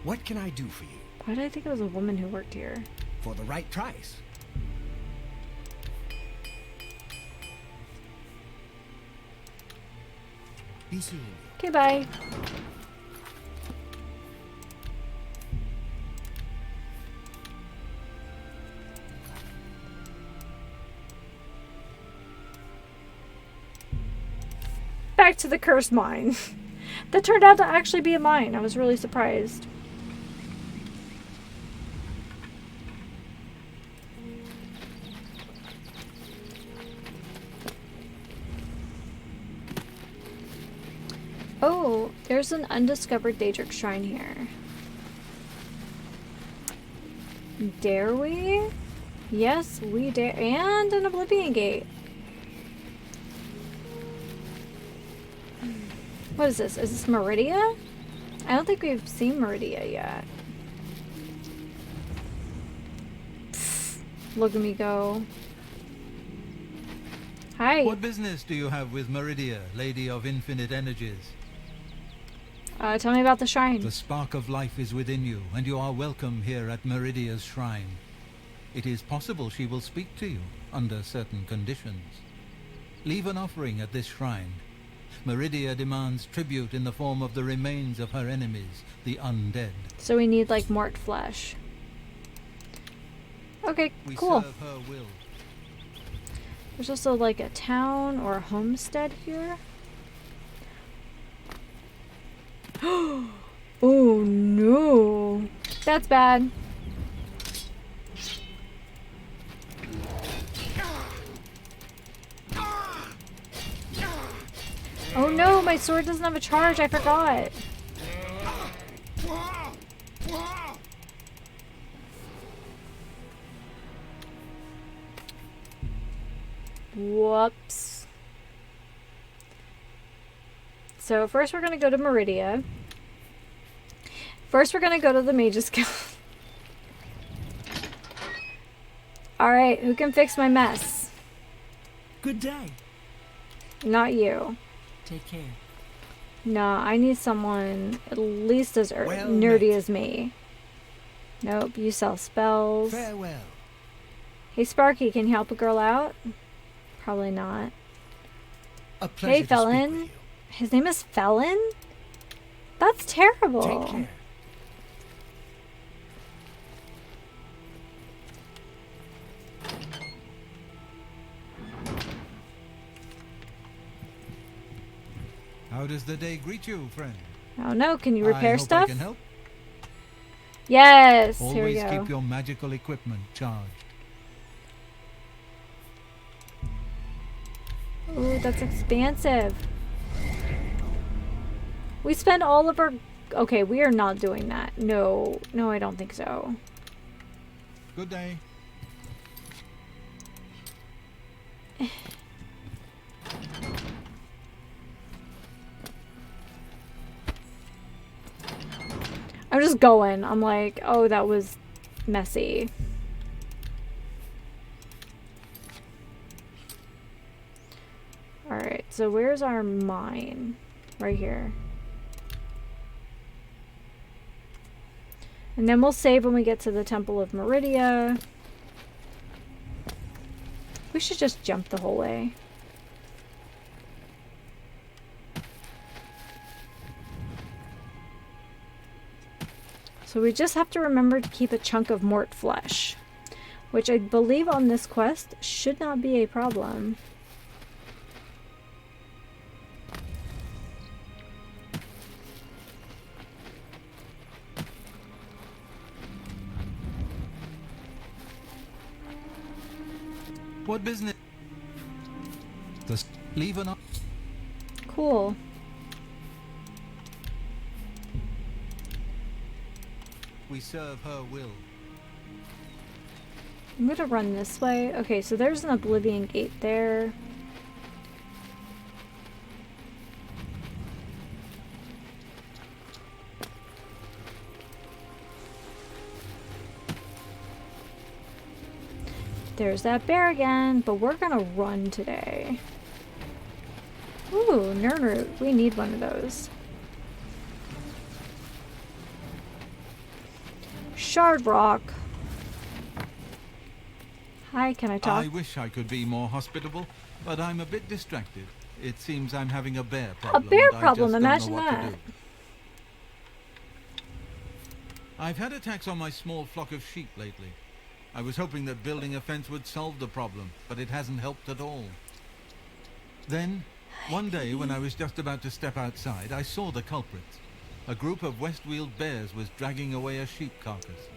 What can I do for you? Why did I think it was a woman who worked here? For the right price. Be seeing you. Okay, bye. Back to the cursed mine. That turned out to actually be a mine. I was really surprised. Oh, there's an undiscovered Daedric shrine here. Dare we? Yes, we dare. And an Oblivion gate. What is this? Is this Meridia? I don't think we've seen Meridia yet. Pfft, look at me go. Hi. What business do you have with Meridia, Lady of Infinite Energies? Tell me about the shrine. The spark of life is within you, and you are welcome here at Meridia's shrine. It is possible she will speak to you under certain conditions. Leave an offering at this shrine. Meridia demands tribute in the form of the remains of her enemies, the undead. So we need like mort flesh. Okay, We cool. serve her will. There's also like a town or a homestead here. Oh no. That's bad. Oh no, my sword doesn't have a charge. I forgot. Whoops. So first we're going to go to Meridia. First we're going to go to the Mage's Guild. Alright, who can fix my mess? Good day. Not you. Take care. Nah, I need someone at least as Well nerdy met. as me. Nope, you sell spells. Farewell. Hey Sparky, can you help a girl out? Probably not. A pleasure Hey to speak Felon. with you. His name is Felon? That's terrible. Take care. How does the day greet you, friend? Oh no, can you I repair hope stuff? I can help. Yes, here we Always go. keep your magical equipment charged. Ooh, that's expansive. We spend all of our... Okay, we are not doing that. No, no, I don't think so. Good day. I'm just going. I'm like, oh, that was messy. Alright, so where's our mine? Right here. And then we'll save when we get to the Temple of Meridia. We should just jump the whole way. So we just have to remember to keep a chunk of mort flesh, which I believe on this quest should not be a problem. What business? Just leave an. Cool. We serve her will. I'm gonna run this way. Okay, so there's an Oblivion gate there. There's that bear again, but we're gonna run today. Ooh, Nernroot. We need one of those. Shard Rock. Hi, can I talk? I wish I could be more hospitable, but I'm a bit distracted. It seems I'm having a bear problem. bear and I problem, just don't imagine know what to that. do. I've had attacks on my small flock of sheep lately. I was hoping that building a fence would solve the problem, but it hasn't helped at all. Then, One day, when I was just about to step outside, I saw the culprits. A group of Westweald bears was dragging away a sheep carcass.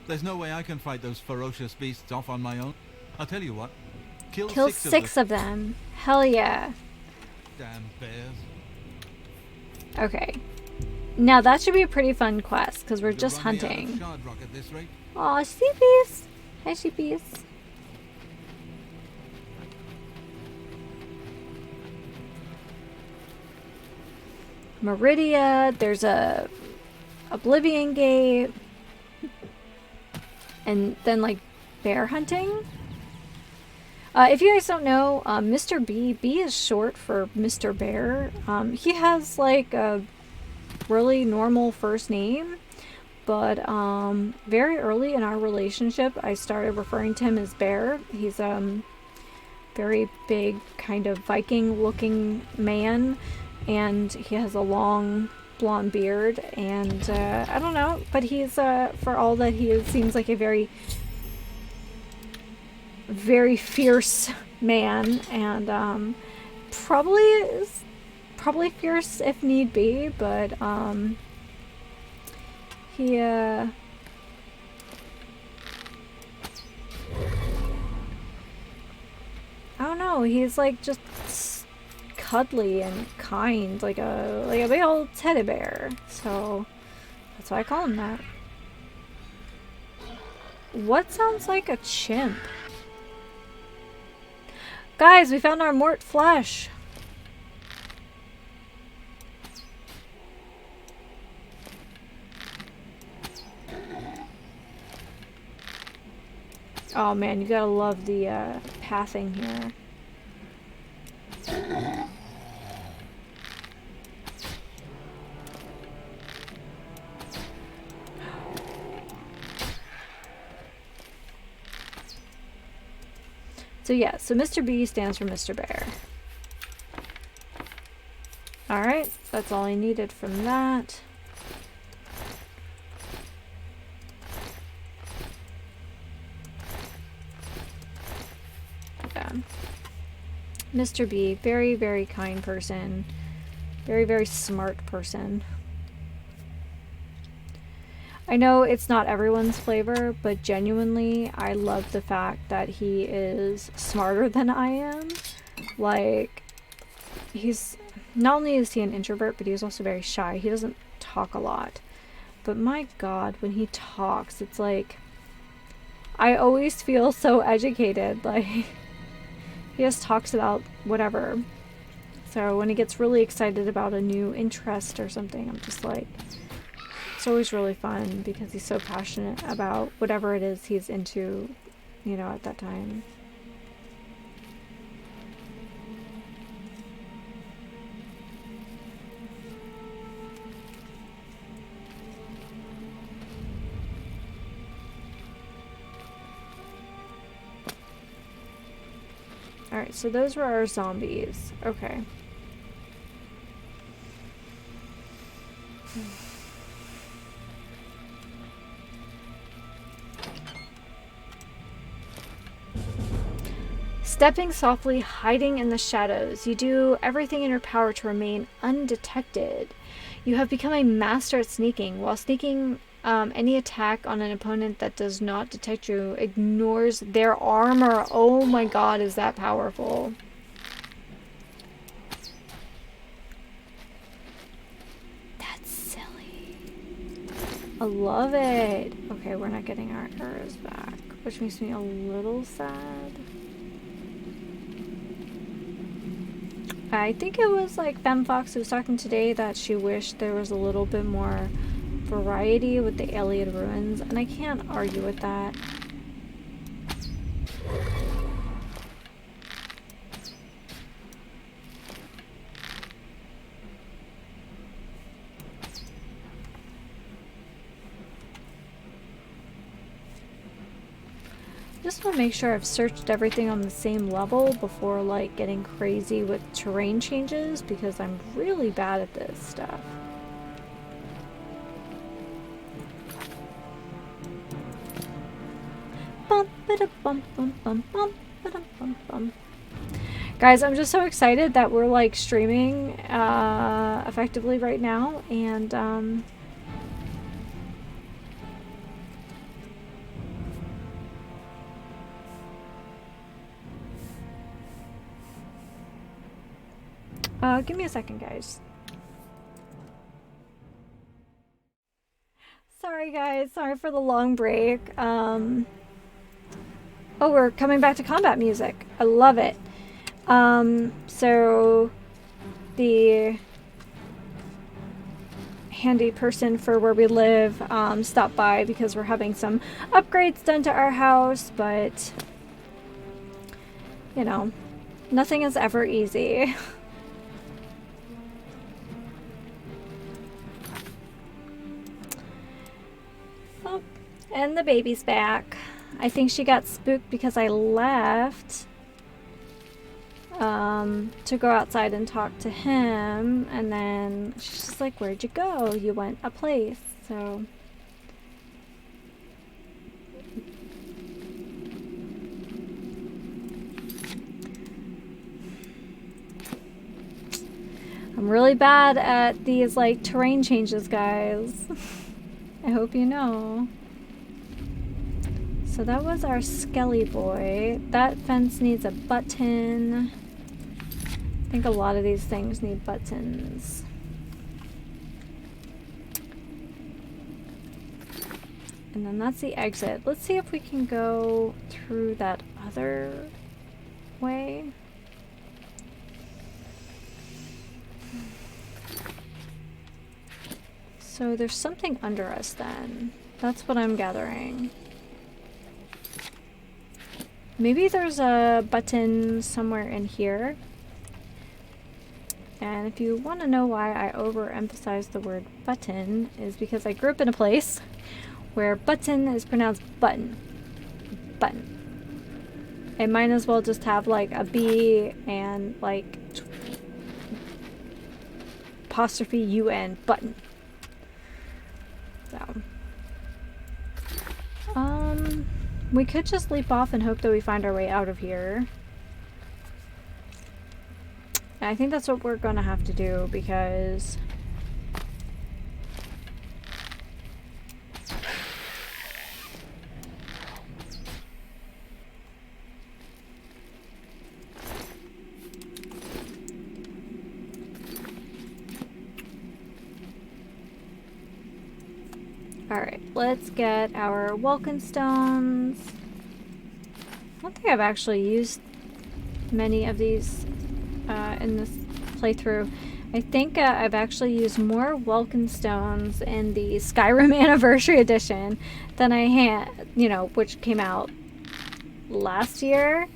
There's no way I can fight those ferocious beasts off on my own. I'll tell you what. Kill six of them. Hell yeah. Damn bears. Okay. Now that should be a pretty fun quest, because we're You'll just run me out of hunting. shard rock at this rate. Aw, sheepies. Hi, sheepies. Meridia, there's a Oblivion gate, and then like bear hunting. If you guys don't know, Mr. B is short for Mr. Bear. He has like a really normal first name, but very early in our relationship, I started referring to him as Bear. He's very big, kind of Viking-looking man, and he has a long blonde beard, and I don't know, but he's for all that he is, seems like a very fierce man, and probably fierce if need be, but he I don't know, he's like just cuddly and kind, like a big old teddy bear, so that's why I call him that. What sounds like a chimp? Guys, we found our mort flesh. Oh man, you gotta love the pathing here. So yeah, so Mr. B stands for Mr. Bear. Alright, that's all I needed from that. Yeah. Mr. B, very, very kind person. Very, very smart person. I know it's not everyone's flavor, but genuinely, I love the fact that he is smarter than I am. Like, not only is he an introvert, but he's also very shy. He doesn't talk a lot. But my god, when he talks, it's like, I always feel so educated. Like, he just talks about whatever. So when he gets really excited about a new interest or something, I'm just like, it's always really fun because he's so passionate about whatever it is he's into, you know, at that time. Alright, so those were our zombies. Okay. Stepping softly, hiding in the shadows. You do everything in your power to remain undetected. You have become a master at sneaking. While sneaking, any attack on an opponent that does not detect you ignores their armor. Oh my god, is that powerful. That's silly. I love it. Okay, we're not getting our arrows back, which makes me a little sad. I think it was like FemFox who was talking today that she wished there was a little bit more variety with the Iliad ruins, and I can't argue with that. Just want to make sure I've searched everything on the same level before like getting crazy with terrain changes, because I'm really bad at this stuff. Guys, I'm just so excited that we're like streaming effectively right now, and give me a second, guys. Sorry guys, sorry for the long break. Oh, we're coming back to combat music. I love it. So the handy person for where we live stopped by because we're having some upgrades done to our house, but you know, nothing is ever easy. Oh, and the baby's back. I think she got spooked because I left to go outside and talk to him, and then she's just like, where'd you go? You went a place. So I'm really bad at these like terrain changes, guys. I hope you know. So that was our Skelly boy. That fence needs a button. I think a lot of these things need buttons. And then that's the exit. Let's see if we can go through that other way. So there's something under us then. That's what I'm gathering. Maybe there's a button somewhere in here. And if you want to know why I overemphasize the word button, is because I grew up in a place where button is pronounced button. Button. It might as well just have like a B and like apostrophe UN, button. So, we could just leap off and hope that we find our way out of here. And I think that's what we're gonna have to do, because alright, let's get our Welkin stones. I don't think I've actually used many of these in this playthrough. I think I've actually used more Welkin stones in the Skyrim Anniversary Edition than I had, you know, which came out last year,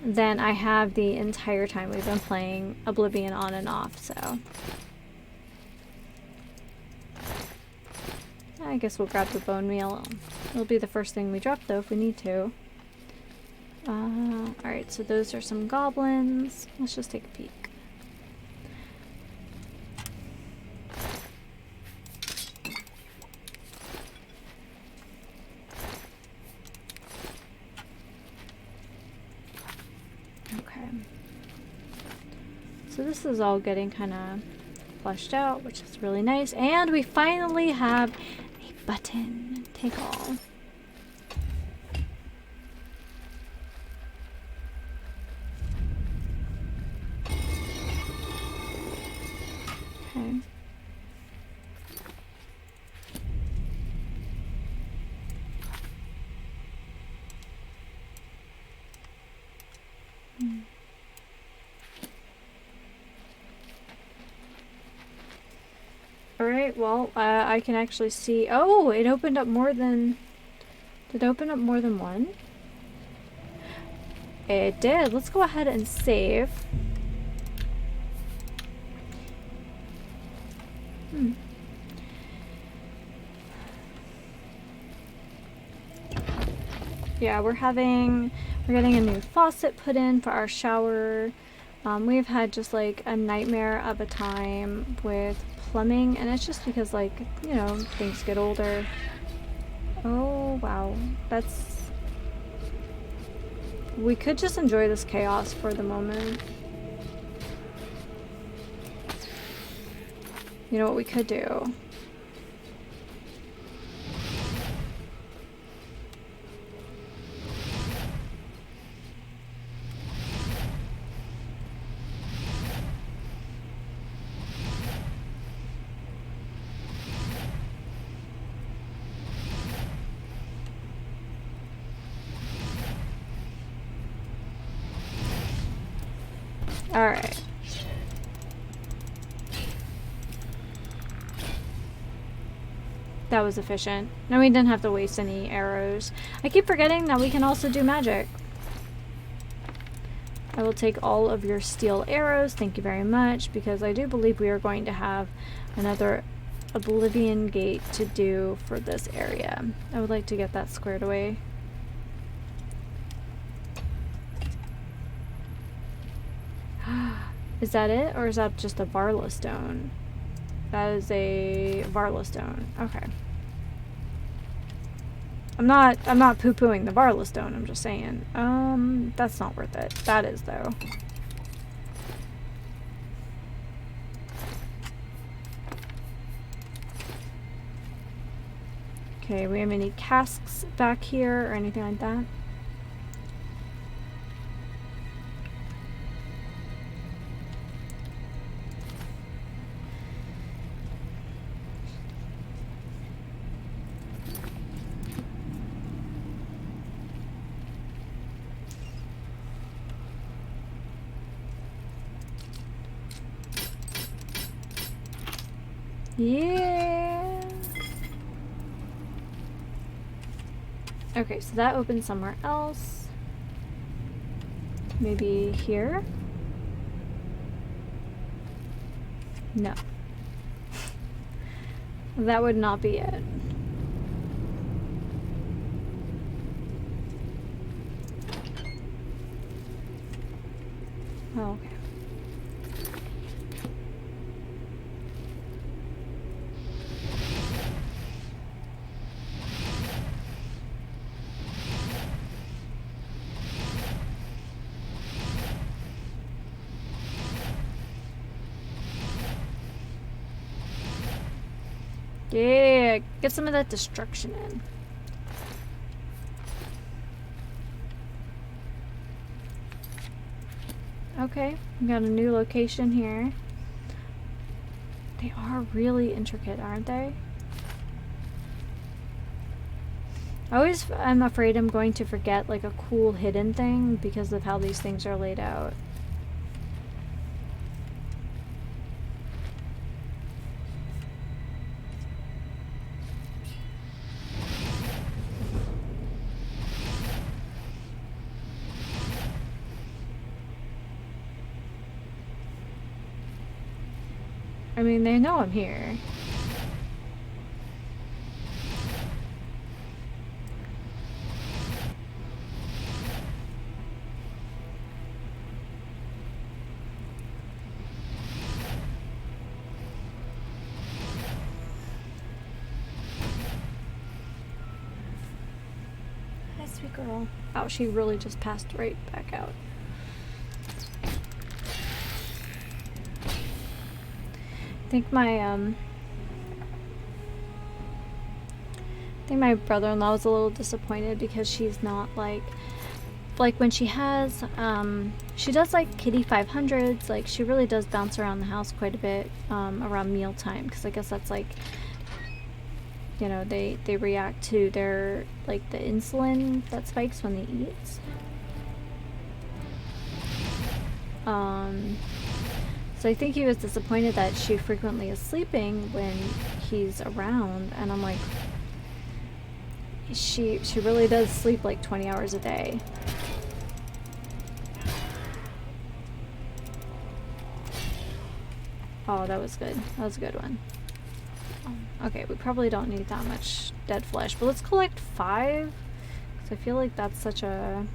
than I have the entire time we've been playing Oblivion on and off, so. I guess we'll grab the bone meal. It'll be the first thing we drop though if we need to. Alright, so those are some goblins. Let's just take a peek. Okay. So this is all getting kind of fleshed out, which is really nice. And we finally have a button. Take all. Okay. Alright, well, I can actually see... Oh, it opened up more than... Did it open up more than one? It did. Let's go ahead and save. Yeah, we're getting a new faucet put in for our shower. We've had just like a nightmare of a time with plumbing, and it's just because, like, you know, things get older. Oh wow, we could just enjoy this chaos for the moment. You know what we could do? Alright. That was efficient. And we didn't have to waste any arrows. I keep forgetting that we can also do magic. I will take all of your steel arrows. Thank you very much, because I do believe we are going to have another Oblivion gate to do for this area. I would like to get that squared away. Is that it? Or is that just a Varla stone? That is a Varla stone. Okay. I'm not poo-pooing the Varla stone, I'm just saying. That's not worth it. That is, though. Okay, we have any casks back here or anything like that? Yeah. Okay, so that opens somewhere else. Maybe here? No. That would not be it. Oh, okay. Yeah, get some of that destruction in. Okay, we got a new location here. They are really intricate, aren't they? I'm afraid I'm going to forget like a cool hidden thing because of how these things are laid out. I mean, they know I'm here. Hi, sweet girl. Oh, she really just passed right back out. I think my brother-in-law was a little disappointed because she's not like when she has she does like kitty 500s, like she really does bounce around the house quite a bit around mealtime, because I guess that's like, you know, they react to their like the insulin that spikes when they eat. So I think he was disappointed that she frequently is sleeping when he's around, and I'm like, she really does sleep like 20 hours a day. Oh, that was good. That was a good one. Okay, we probably don't need that much dead flesh, but let's collect 5, because I feel like that's such a...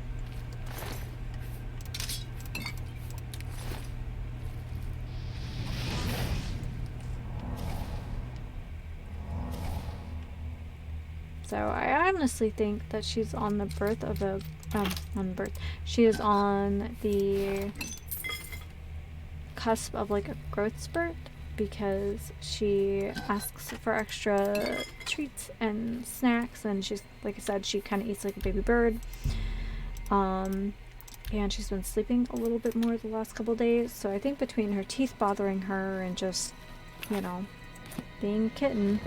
So I honestly think that she's on the birth of a, she is on the cusp of like a growth spurt. because she asks for extra treats and snacks, and she's, like I said, she kind of eats like a baby bird. And she's been sleeping a little bit more the last couple days, so I think between her teeth bothering her and just, you know, being a kitten.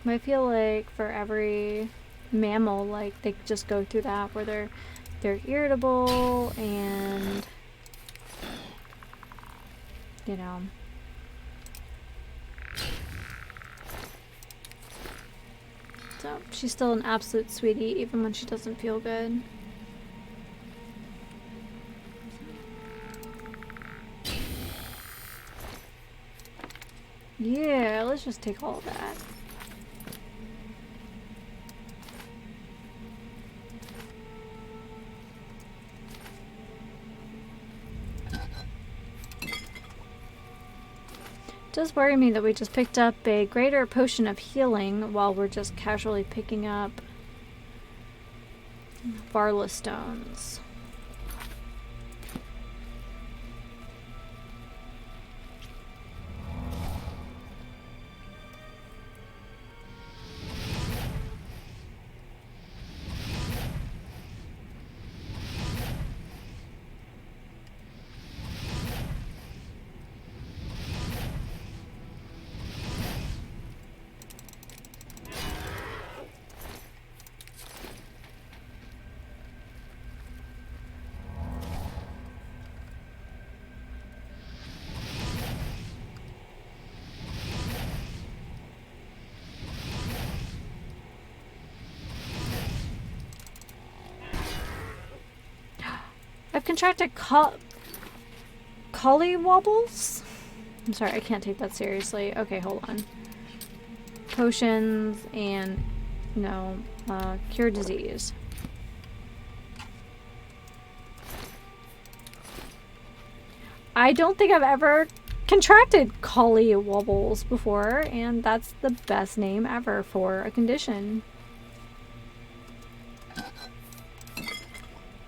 I feel like for every mammal, like, they just go through that where they're irritable and, you know. So she's still an absolute sweetie even when she doesn't feel good. Yeah, let's just take all of that. It does worry me that we just picked up a greater potion of healing while we're just casually picking up Varla stones. I've contracted collywobbles? I'm sorry, I can't take that seriously. Okay, hold on. Potions and, no, cure disease. I don't think I've ever contracted collywobbles before, and that's the best name ever for a condition.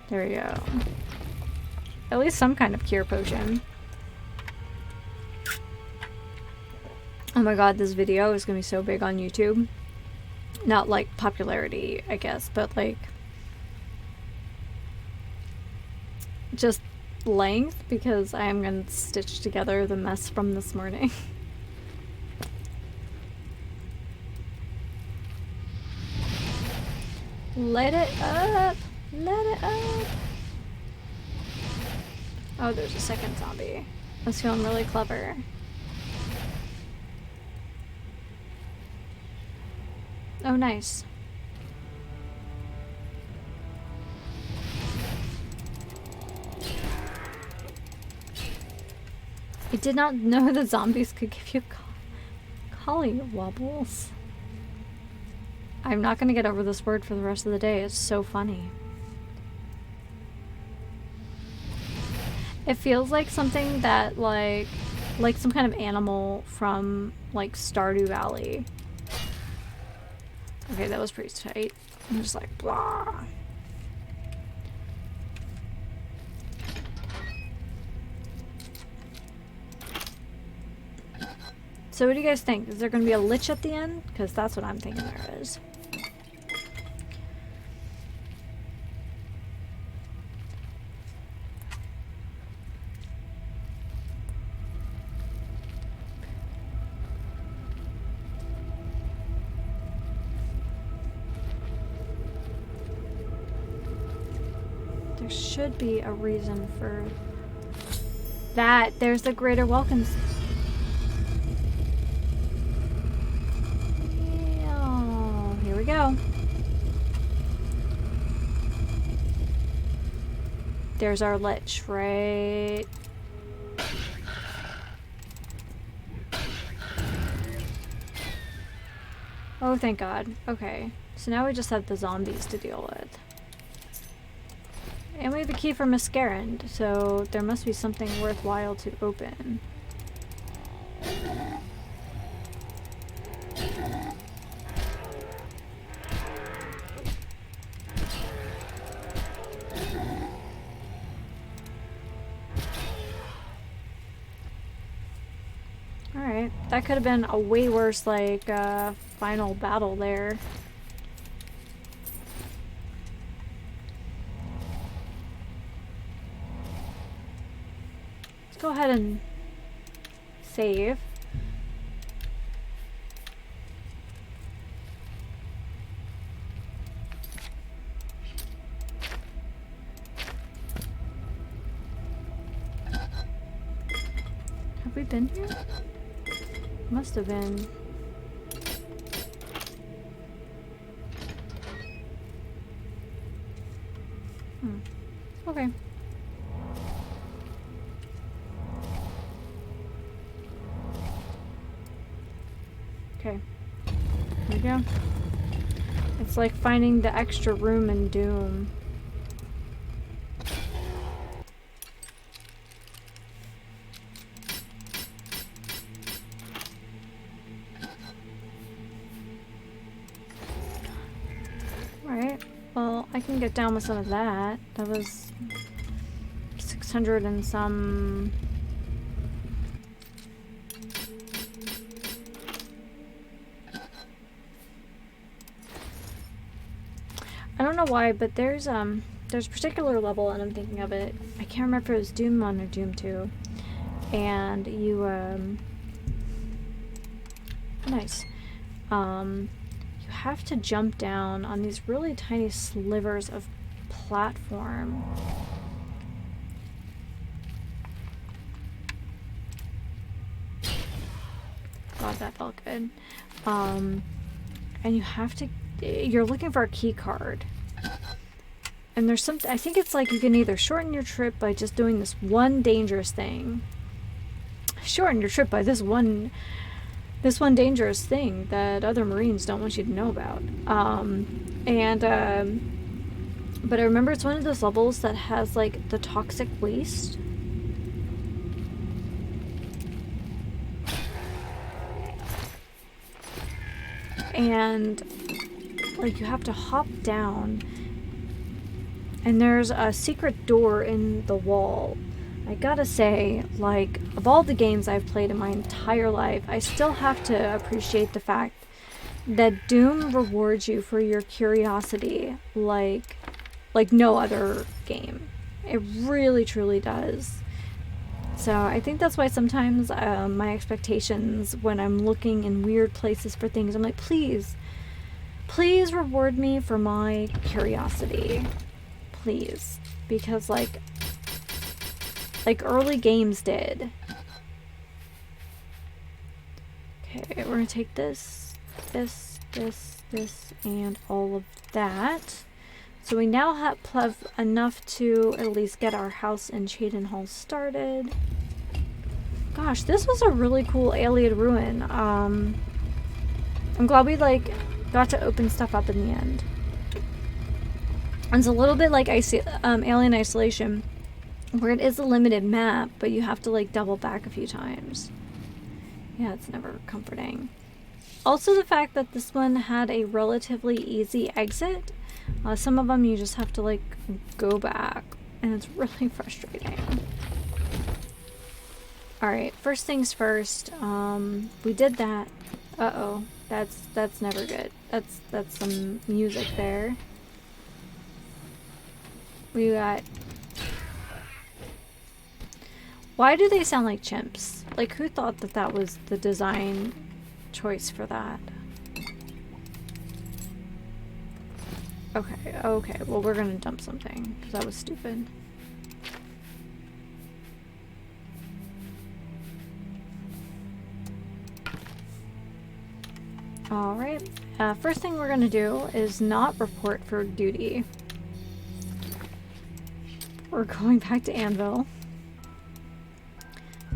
There we go. At least some kind of cure potion. Oh my god, this video is gonna be so big on YouTube. Not like popularity, I guess, but like just length, because I am gonna stitch together the mess from this morning. Let it up! Let it up! Oh, there's a second zombie. I was feeling really clever. Oh, nice. I did not know that zombies could give you collywobbles. I'm not gonna get over this word for the rest of the day. It's so funny. It feels like something that, like some kind of animal from, like, Stardew Valley. Okay, that was pretty tight. I'm just like, blah. So what do you guys think? Is there going to be a lich at the end? Because that's what I'm thinking there is. There should be a reason for that. There's the greater welcomes. Oh, here we go. There's our lich, right? Oh, thank God. Okay. So now we just have the zombies to deal with. And we have a key from Mascarend, so there must be something worthwhile to open. Alright, that could have been a way worse, like, final battle there. Let's go ahead and save. Have we been here? Must have been. Okay. Okay. Here we go. It's like finding the extra room in Doom. Alright. Well, I can get down with some of that. That was 600 and some... I don't know why, but there's a particular level, and I'm thinking of it. I can't remember if it was Doom 1 or Doom 2. And you, nice. You have to jump down on these really tiny slivers of platform. God, that felt good. And you have to... You're looking for a key card. And there's something... I think it's like you can either shorten your trip by just doing this one dangerous thing. Shorten your trip by this one dangerous thing that other Marines don't want you to know about. But I remember it's one of those levels that has like the toxic waste. And like you have to hop down, and there's a secret door in the wall. I gotta say, like, of all the games I've played in my entire life, I still have to appreciate the fact that Doom rewards you for your curiosity like no other game. It really, truly does. So I think that's why sometimes my expectations when I'm looking in weird places for things, I'm like, please reward me for my curiosity. Please. Because like early games did. Okay, we're gonna take this, and all of that. So we now have enough to at least get our house in Cheydon started. Gosh, this was a really cool alien ruin. I'm glad we like got to open stuff up in the end. It's a little bit like Alien Isolation, where it is a limited map, but you have to like double back a few times. Yeah, it's never comforting. Also the fact that this one had a relatively easy exit. Some of them you just have to like go back, and it's really frustrating. Alright, first things first, we did that. Uh-oh, that's never good. That's some music there. We got... Why do they sound like chimps? Like, who thought that that was the design choice for that? Okay, well we're gonna dump something, because that was stupid. Alright, first thing we're gonna do is not report for duty. We're going back to Anvil,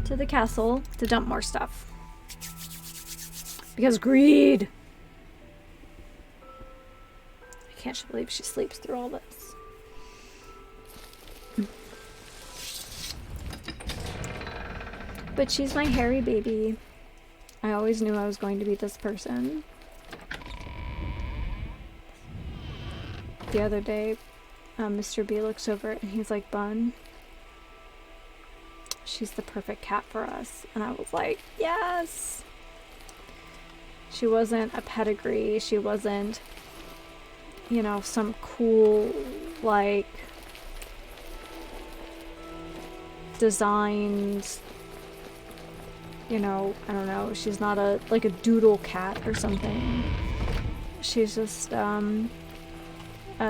to the castle, to dump more stuff. Because greed! can't believe she sleeps through all this. But she's my hairy baby. I always knew I was going to be this person. The other day, Mr. B looks over and he's like, Bun, she's the perfect cat for us. And I was like, yes! She wasn't a pedigree. She wasn't, you know, some cool, like, designed, you know, I don't know. She's not a, like a doodle cat or something. She's just, a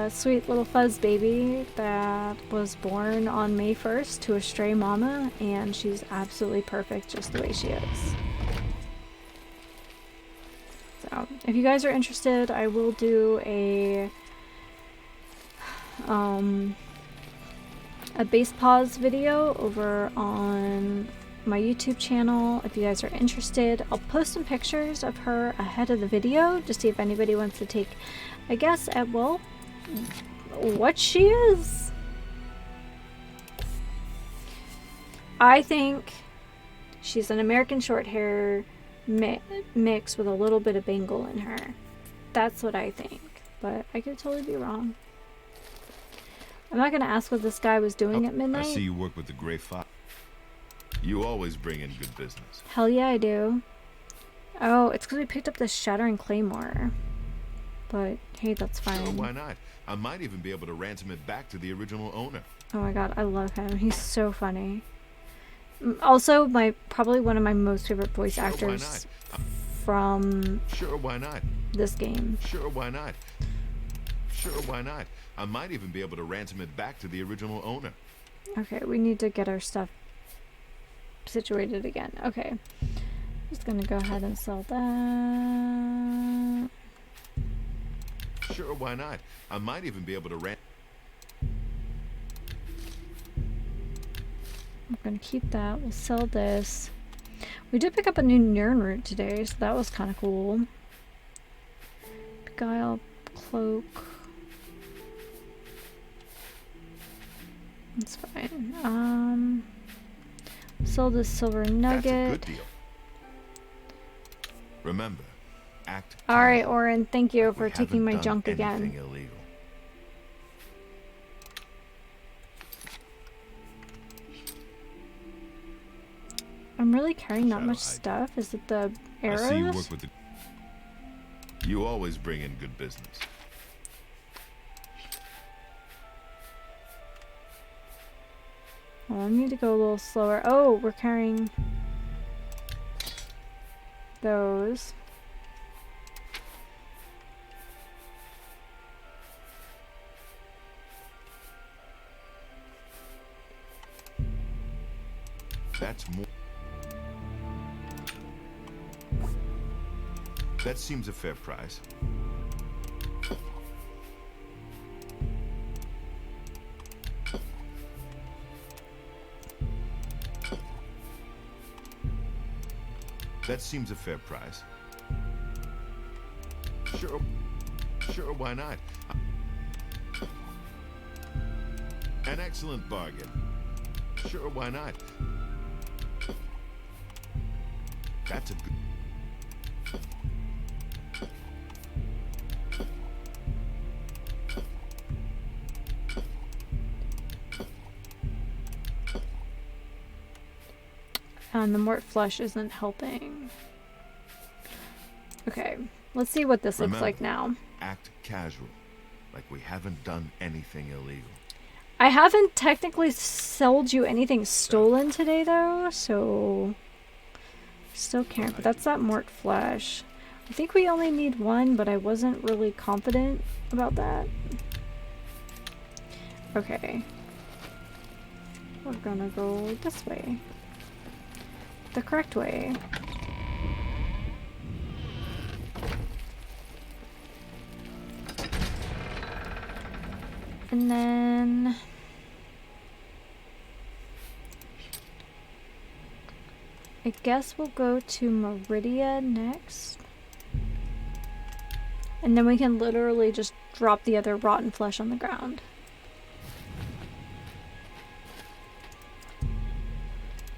sweet little fuzz baby that was born on May 1st to a stray mama, and she's absolutely perfect just the way she is. So, if you guys are interested, I will do a base pause video over on my YouTube channel. If you guys are interested, I'll post some pictures of her ahead of the video to see if anybody wants to take a guess at, well, what she is. I think she's an American Shorthair mix with a little bit of Bengal in her. That's what I think, but I could totally be wrong. I'm not gonna ask what this guy was doing at midnight. I see you work with the Gray Fox. You always bring in good business. Hell yeah, I do. Oh, it's because we picked up this Shattering Claymore. But hey, that's fine. Sure, why not? I might even be able to ransom it back to the original owner. Oh my god, I love him. He's so funny. Also, probably one of my most favorite voice actors from Sure, why not? This game. Sure, why not? Sure, why not? I might even be able to ransom it back to the original owner. Okay, we need to get our stuff situated again. Okay. Just gonna go ahead and sell that. Sure, why not? I might even be able to rent. I'm gonna keep that. We'll sell this. We did pick up a new Nirn root today, so that was kind of cool. Beguile, cloak. That's fine. Sell this silver nugget. That's a good deal. Remember, act. Alright, Oren, thank you like for taking my junk again. Illegal. I'm really carrying that much stuff. Is it the arrows? I see you work with the... You always bring in good business. Well, I need to go a little slower. Oh, we're carrying those. That's more. That seems a fair price. That seems a fair price. Sure. Sure, why not? An excellent bargain. Sure, why not? That's a good... The Mort Flush isn't helping. Okay, let's see what this looks like now. Act casual, like we haven't done anything illegal. I haven't technically sold you anything stolen today, though, so still can't. But that's that Mort Flush. I think we only need one, but I wasn't really confident about that. Okay, we're gonna go this way. The correct way. And then I guess we'll go to Meridia next. And then we can literally just drop the other rotten flesh on the ground.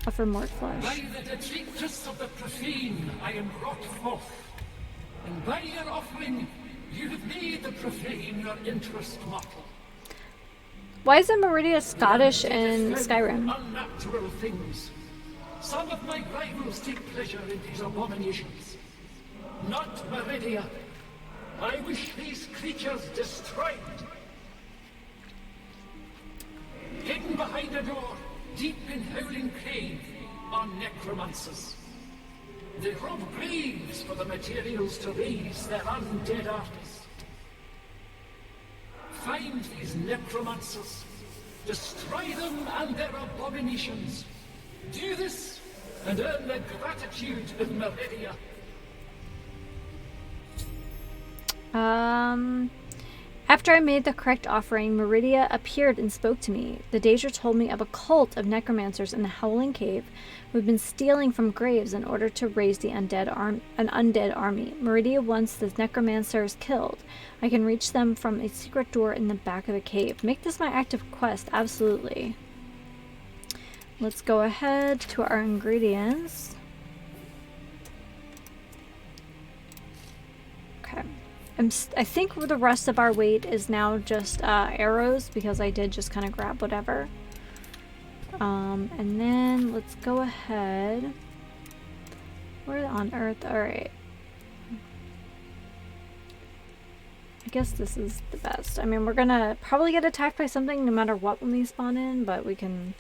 Offer more flesh. By the detritus of the profane, I am brought forth. And by your offering, you have made the profane your interest mortal. Why isn't Meridia Scottish in Skyrim? Unnatural things. Some of my rivals take pleasure in these abominations. Not Meridia. I wish these creatures destroyed. Hidden behind a door, deep in Howling Cave, are necromancers. They rob graves for the materials to raise their undead armies. Find these necromancers, destroy them and their abominations. Do this, and earn the gratitude of Meridia. After I made the correct offering, Meridia appeared and spoke to me. The Daedra told me of a cult of necromancers in the Howling Cave who had been stealing from graves in order to raise the an undead army. Meridia wants the necromancers killed. I can reach them from a secret door in the back of the cave. Make this my active quest, absolutely. Let's go ahead to our ingredients. Okay. I think the rest of our weight is now just arrows, because I did just kind of grab whatever. And then let's go ahead. Where on earth? Alright. I guess this is the best. I mean, we're gonna probably get attacked by something no matter what when we spawn in, but we can,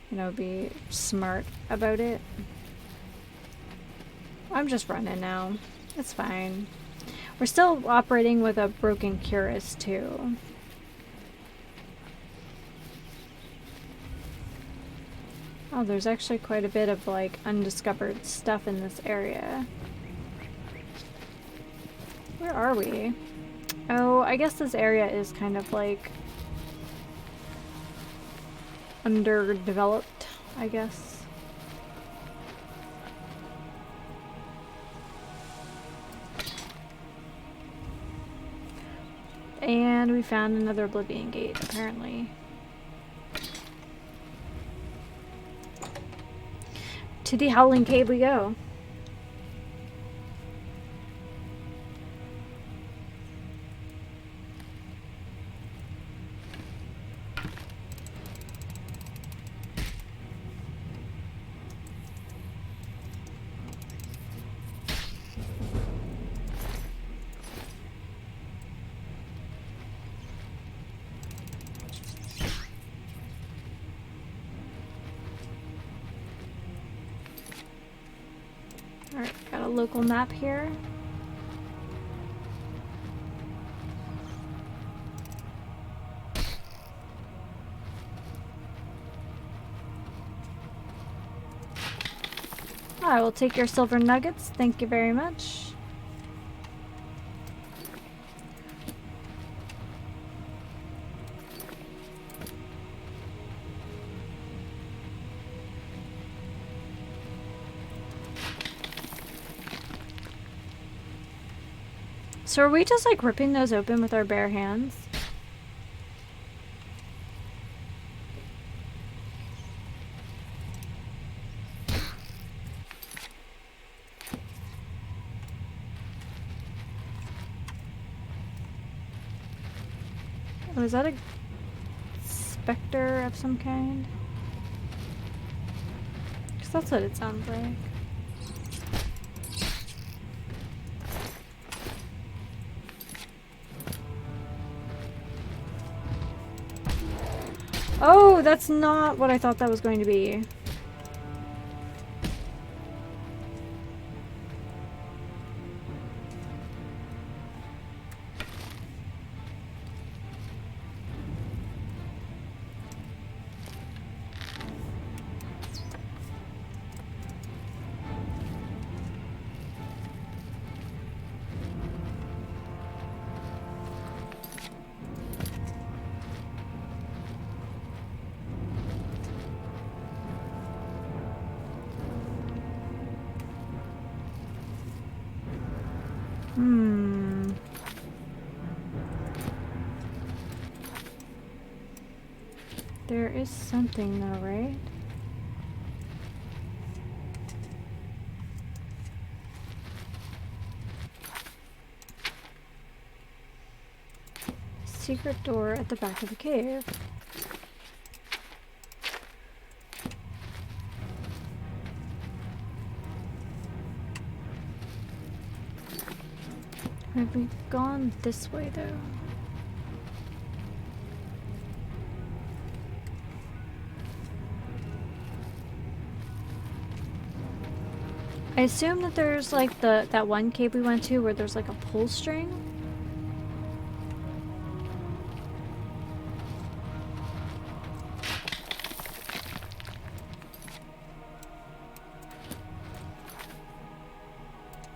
you know, be smart about it. I'm just running now. It's fine. We're still operating with a broken cuirass too. Oh, there's actually quite a bit of like undiscovered stuff in this area. Where are we? Oh, I guess this area is kind of like underdeveloped, I guess. And we found another Oblivion gate, apparently. To the Howling Cave we go. Alright, got a local map here. I will take your silver nuggets, thank you very much. So are we just like ripping those open with our bare hands? Oh, is that a specter of some kind? Because that's what it sounds like. Oh, that's not what I thought that was going to be. There is something though, right? Secret door at the back of the cave. Have we gone this way though? I assume that there's like that one cave we went to where there's like a pull string.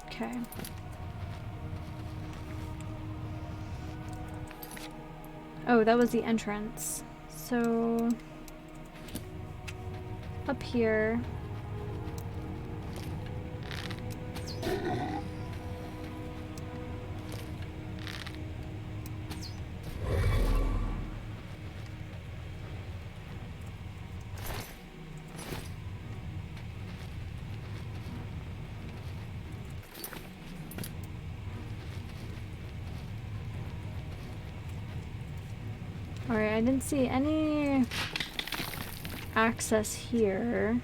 Okay. Oh, that was the entrance. So up here. Alright, I didn't see any access here.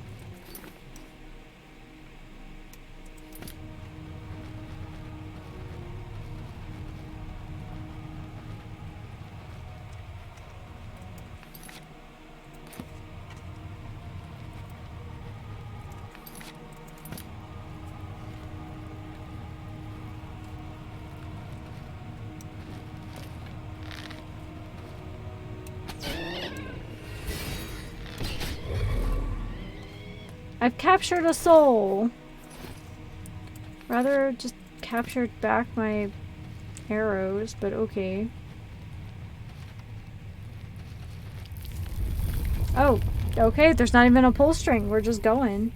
I've captured a soul. Rather just captured back my arrows, but okay. Oh, okay, there's not even a pull string. We're just going.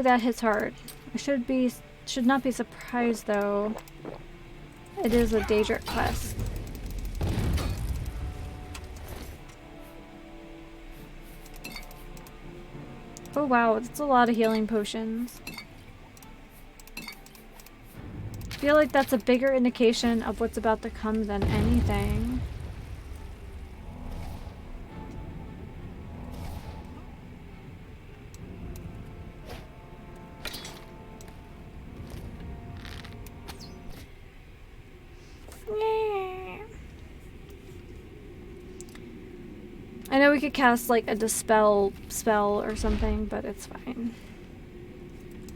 That hits hard. I should not be surprised though. It is a Daedric quest. Oh wow, that's a lot of healing potions. I feel like that's a bigger indication of what's about to come than anything. I know we could cast like a dispel spell or something, but it's fine.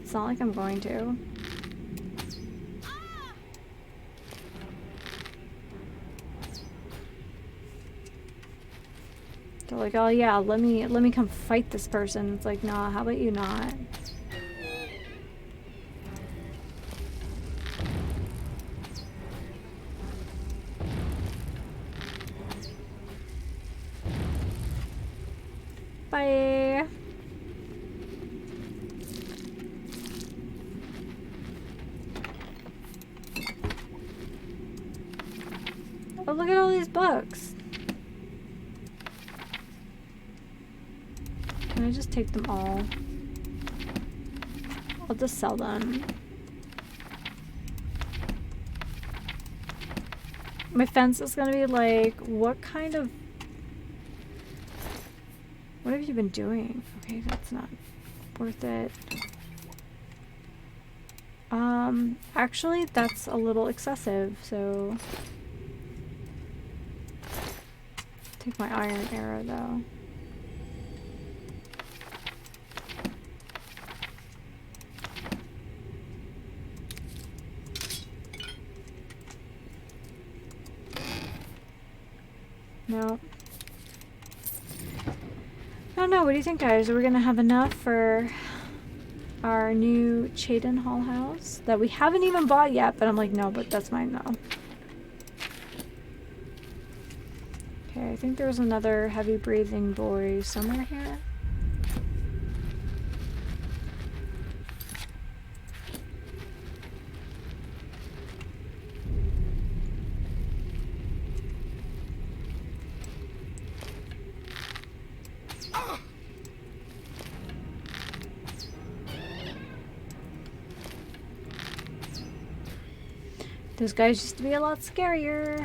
It's not like I'm going to. They're like, oh yeah, let me come fight this person. It's like, nah, how about you not? Bye. Oh, look at all these books. Can I just take them all? I'll just sell them. My fence is gonna be like, what kind of... What have you been doing? Okay, that's not worth it. Actually, that's a little excessive, so... Take my iron arrow, though. No. don't know. What do you think, guys? Are we gonna have enough for our new Chaden Hall house that we haven't even bought yet? But I'm like, no, but that's mine though. Okay, I think there's another heavy breathing boy somewhere here. Those guys used to be a lot scarier.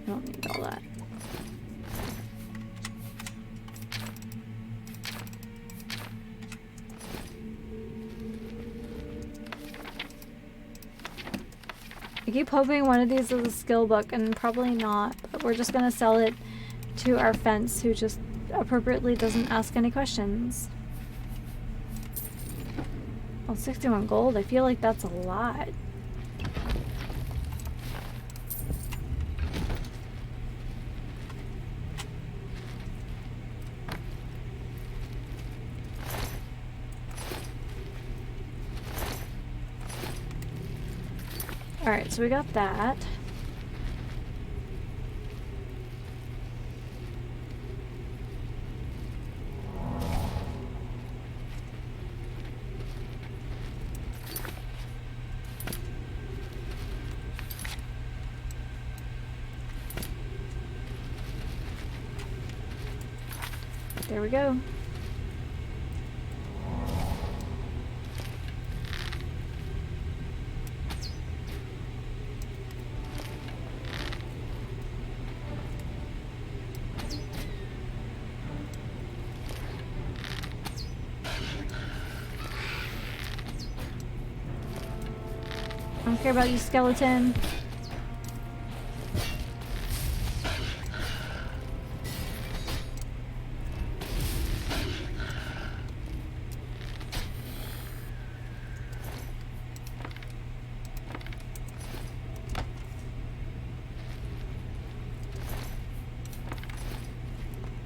I don't need all that. I keep hoping one of these is a skill book, and probably not, but we're just gonna sell it to our fence, who just appropriately doesn't ask any questions. Well, 61 gold, I feel like that's a lot. Alright, so we got that. There we go. I don't care about you, skeleton.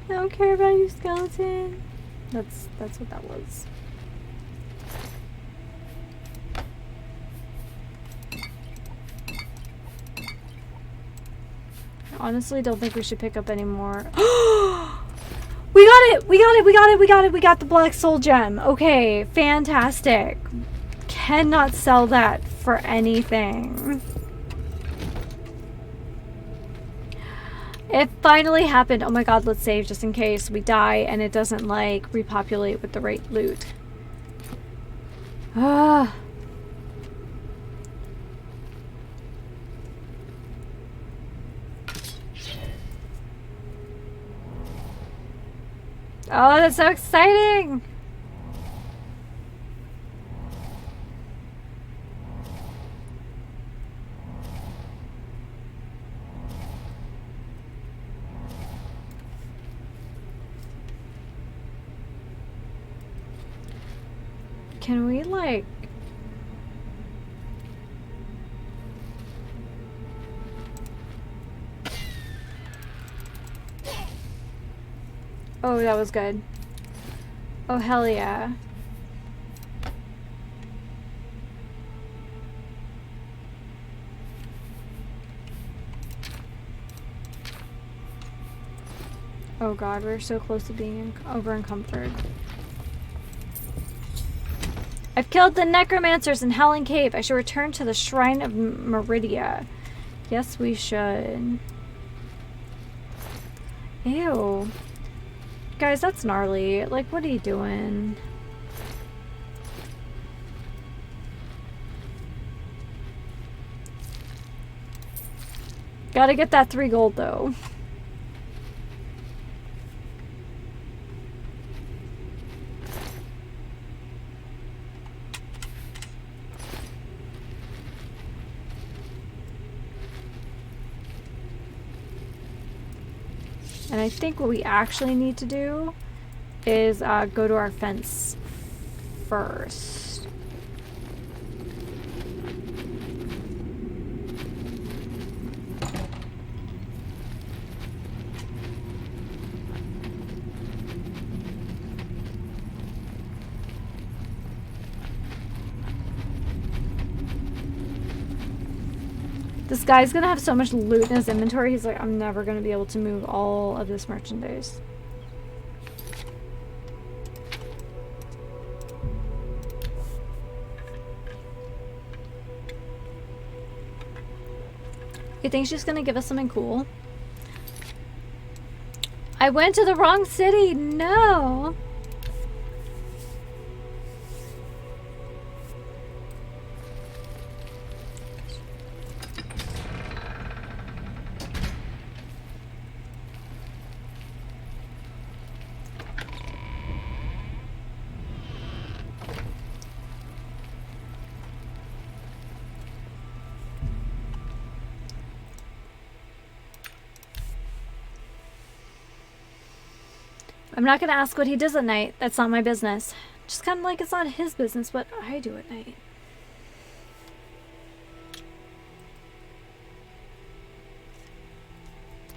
I don't care about you, skeleton. That's what that was. I honestly don't think we should pick up any more. We got it! We got it! We got it! We got it! We got the black soul gem. Okay, fantastic. Cannot sell that for anything. It finally happened. Oh my god, let's save just in case we die and it doesn't like repopulate with the right loot. Ah. Oh, that's so exciting! Can we, like... Oh, that was good. Oh, hell yeah. Oh god, we're so close to being over encumbered. I've killed the necromancers in Howling Cave. I should return to the Shrine of Meridia. Yes, we should. Ew. Guys, that's gnarly. Like, what are you doing? Gotta get that 3 gold, though. And I think what we actually need to do is go to our fence first. This guy's gonna have so much loot in his inventory, he's like, I'm never gonna be able to move all of this merchandise. You think she's gonna give us something cool? I went to the wrong city! No! I'm not gonna ask what he does at night. That's not my business. Just kind of like it's not his business what I do at night.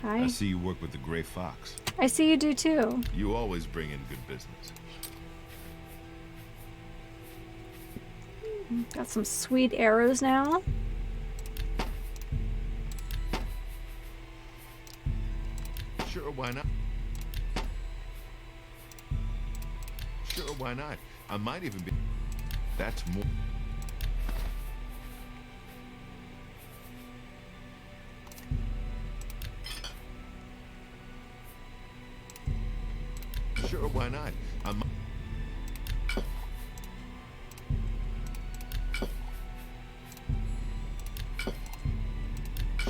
Hi. I see you work with the Gray Fox. I see you do too. You always bring in good business. Got some sweet arrows now. Sure, why not? Sure, why not? I might even be... That's more... Sure, why not? I might...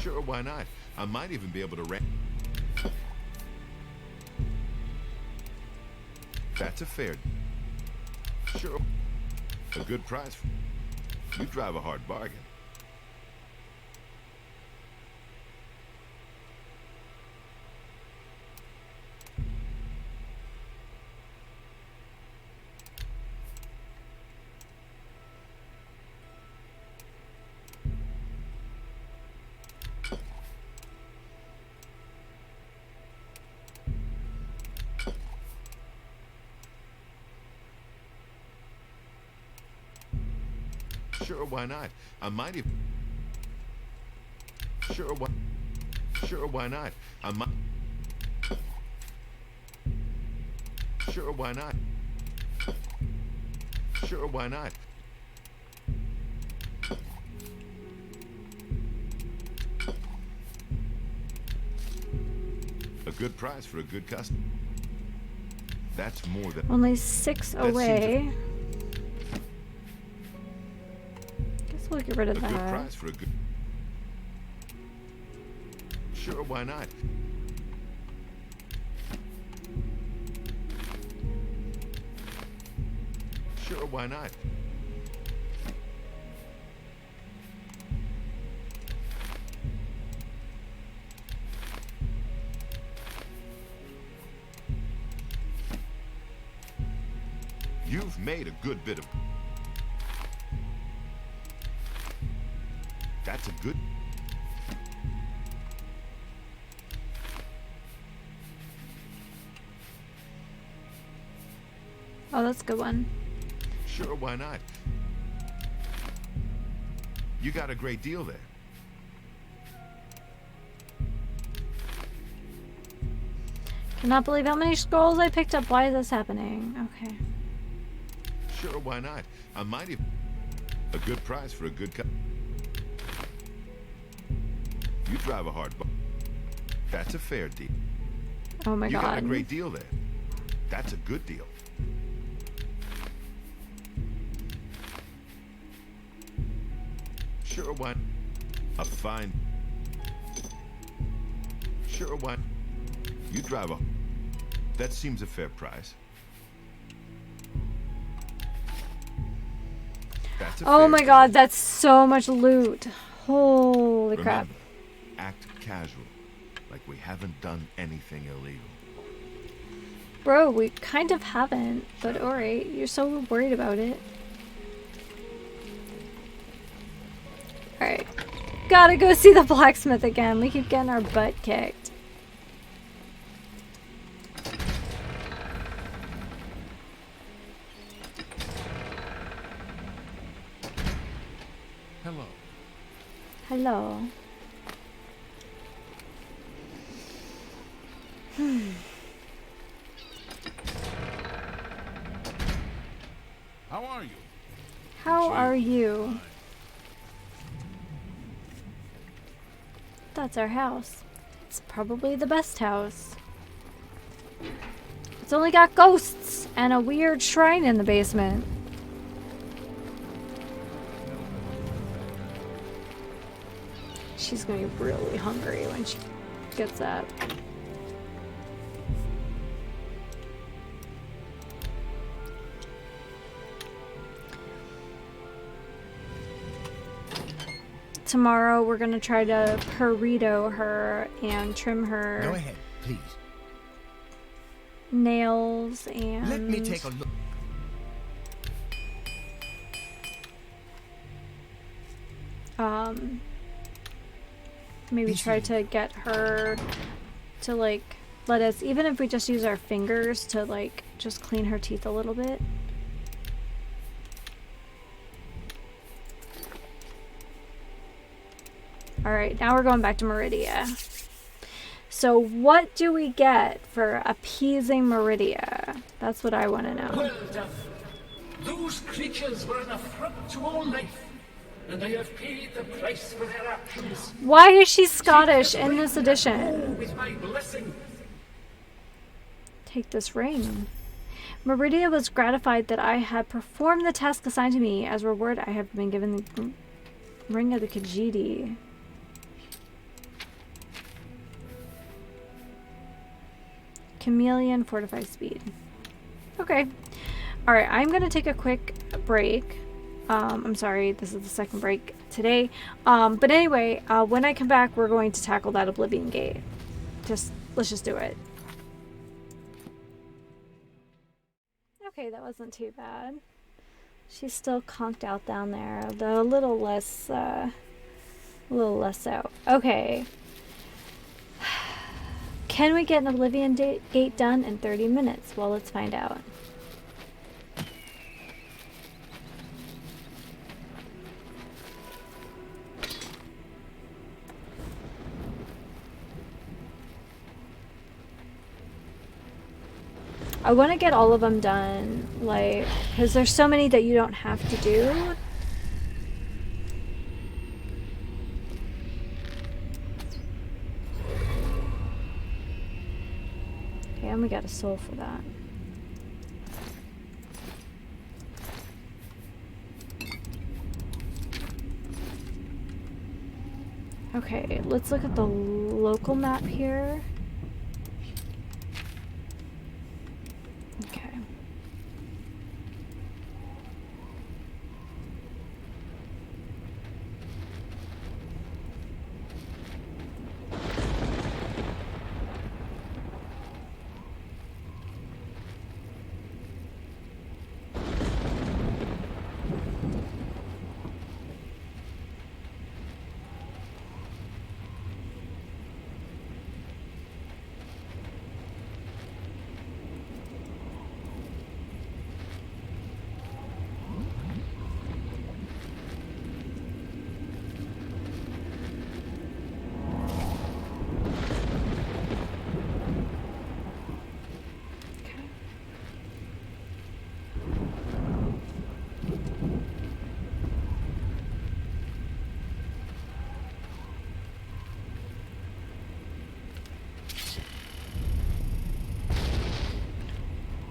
Sure, why not? I might even be able to rent... That's a fair... Sure. A good price. You drive a hard bargain. Sure, why not? I might even... Sure, why... Sure, why not? I might... Sure, why not? Sure, why not? A good price for a good customer. That's more than... Only 6 away. We'll get rid of that. A good price for a good... Sure, why not? Sure, why not? You've made a good bit of... That's a good... Oh, that's a good one. Sure, why not? You got a great deal there. Cannot believe how many scrolls I picked up. Why is this happening? Okay. Sure, why not? I might even... A good price for a good cut. You drive a hard bar. That's a fair deal. Oh my God. You got a great deal there. That's a good deal. Sure, why? A fine... Sure, why? You drive a... That seems a fair price. That's a Oh my God, that's so much loot. Holy crap. Remember, act casual, like we haven't done anything illegal. Bro, we kind of haven't, but alright, you're so worried about it. Alright. Gotta go see the blacksmith again. We keep getting our butt kicked. Hello. Hello. How are you? How are you? That's our house. It's probably the best house. It's only got ghosts and a weird shrine in the basement. She's gonna be really hungry when she gets up. Tomorrow we're gonna try to burrito her and trim her. Go ahead, please. Nails and. Let me take a look. Maybe try to get her to like let us, even if we just use our fingers to like just clean her teeth a little bit. Alright, now we're going back to Meridia. So what do we get for appeasing Meridia? That's what I want to know. Well done. Those creatures were an affront to all life, and they have paid the price for their actions. Why is she Scottish in this edition? With my blessing. Take this ring. Meridia was gratified that I had performed the task assigned to me. As reward, I have been given the ring of the Khajiit. Chameleon, fortified speed. Okay. Alright, I'm gonna take a quick break. I'm sorry, this is the second break today. But anyway, when I come back, we're going to tackle that Oblivion gate. Let's just do it. Okay, that wasn't too bad. She's still conked out down there, though a little less so. Okay. Can we get an Oblivion gate done in 30 minutes? Well, let's find out. I want to get all of them done, like, because there's so many that you don't have to do. Okay, and we got a soul for that. Okay, let's look at the local map here. Okay.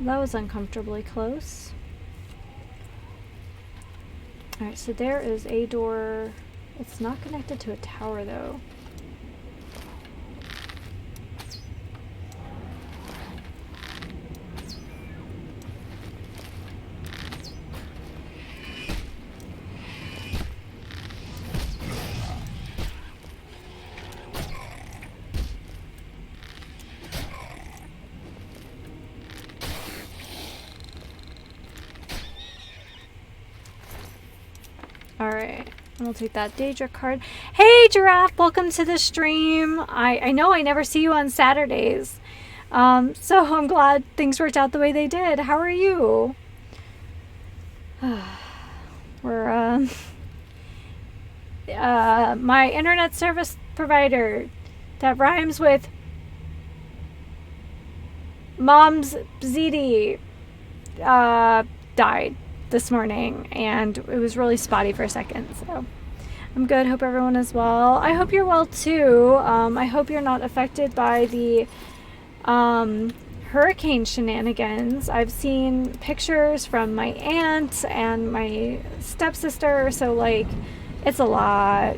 That was uncomfortably close. Alright, so there is a door. It's not connected to a tower though. Alright, we'll take that Daedra card. Hey Giraffe, welcome to the stream. I know I never see you on Saturdays. So I'm glad things worked out the way they did. How are you? We're, my internet service provider that rhymes with Mom's ZD died this morning, and it was really spotty for a second, so I'm good. Hope everyone is well. I hope you're well too. I hope you're not affected by the hurricane shenanigans. I've seen pictures from my aunt and my stepsister, so like it's a lot.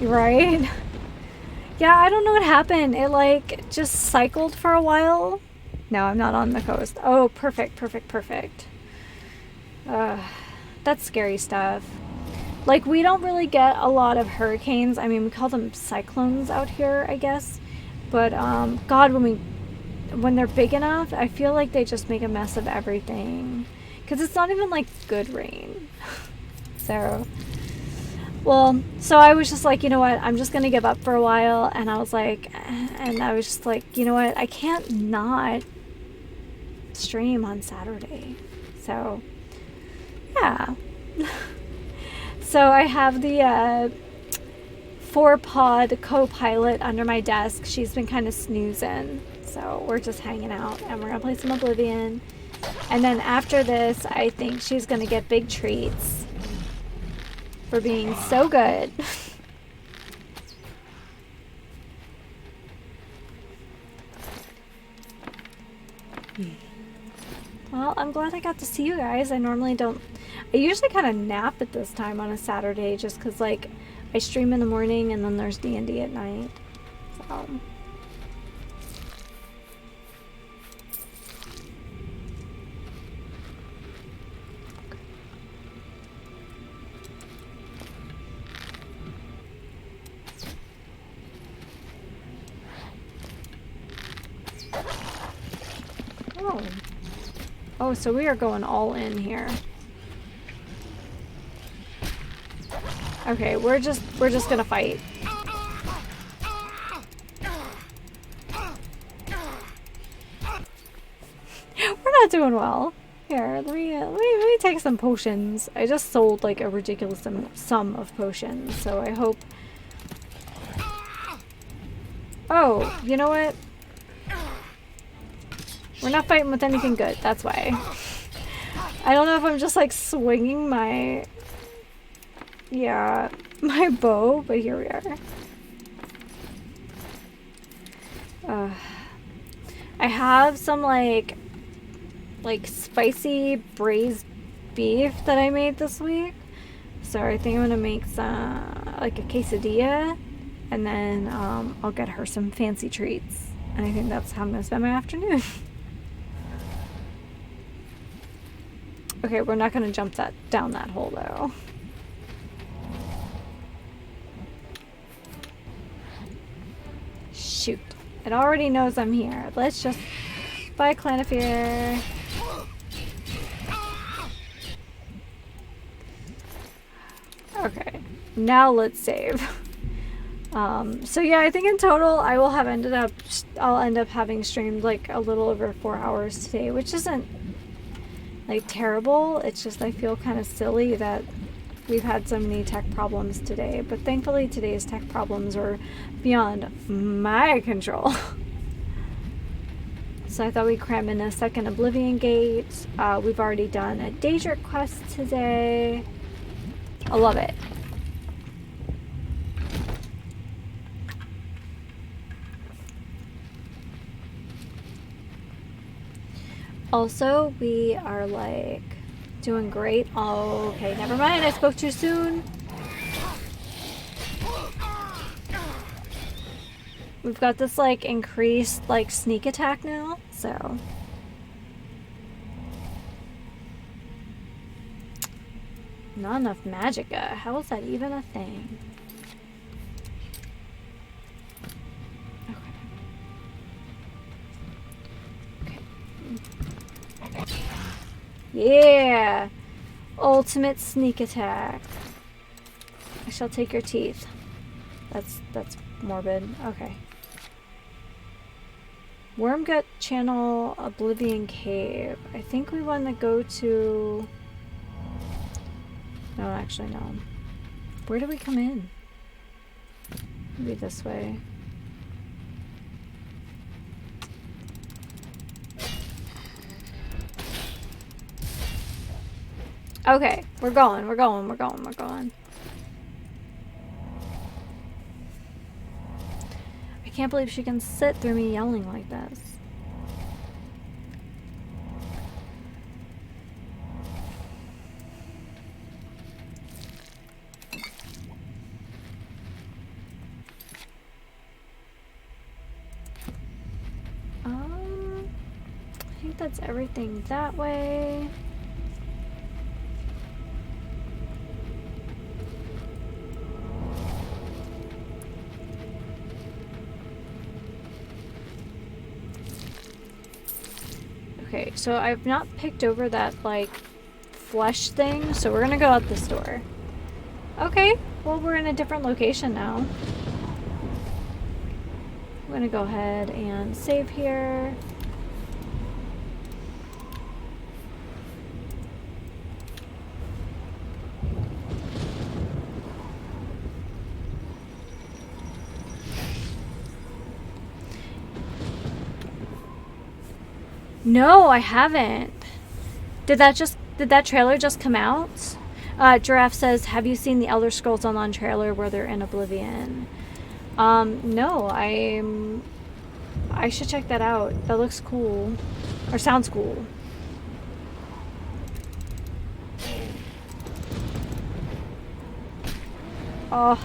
Right? Yeah, I don't know what happened. It like just cycled for a while. No, I'm not on the coast. Oh, perfect, perfect, perfect. That's scary stuff. Like, we don't really get a lot of hurricanes. I mean, we call them cyclones out here, I guess. But, God, when they're big enough, I feel like they just make a mess of everything. Because it's not even, like, good rain. So... Well, so I was just like, you know what, I'm just going to give up for a while, and I was just like, you know what, I can't not stream on Saturday. So, yeah. So I have the 4-pod co-pilot under my desk. She's been kind of snoozing, so we're just hanging out, and we're going to play some Oblivion. And then after this, I think she's going to get big treats for being so good. Well, I'm glad I got to see you guys. I usually kind of nap at this time on a Saturday just because, like, I stream in the morning and then there's D&D at night. So... Oh, so we are going all in here. Okay, we're just gonna fight. We're not doing well. Here, let me take some potions. I just sold like a ridiculous sum of potions, so I hope... Oh, you know what? We're not fighting with anything good, that's why. I don't know if I'm just like swinging my... Yeah, my bow, but here we are. I have some like spicy braised beef that I made this week. So I think I'm gonna make some, like a quesadilla, and then I'll get her some fancy treats. And I think that's how I'm gonna spend my afternoon. Okay, we're not gonna jump down that hole though. Shoot. It already knows I'm here. Let's just... Bye, Clanifear. Okay. Now let's save. So yeah, I think in total I'll end up having streamed like a little over 4 hours today, which isn't like terrible. It's just I feel kind of silly that we've had so many tech problems today, but thankfully today's tech problems were beyond my control. So I thought we'd cram in a second Oblivion gate. We've already done a Daedric quest today. I love it. Also, we are like doing great. Oh, okay, never mind. I spoke too soon. We've got this like increased like sneak attack now, so. Not enough magicka. How is that even a thing? Okay. Yeah! Ultimate sneak attack. I shall take your teeth. That's morbid. Okay. Wormgut Channel, Oblivion Cave. I think we want to go to... No, actually, no. Where do we come in? Maybe this way. Okay, we're going. I can't believe she can sit through me yelling like this. I think that's everything that way. Okay, so I've not picked over that, like, flesh thing, so we're gonna go out this door. Okay, well, we're in a different location now. I'm gonna go ahead and save here. No, I haven't. Did that trailer just come out? Giraffe says, have you seen the Elder Scrolls Online trailer where they're in Oblivion? No, I should check that out. That looks cool. Or sounds cool. Oh.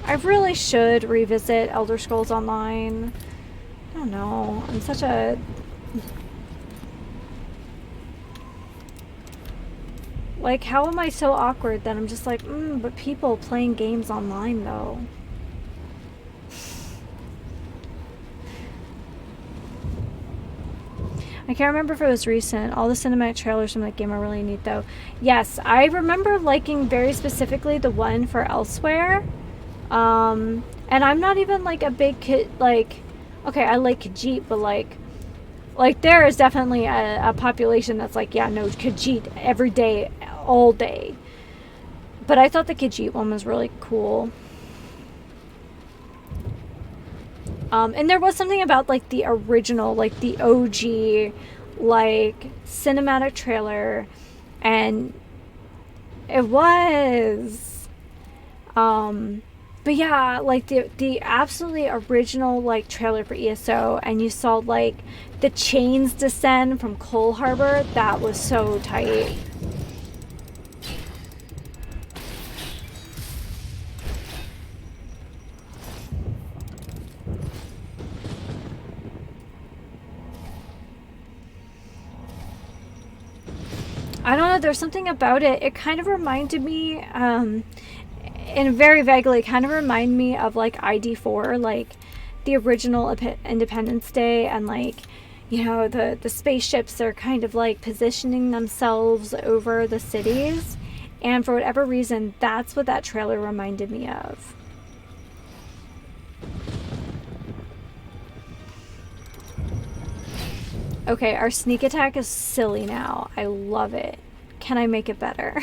I really should revisit Elder Scrolls Online. I don't know. I'm such a... Like, how am I so awkward that I'm just like, but people playing games online, though. I can't remember if it was recent. All the cinematic trailers from that game are really neat, though. Yes, I remember liking very specifically the one for Elsewhere. And I'm not even, like, a big kid, like... Okay, I like Khajiit, but, like, there is definitely a population that's like, yeah, no, Khajiit every day, all day. But I thought the Khajiit one was really cool. And there was something about, like, the original, like, the OG, like, cinematic trailer, and it was, but yeah, like, the absolutely original, like, trailer for ESO, and you saw, like, the chains descend from Coal Harbor. That was so tight. I don't know, there's something about it. It kind of reminded me, and very vaguely, kind of remind me of, like, ID4, like, the original Independence Day, and, like, you know, the spaceships are kind of, like, positioning themselves over the cities, and for whatever reason, that's what that trailer reminded me of. Okay, our sneak attack is silly now. I love it. Can I make it better?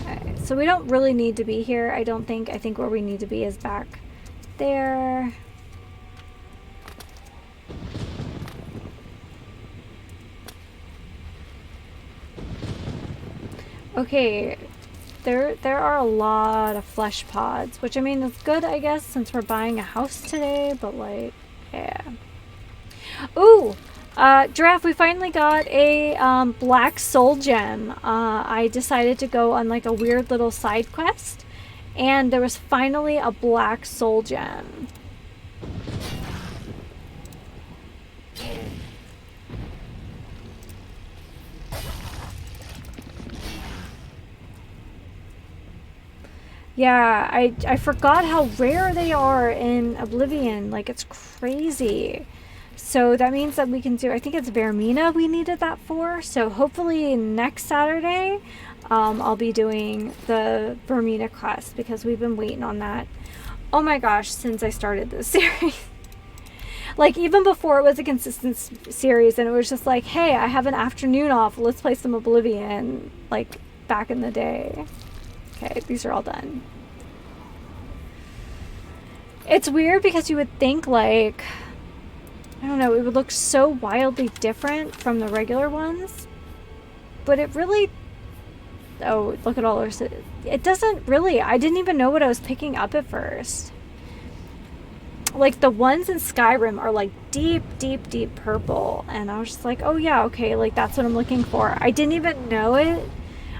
Okay, so we don't really need to be here, I don't think. I think where we need to be is back there. Okay. There are a lot of flesh pods, which, I mean, it's good, I guess, since we're buying a house today, but, like, yeah. Ooh! Giraffe, we finally got a, black soul gem. I decided to go on, like, a weird little side quest, and there was finally a black soul gem. Yeah, I forgot how rare they are in Oblivion. Like, it's crazy. So that means that we can do, I think it's Vermina we needed that for. So hopefully next Saturday, I'll be doing the Vermina quest because we've been waiting on that. Oh my gosh, since I started this series. Like, even before it was a consistent series, and it was just like, hey, I have an afternoon off, let's play some Oblivion, like, back in the day. Okay, these are all done. It's weird because you would think, like, I don't know, it would look so wildly different from the regular ones, but it really, oh, look at all our, it doesn't really, I didn't even know what I was picking up at first. Like, the ones in Skyrim are like deep, deep, deep purple, and I was just like, oh yeah, okay, like that's what I'm looking for. I didn't even know it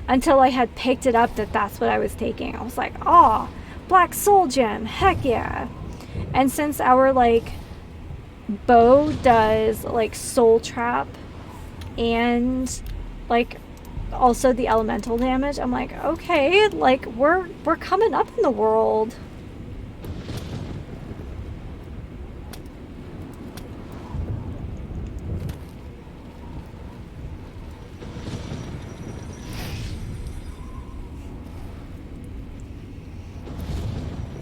until I had picked it up that that's what I was taking. I was like, oh, Black Soul Gem, heck yeah. And since our, like, bow does, like, soul trap and, like, also the elemental damage, I'm like, okay, like, we're coming up in the world.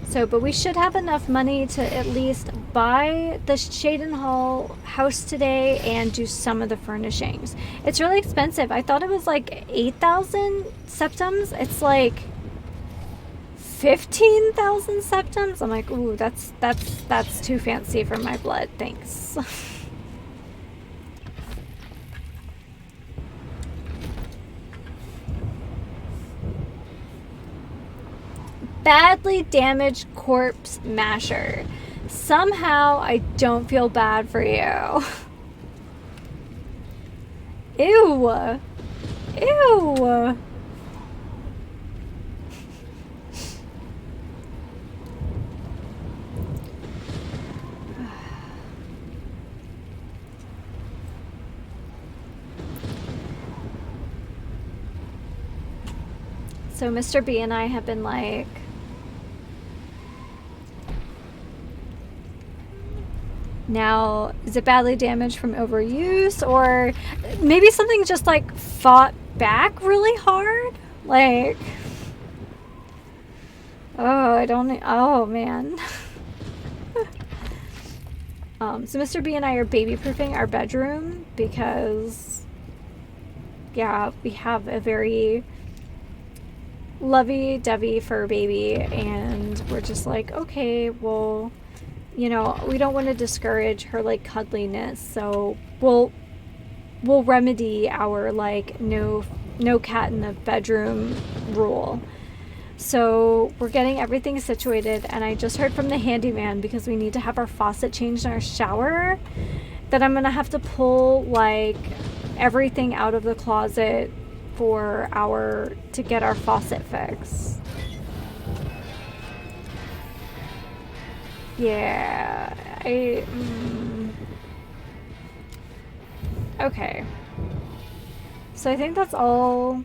So, but we should have enough money to at least buy the Shaden Hall house today and do some of the furnishings. It's really expensive. I thought it was like 8,000 septums. It's like 15,000 septums. I'm like, ooh, that's too fancy for my blood. Thanks. Badly damaged corpse masher. Somehow I don't feel bad for you. Ew. Ew. So Mr. B and I have been like, now, is it badly damaged from overuse, or maybe something just like fought back really hard? Like, oh, I don't, oh man. So Mr. B and I are baby-proofing our bedroom because, yeah, we have a very lovey-dovey fur baby, and we're just like, okay, well, you know, we don't want to discourage her, like, cuddliness, so we'll remedy our, like, no cat in the bedroom rule. So we're getting everything situated, and I just heard from the handyman, because we need to have our faucet changed in our shower, that I'm gonna have to pull, like, everything out of the closet to get our faucet fixed. Yeah, okay. So I think that's all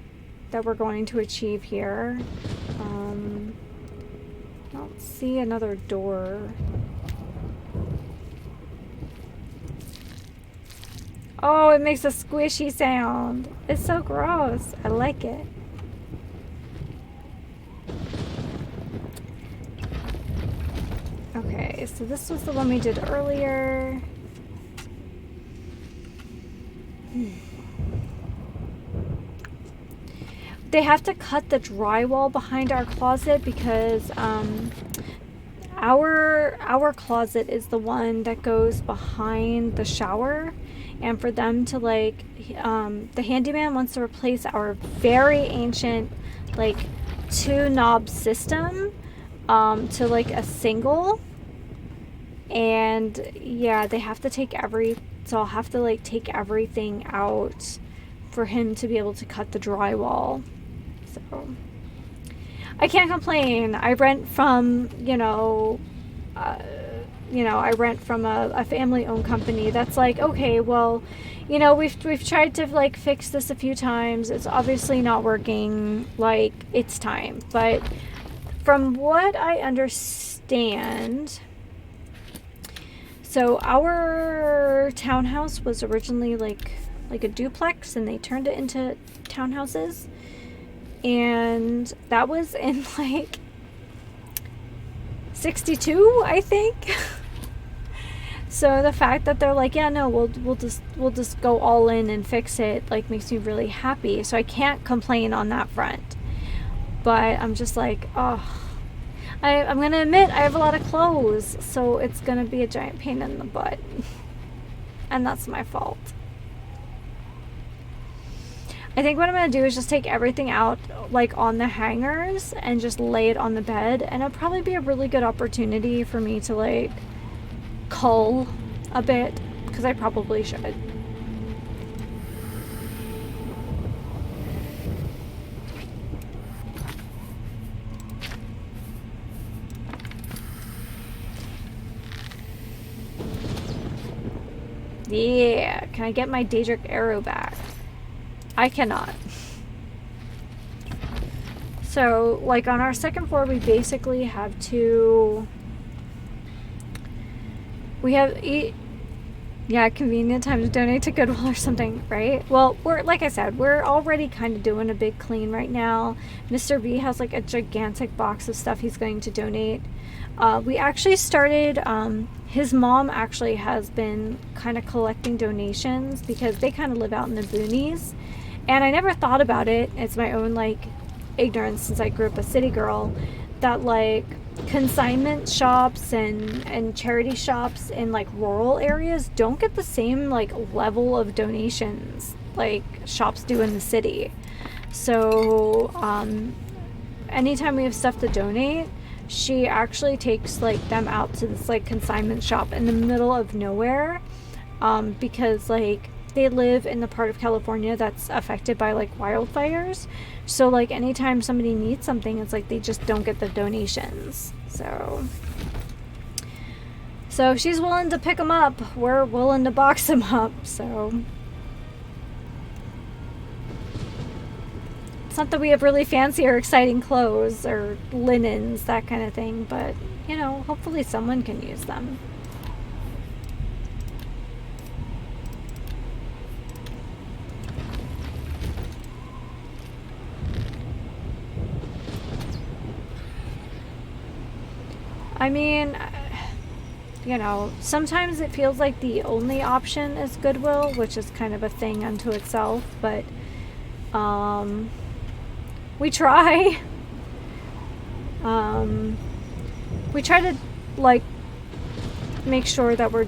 that we're going to achieve here. I don't see another door. Oh, it makes a squishy sound. It's so gross. I like it. Okay, so this was the one we did earlier. They have to cut the drywall behind our closet because our closet is the one that goes behind the shower, and for them to, like, the handyman wants to replace our very ancient, like, 2-knob system to, like, a single, and yeah, they have to take so I'll have to, like, take everything out for him to be able to cut the drywall. So I can't complain. I rent from, I rent from a family-owned company that's like, okay, well, you know, we've tried to, like, fix this a few times. It's obviously not working. Like, it's time. But from what I understand, so our townhouse was originally like a duplex, and they turned it into townhouses, and that was in, like, 62, I think. So the fact that they're like, yeah, no, we'll just go all in and fix it, like, makes me really happy. So I can't complain on that front. But I'm just like, oh, I'm gonna admit I have a lot of clothes, so it's gonna be a giant pain in the butt. And that's my fault. I think what I'm gonna do is just take everything out, like, on the hangers and just lay it on the bed, and it'll probably be a really good opportunity for me to, like, cull a bit, because I probably should. Yeah, can I get my Daedric arrow back? I cannot. So, like, on our second floor, we basically have two... We have yeah, convenient time to donate to Goodwill or something, right? Well, we're, like I said, we're already kind of doing a big clean right now. Mr. B has, like, a gigantic box of stuff he's going to donate. We actually started, his mom actually has been kind of collecting donations because they kind of live out in the boonies. And I never thought about it. It's my own, like, ignorance since I grew up a city girl, that, like, consignment shops and charity shops in, like, rural areas don't get the same, like, level of donations like shops do in the city. So anytime we have stuff to donate, she actually takes, like, them out to this, like, consignment shop in the middle of nowhere, because, like, they live in the part of California that's affected by, like, wildfires. So, like, anytime somebody needs something, it's like they just don't get the donations. So if she's willing to pick them up, we're willing to box them up. So it's not that we have really fancy or exciting clothes or linens, that kind of thing, but, you know, hopefully someone can use them. I mean, you know, sometimes it feels like the only option is Goodwill, which is kind of a thing unto itself, but we try. We try to, like, make sure that we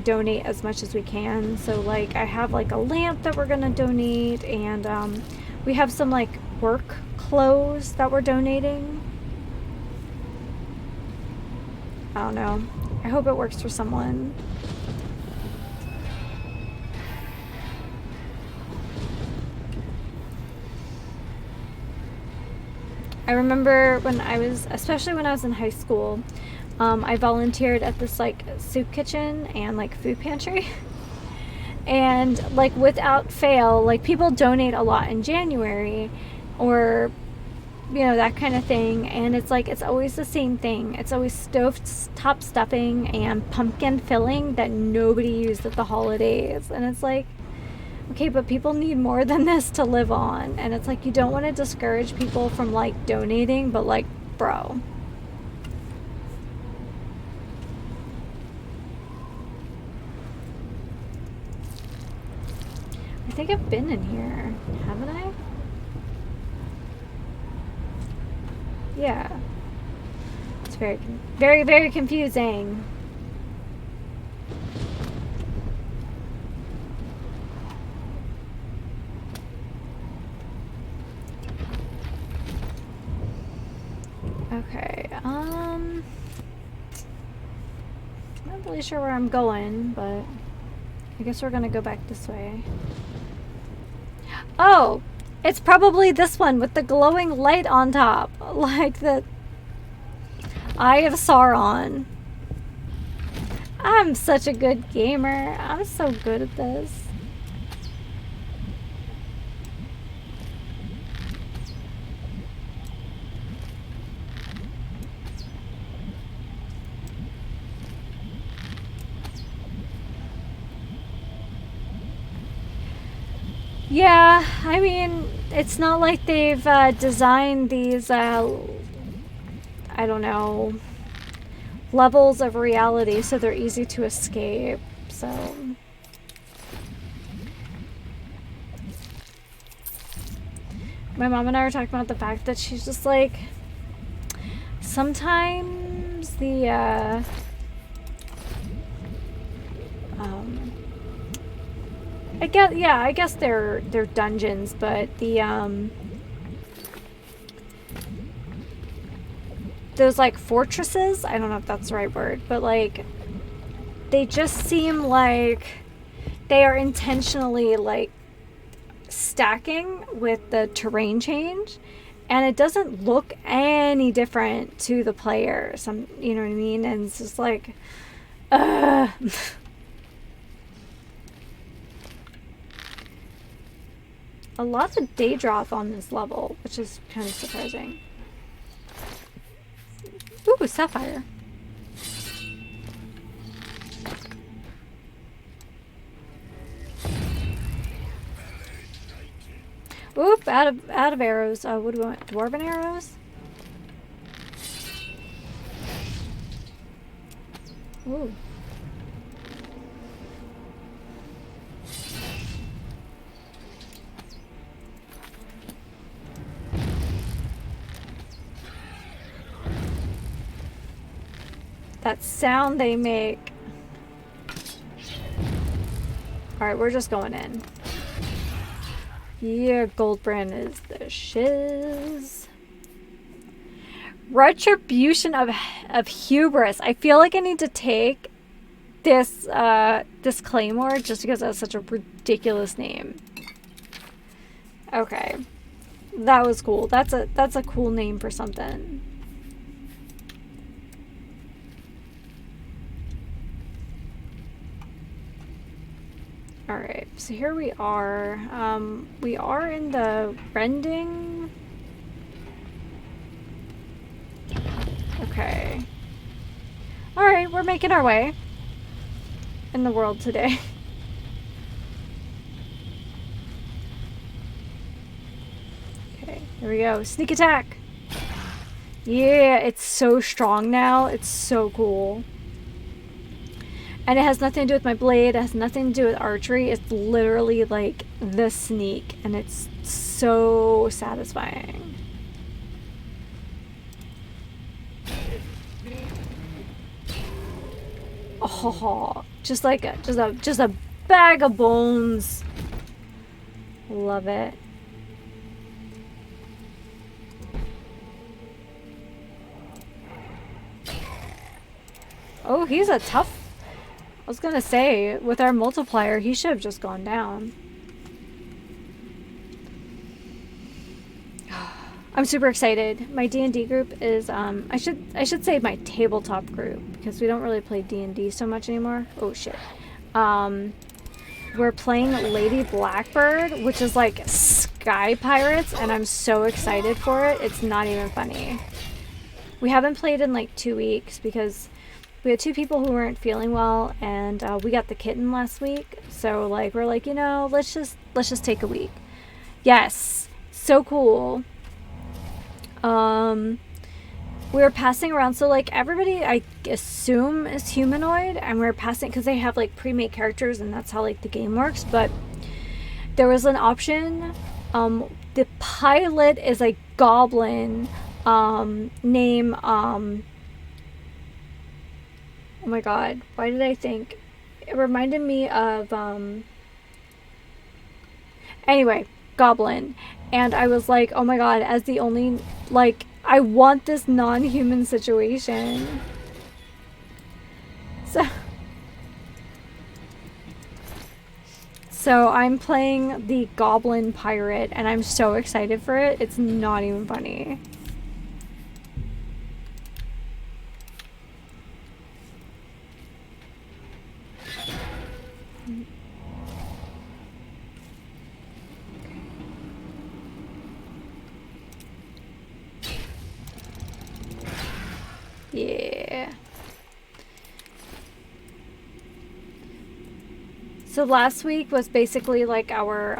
donate as much as we can. So, like, I have, like, a lamp that we're gonna donate, and we have some, like, work clothes that we're donating. I don't know. I hope it works for someone. I remember especially when I was in high school, I volunteered at this, like, soup kitchen and, like, food pantry. And, like, without fail, like, people donate a lot in January, or, you know, that kind of thing, and it's like, it's always the same thing. It's always stovetop stuffing and pumpkin filling that nobody used at the holidays. And it's like, okay, but people need more than this to live on. And it's like, you don't want to discourage people from, like, donating, but, like, bro. I think I've been in here, haven't I? Yeah. It's very, very, very confusing. Okay, I'm not really sure where I'm going, but I guess we're gonna go back this way. Oh! It's probably this one with the glowing light on top. Like the Eye of Sauron. I'm such a good gamer. I'm so good at this. Yeah, I mean, it's not like they've designed these, I don't know, levels of reality, so they're easy to escape. So my mom and I were talking about the fact that she's just like, sometimes the I guess they're dungeons, but the those like fortresses, I don't know if that's the right word, but like they just seem like they are intentionally like stacking with the terrain change, and it doesn't look any different to the player. You know what I mean? And it's just like, a lot of Daedroth on this level, which is kind of surprising. Ooh, sapphire. Oop, out of arrows. What do we want? Dwarven arrows? Ooh. That sound they make. Alright, we're just going in. Yeah, Goldbrand is the shiz. Retribution of Hubris. I feel like I need to take this this claymore just because it has such a ridiculous name. Okay. That was cool. That's a cool name for something. Alright, so here we are. We are in the rending. Okay. Alright, we're making our way in the world today. Okay, here we go. Sneak attack! Yeah, it's so strong now. It's so cool. And it has nothing to do with my blade. It has nothing to do with archery. It's literally like the sneak. And it's so satisfying. Oh, just like just a bag of bones. Love it. Oh, he's a tough. I was gonna say, with our multiplier, he should have just gone down. I'm super excited. My D&D group is, I should say my tabletop group, because we don't really play D&D so much anymore. Oh shit. We're playing Lady Blackbird, which is like Sky Pirates, and I'm so excited for it. It's not even funny. We haven't played in like 2 weeks because we had 2 people who weren't feeling well, and we got the kitten last week. So like we're like, you know, let's just take a week. Yes, so cool. We were passing around, so like everybody I assume is humanoid, and we're passing because they have like pre-made characters, and that's how like the game works. But there was an option. The pilot is a goblin. Name. Oh my god, why did I think? It reminded me of, anyway, Goblin. And I was like, oh my god, as the only, like, I want this non-human situation. So I'm playing the Goblin Pirate, and I'm so excited for it. It's not even funny. Yeah. So last week was basically like our,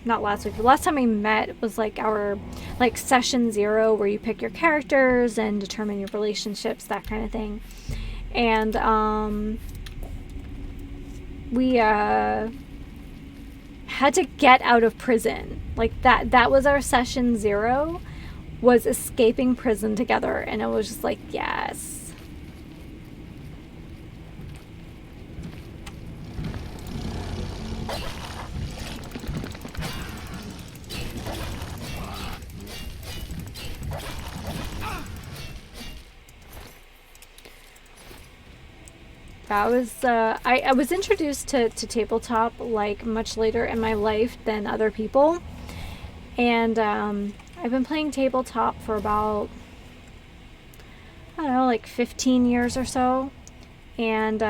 not last week, the last time we met was like our, like session 0 where you pick your characters and determine your relationships, that kind of thing. And we had to get out of prison. Like that was our session 0, was escaping prison together, and it was just like, yes. I was introduced to tabletop like much later in my life than other people, and I've been playing tabletop for about, I don't know, like 15 years or so. And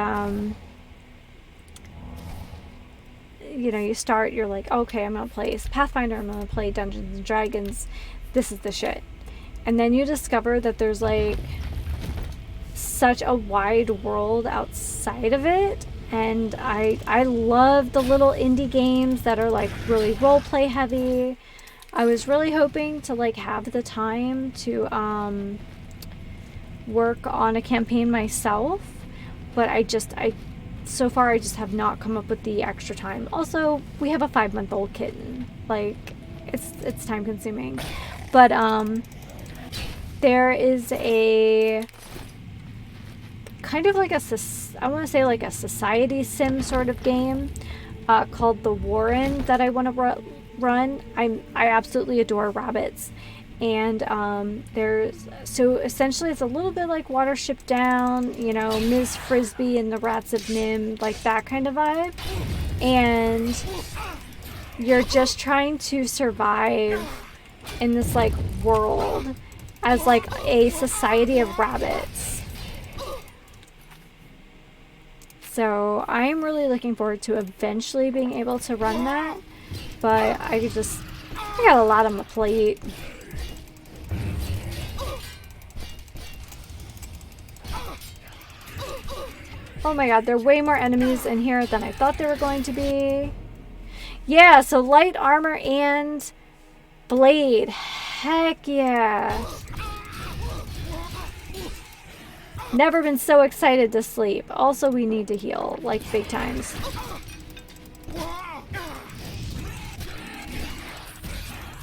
you know, you're like, okay, I'm gonna play Pathfinder, I'm gonna play Dungeons and Dragons, this is the shit. And then you discover that there's like such a wide world outside of it, and I love the little indie games that are like really role play heavy. I was really hoping to like have the time to work on a campaign myself, but so far I just have not come up with the extra time. Also, we have a 5-month-old kitten. Like, it's time consuming. But there is a kind of like I want to say like a society sim sort of game called The Warren that I want to run. I absolutely adore rabbits, and so essentially it's a little bit like Watership Down, you know, Ms. Frisbee and the Rats of Nim, like that kind of vibe, and you're just trying to survive in this like world as like a society of rabbits. So I'm really looking forward to eventually being able to run that, but I got a lot on my plate. Oh my god, there are way more enemies in here than I thought there were going to be. Yeah, so light armor and blade. Heck yeah. Never been so excited to sleep. Also, we need to heal, like big times.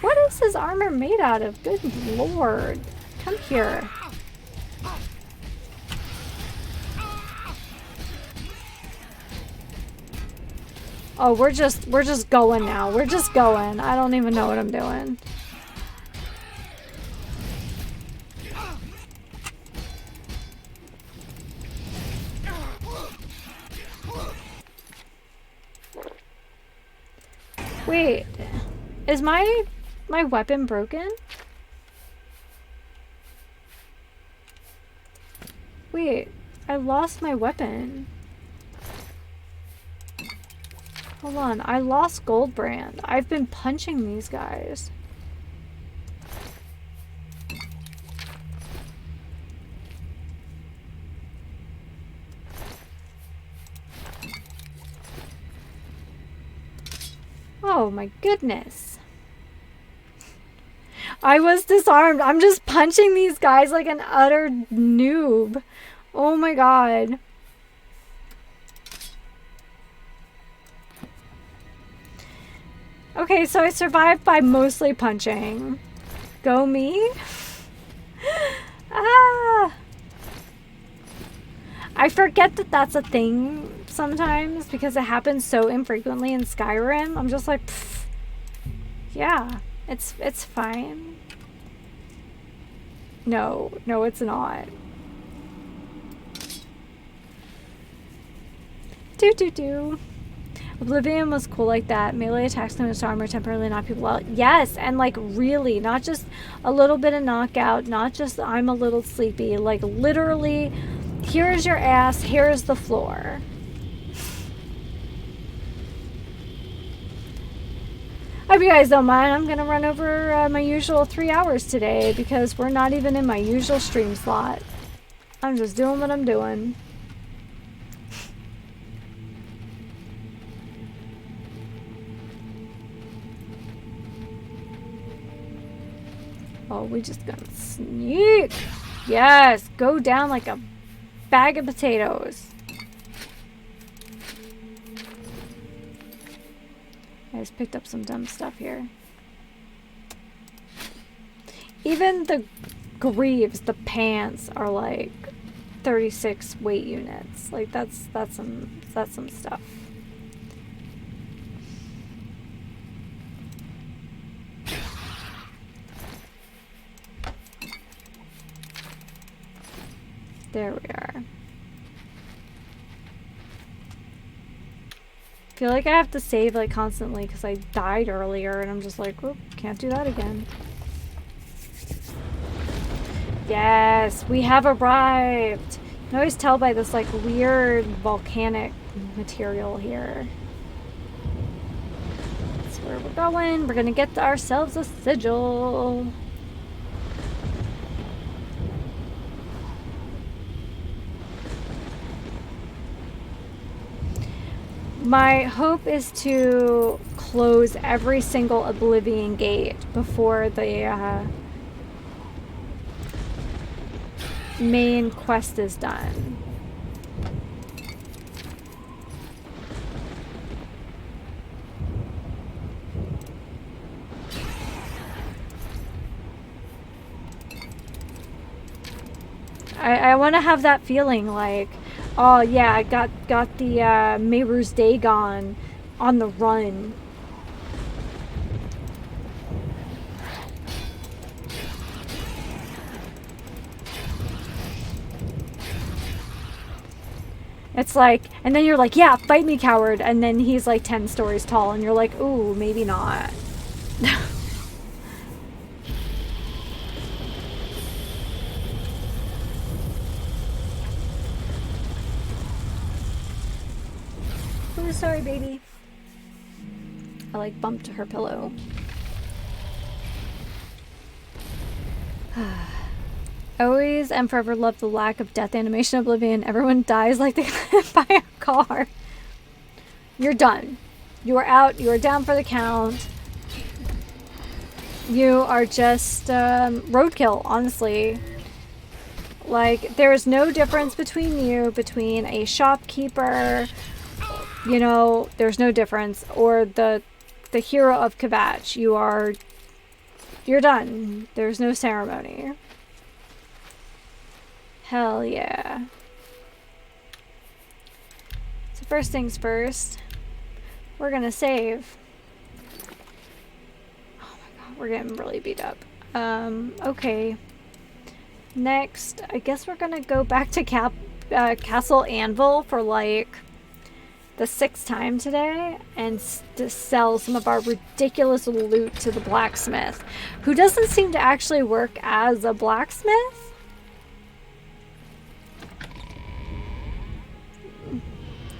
What is his armor made out of? Good lord. Come here. Oh, we're just going now. We're just going. I don't even know what I'm doing. Wait, is my weapon broken? Wait, I lost my weapon. Hold on, I lost Goldbrand. I've been punching these guys. Oh my goodness. I was disarmed. I'm just punching these guys like an utter noob. Oh my god. Okay, so I survived by mostly punching. Go me. Ah. I forget that that's a thing sometimes because it happens so infrequently in Skyrim. I'm just like, pfft. Yeah, it's fine. No, it's not. Do. Oblivion was cool like that. Melee attacks damage to armor temporarily knock people out. Yes, and like really, not just a little bit of knockout, not just I'm a little sleepy. Like literally, here's your ass, here's the floor. I hope you guys don't mind. I'm gonna run over my usual 3 hours today because we're not even in my usual stream slot. I'm just doing what I'm doing. Oh, we just gonna sneak. Yes, go down like a bag of potatoes. I just picked up some dumb stuff here. Even the greaves, the pants, are like 36 weight units. Like that's some stuff. There we are. I feel like I have to save like constantly because I died earlier and I'm just like, whoop, can't do that again. Yes, we have arrived. You can always tell by this like weird volcanic material here. That's where we're going. We're gonna get ourselves a sigil. My hope is to close every single Oblivion gate before the main quest is done. I want to have that feeling like, oh yeah, I got the Mayor's Dagon on the run. It's like, and then you're like, yeah, fight me, coward, and then he's like 10 stories tall, and you're like, ooh, maybe not. Oh, sorry, baby. I like bumped her pillow. Always and forever love the lack of death animation Oblivion. Everyone dies like they got hit by a car. You're done. You are out. You are down for the count. You are just roadkill, honestly. Like, there is no difference between you, between a shopkeeper, you know, there's no difference, or the hero of Kaszas. You're done. There's no ceremony. Hell yeah. So first things first, we're gonna save. Oh my god, we're getting really beat up. Okay. Next, I guess we're gonna go back to Castle Anvil for like the 6th time today and sell some of our ridiculous loot to the blacksmith, who doesn't seem to actually work as a blacksmith.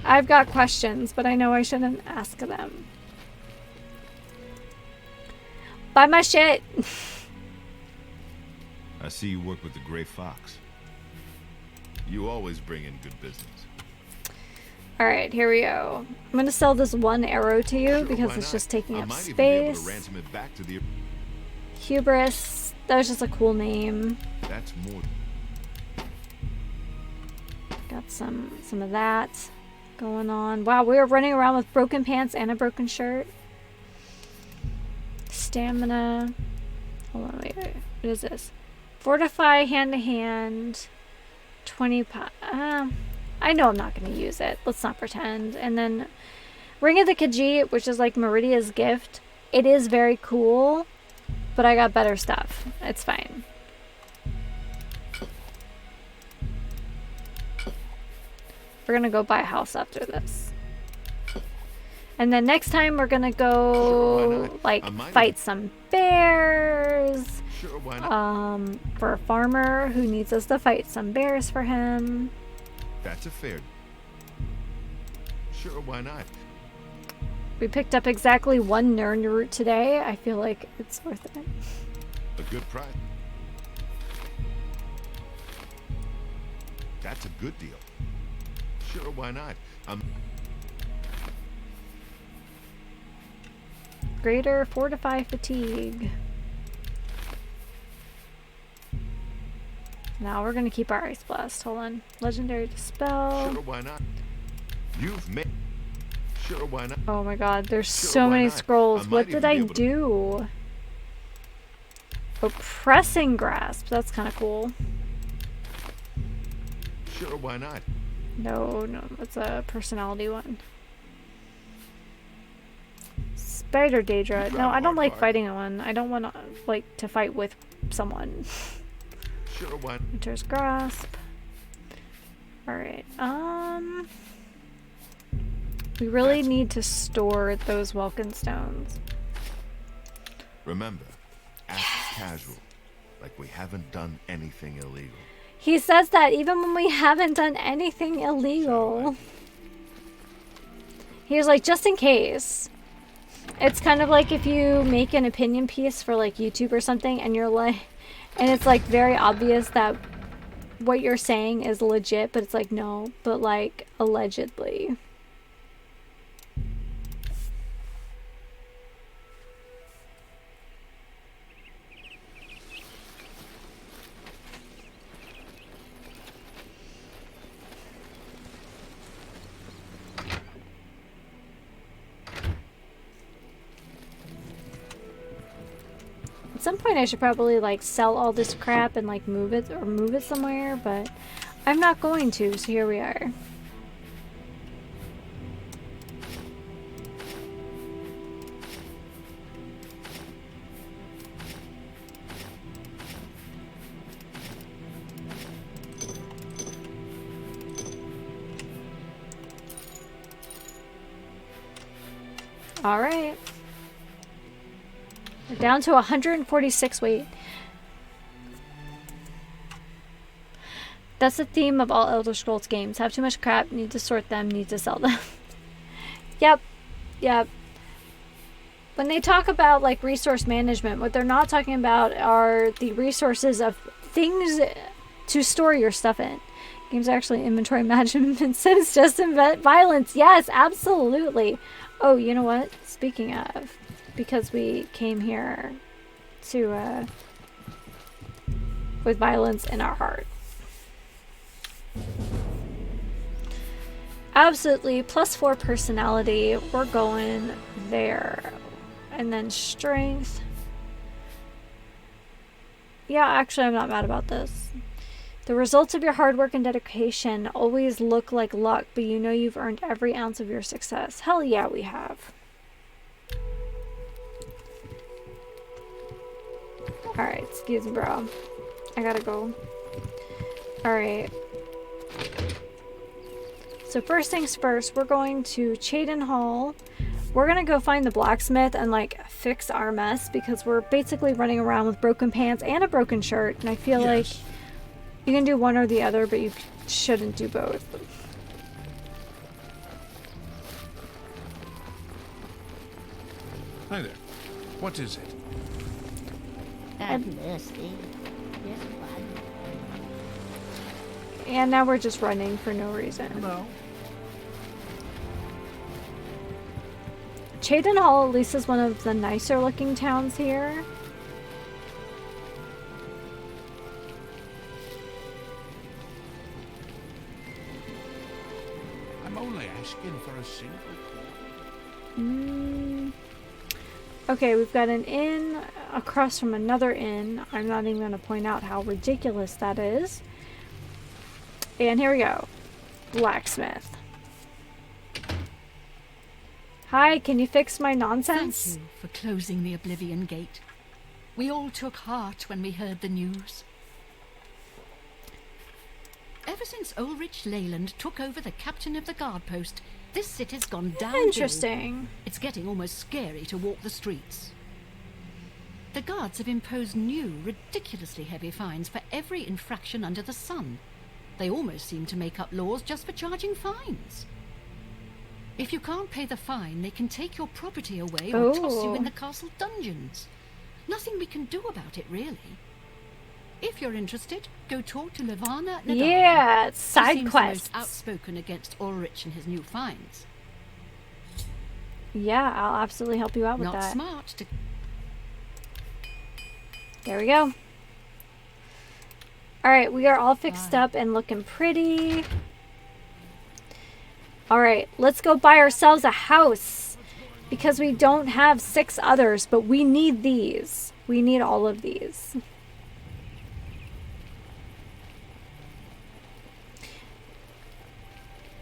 I've got questions, but I know I shouldn't ask them. Buy my shit! I see you work with the Gray Fox. You always bring in good business. Alright, here we go. I'm gonna sell this one arrow to you because it's just taking up space. Hubris. That was just a cool name. That's more. Got some of that going on. Wow, we are running around with broken pants and a broken shirt. Stamina. Hold on, wait. What is this? Fortify hand to hand. 20 I know I'm not going to use it. Let's not pretend. And then Ring of the Khajiit, which is like Meridia's gift. It is very cool, but I got better stuff. It's fine. We're going to go buy a house after this. And then next time we're going to go like fight some bears. Sure, why not? For a farmer who needs us to fight some bears for him. That's a fair. Sure, why not? We picked up exactly 1 Nern root today. I feel like it's worth it. A good price. That's a good deal. Sure, why not? Greater fortify fatigue. Now we're gonna keep our Ice Blast. Hold on. Legendary Dispel. Sure, why not? You've made. Sure, why not? Oh my god, there's Sure, so why many not? scrolls. I What might did even I be able to- do? Oppressing Grasp. That's kind of cool. Sure, why not? No, that's a personality one. Spider Daedra. No, I don't like fighting one. I don't want to like to fight with someone. Sure, why? Winter's Grasp. Alright, we really need to store those Welkin Stones. Remember, act casual, like we haven't done anything illegal. He says that even when we haven't done anything illegal. He was like, just in case. It's kind of like if you make an opinion piece for like YouTube or something and you're like, and it's like very obvious that what you're saying is legit, but it's like, no, but like allegedly. At some point I should probably like sell all this crap and like move it somewhere, but I'm not going to, so here we are. All right. We're down to 146 weight. That's the theme of all Elder Scrolls games. Have too much crap, need to sort them, need to sell them. Yep. When they talk about like resource management, what they're not talking about are the resources of things to store your stuff in. Games are actually inventory management since just invent violence. Yes, absolutely. Oh, you know what? Speaking of, because we came here to with violence in our heart. Absolutely. +4 personality. We're going there. And then strength. Yeah, actually I'm not mad about this. The results of your hard work and dedication always look like luck, but you know you've earned every ounce of your success. Hell yeah, we have. Alright, excuse me, bro. I gotta go. Alright. So first things first, we're going to Chaden Hall. We're gonna go find the blacksmith and like fix our mess because we're basically running around with broken pants and a broken shirt, and I feel like you can do one or the other, but you shouldn't do both. Hi there. What is it? Have mercy. Yes, one. And now we're just running for no reason. Hello. Chaden Hall at least is one of the nicer looking towns here. I'm only asking for a single Okay, we've got an inn across from another inn. I'm not even going to point out how ridiculous that is. And here we go. Blacksmith. Hi, can you fix my nonsense? Thank you for closing the Oblivion gate. We all took heart when we heard the news. Ever since Ulrich Leyland took over the captain of the guard post, this city's gone downhill. Interesting. It's getting almost scary to walk the streets. The guards have imposed new, ridiculously heavy fines for every infraction under the sun. They almost seem to make up laws just for charging fines. If you can't pay the fine, they can take your property away or toss you in the castle dungeons. Nothing we can do about it, really. If you're interested, go talk to Levana Nadal. Yeah, it's She side seems quests. the most outspoken against Ulrich and his new fines. Yeah, I'll absolutely help you out with Not that. smart to... There we go. Alright, we are all fixed up and looking pretty. Alright, let's go buy ourselves a house. Because we don't have 6 others, but we need these. We need all of these.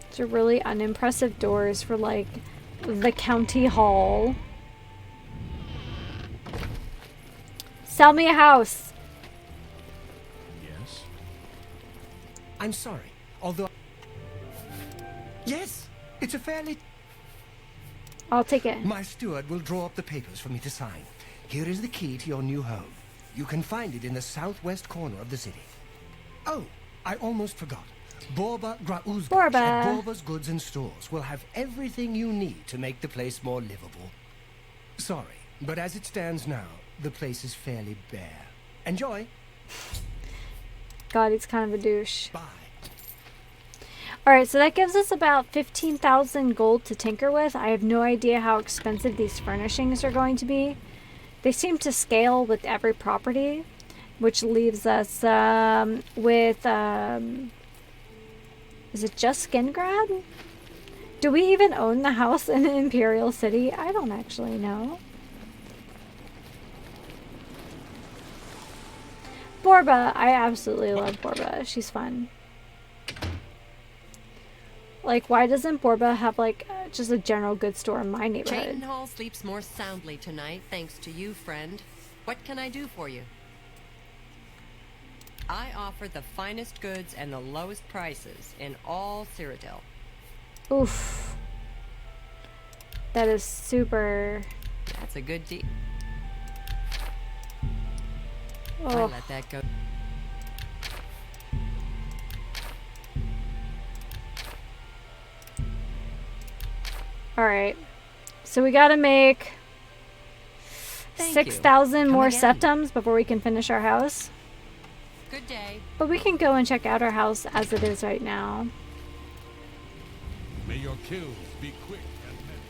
These are really unimpressive doors for, like, the county hall. Sell me a house. Yes? I'm sorry, although... Yes, it's a fairly... I'll take it. My steward will draw up the papers for me to sign. Here is the key to your new home. You can find it in the southwest corner of the city. Oh, I almost forgot. Borba Grauzga Borba. at Borba's Goods and Stores will have everything you need to make the place more livable. Sorry, but as it stands now, the place is fairly bare. Enjoy. God, he's kind of a douche. Bye. Alright, so that gives us about 15,000 gold to tinker with. I have no idea how expensive these furnishings are going to be. They seem to scale with every property, which leaves us with... is it just Skingrad? Do we even own the house in Imperial City? I don't actually know. Borba. I absolutely love Borba. She's fun. Like, why doesn't Borba have, like, just a general goods store in my neighborhood? Chayton Hall sleeps more soundly tonight, thanks to you, friend. What can I do for you? I offer the finest goods and the lowest prices in all Cyrodiil. Oof. That is super... That's a good deal. I Oh. let that go. Alright. So we gotta make Thank 6,000 you. more Come again. septums before we can finish our house. Good day. But we can go and check out our house as it is right now. May your kills be quick and many.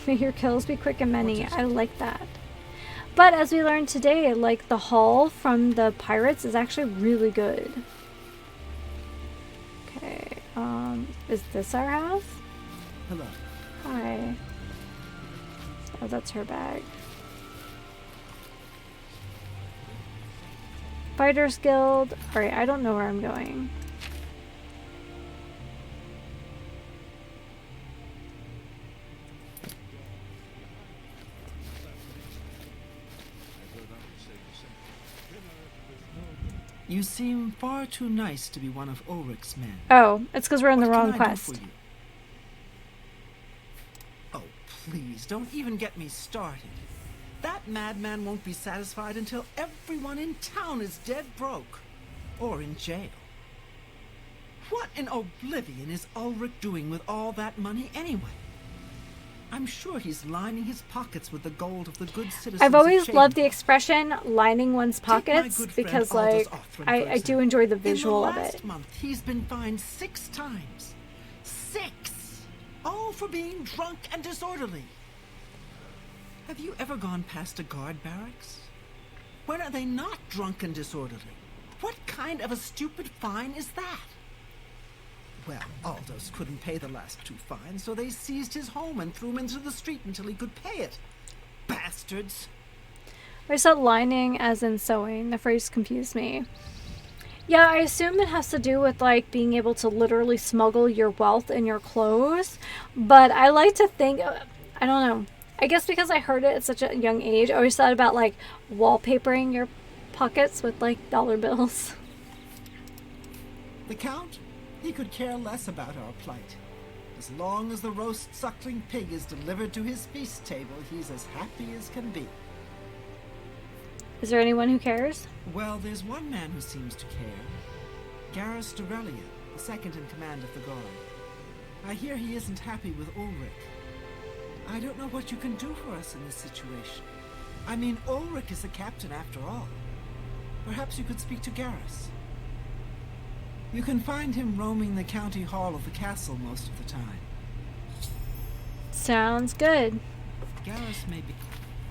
May your kills be quick and many. I like that. But as we learned today, like, the haul from the pirates is actually really good. Okay, is this our house? Hello. Hi. Oh, that's her bag. Fighters Guild. Alright, I don't know where I'm going. You seem far too nice to be one of Ulrich's men. Oh, it's because we're in the What wrong can I do quest. for you? Oh, please, don't even get me started. That madman won't be satisfied until everyone in town is dead broke. Or in jail. What in Oblivion is Ulrich doing with all that money anyway? I'm sure he's lining his pockets with the gold of the good citizens. I've of always loved the Chayton. expression lining one's Take my pockets good friend because, Aldous like, Othram, for I do example. enjoy the visual In of the it. last month, he's been fined 6 times. 6! All for being drunk and disorderly. Have you ever gone past a guard barracks? When are they not drunk and disorderly? What kind of a stupid fine is that? Well, Aldous couldn't pay the last 2 fines, so they seized his home and threw him into the street until he could pay it. Bastards! I said lining as in sewing. The phrase confused me. Yeah, I assume it has to do with, like, being able to literally smuggle your wealth in your clothes. But I like to think... I don't know. I guess because I heard it at such a young age, I always thought about, like, wallpapering your pockets with, like, dollar bills. The Count? He could care less about our plight. As long as the roast suckling pig is delivered to his feast table, he's as happy as can be. Is there anyone who cares? Well, there's one man who seems to care. Garrus Dorelia, the second in command of the guard. I hear he isn't happy with Ulrich. I don't know what you can do for us in this situation. I mean, Ulrich is the captain after all. Perhaps you could speak to Garrus. You can find him roaming the county hall of the castle most of the time. Sounds good. Garrus may be...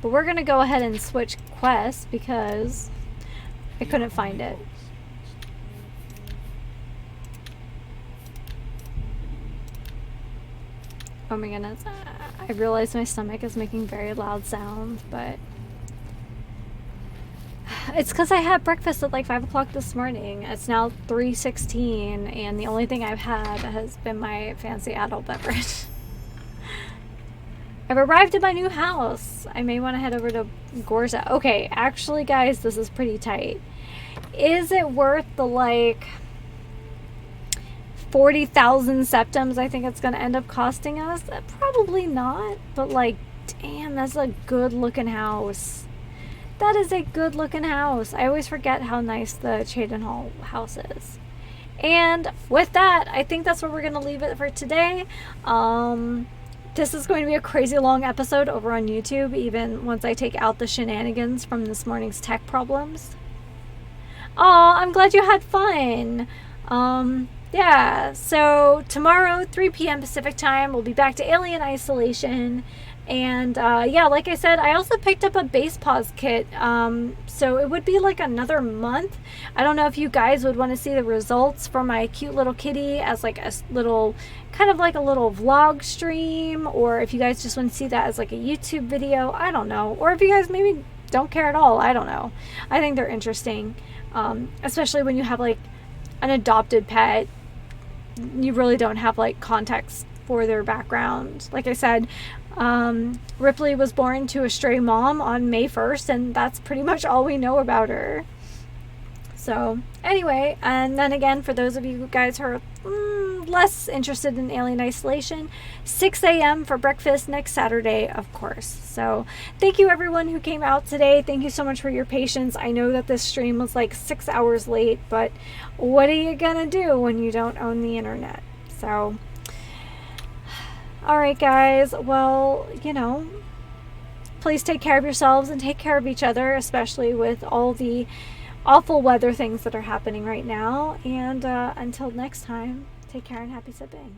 But we're gonna go ahead and switch quests because I couldn't find it. Oh my goodness. I realize my stomach is making very loud sounds, but it's because I had breakfast at like 5 o'clock this morning. It's now 3:16, and the only thing I've had has been my fancy adult beverage. I've arrived at my new house. I may want to head over to Gorza. Okay, actually, guys, this is pretty tight. Is it worth the, like, 40,000 septims I think it's going to end up costing us? Probably not, but, like, damn, that's a good-looking house. That is a good-looking house. I always forget how nice the Cheydinhal house is. And with that, I think that's where we're going to leave it for today. This is going to be a crazy long episode over on YouTube, even once I take out the shenanigans from this morning's tech problems. Aw, I'm glad you had fun. Yeah, so tomorrow, 3 p.m. Pacific time, we'll be back to Alien Isolation. And, yeah, like I said, I also picked up a base pause kit, so it would be like another month. I don't know if you guys would want to see the results for my cute little kitty as like a little, kind of like a little vlog stream, or if you guys just want to see that as like a YouTube video, I don't know. Or if you guys maybe don't care at all, I don't know. I think they're interesting, especially when you have like an adopted pet. You really don't have like context for their background. Like I said, Ripley was born to a stray mom on May 1st, and that's pretty much all we know about her. So anyway, and then again, for those of you guys who are less interested in Alien Isolation, 6 a.m. for breakfast next Saturday, of course. So thank you everyone who came out today. Thank you so much for your patience. I know that this stream was like 6 hours late, but what are you gonna do when you don't own the internet? So alright guys, well, you know, please take care of yourselves and take care of each other, especially with all the awful weather things that are happening right now. And until next time, take care and happy sipping.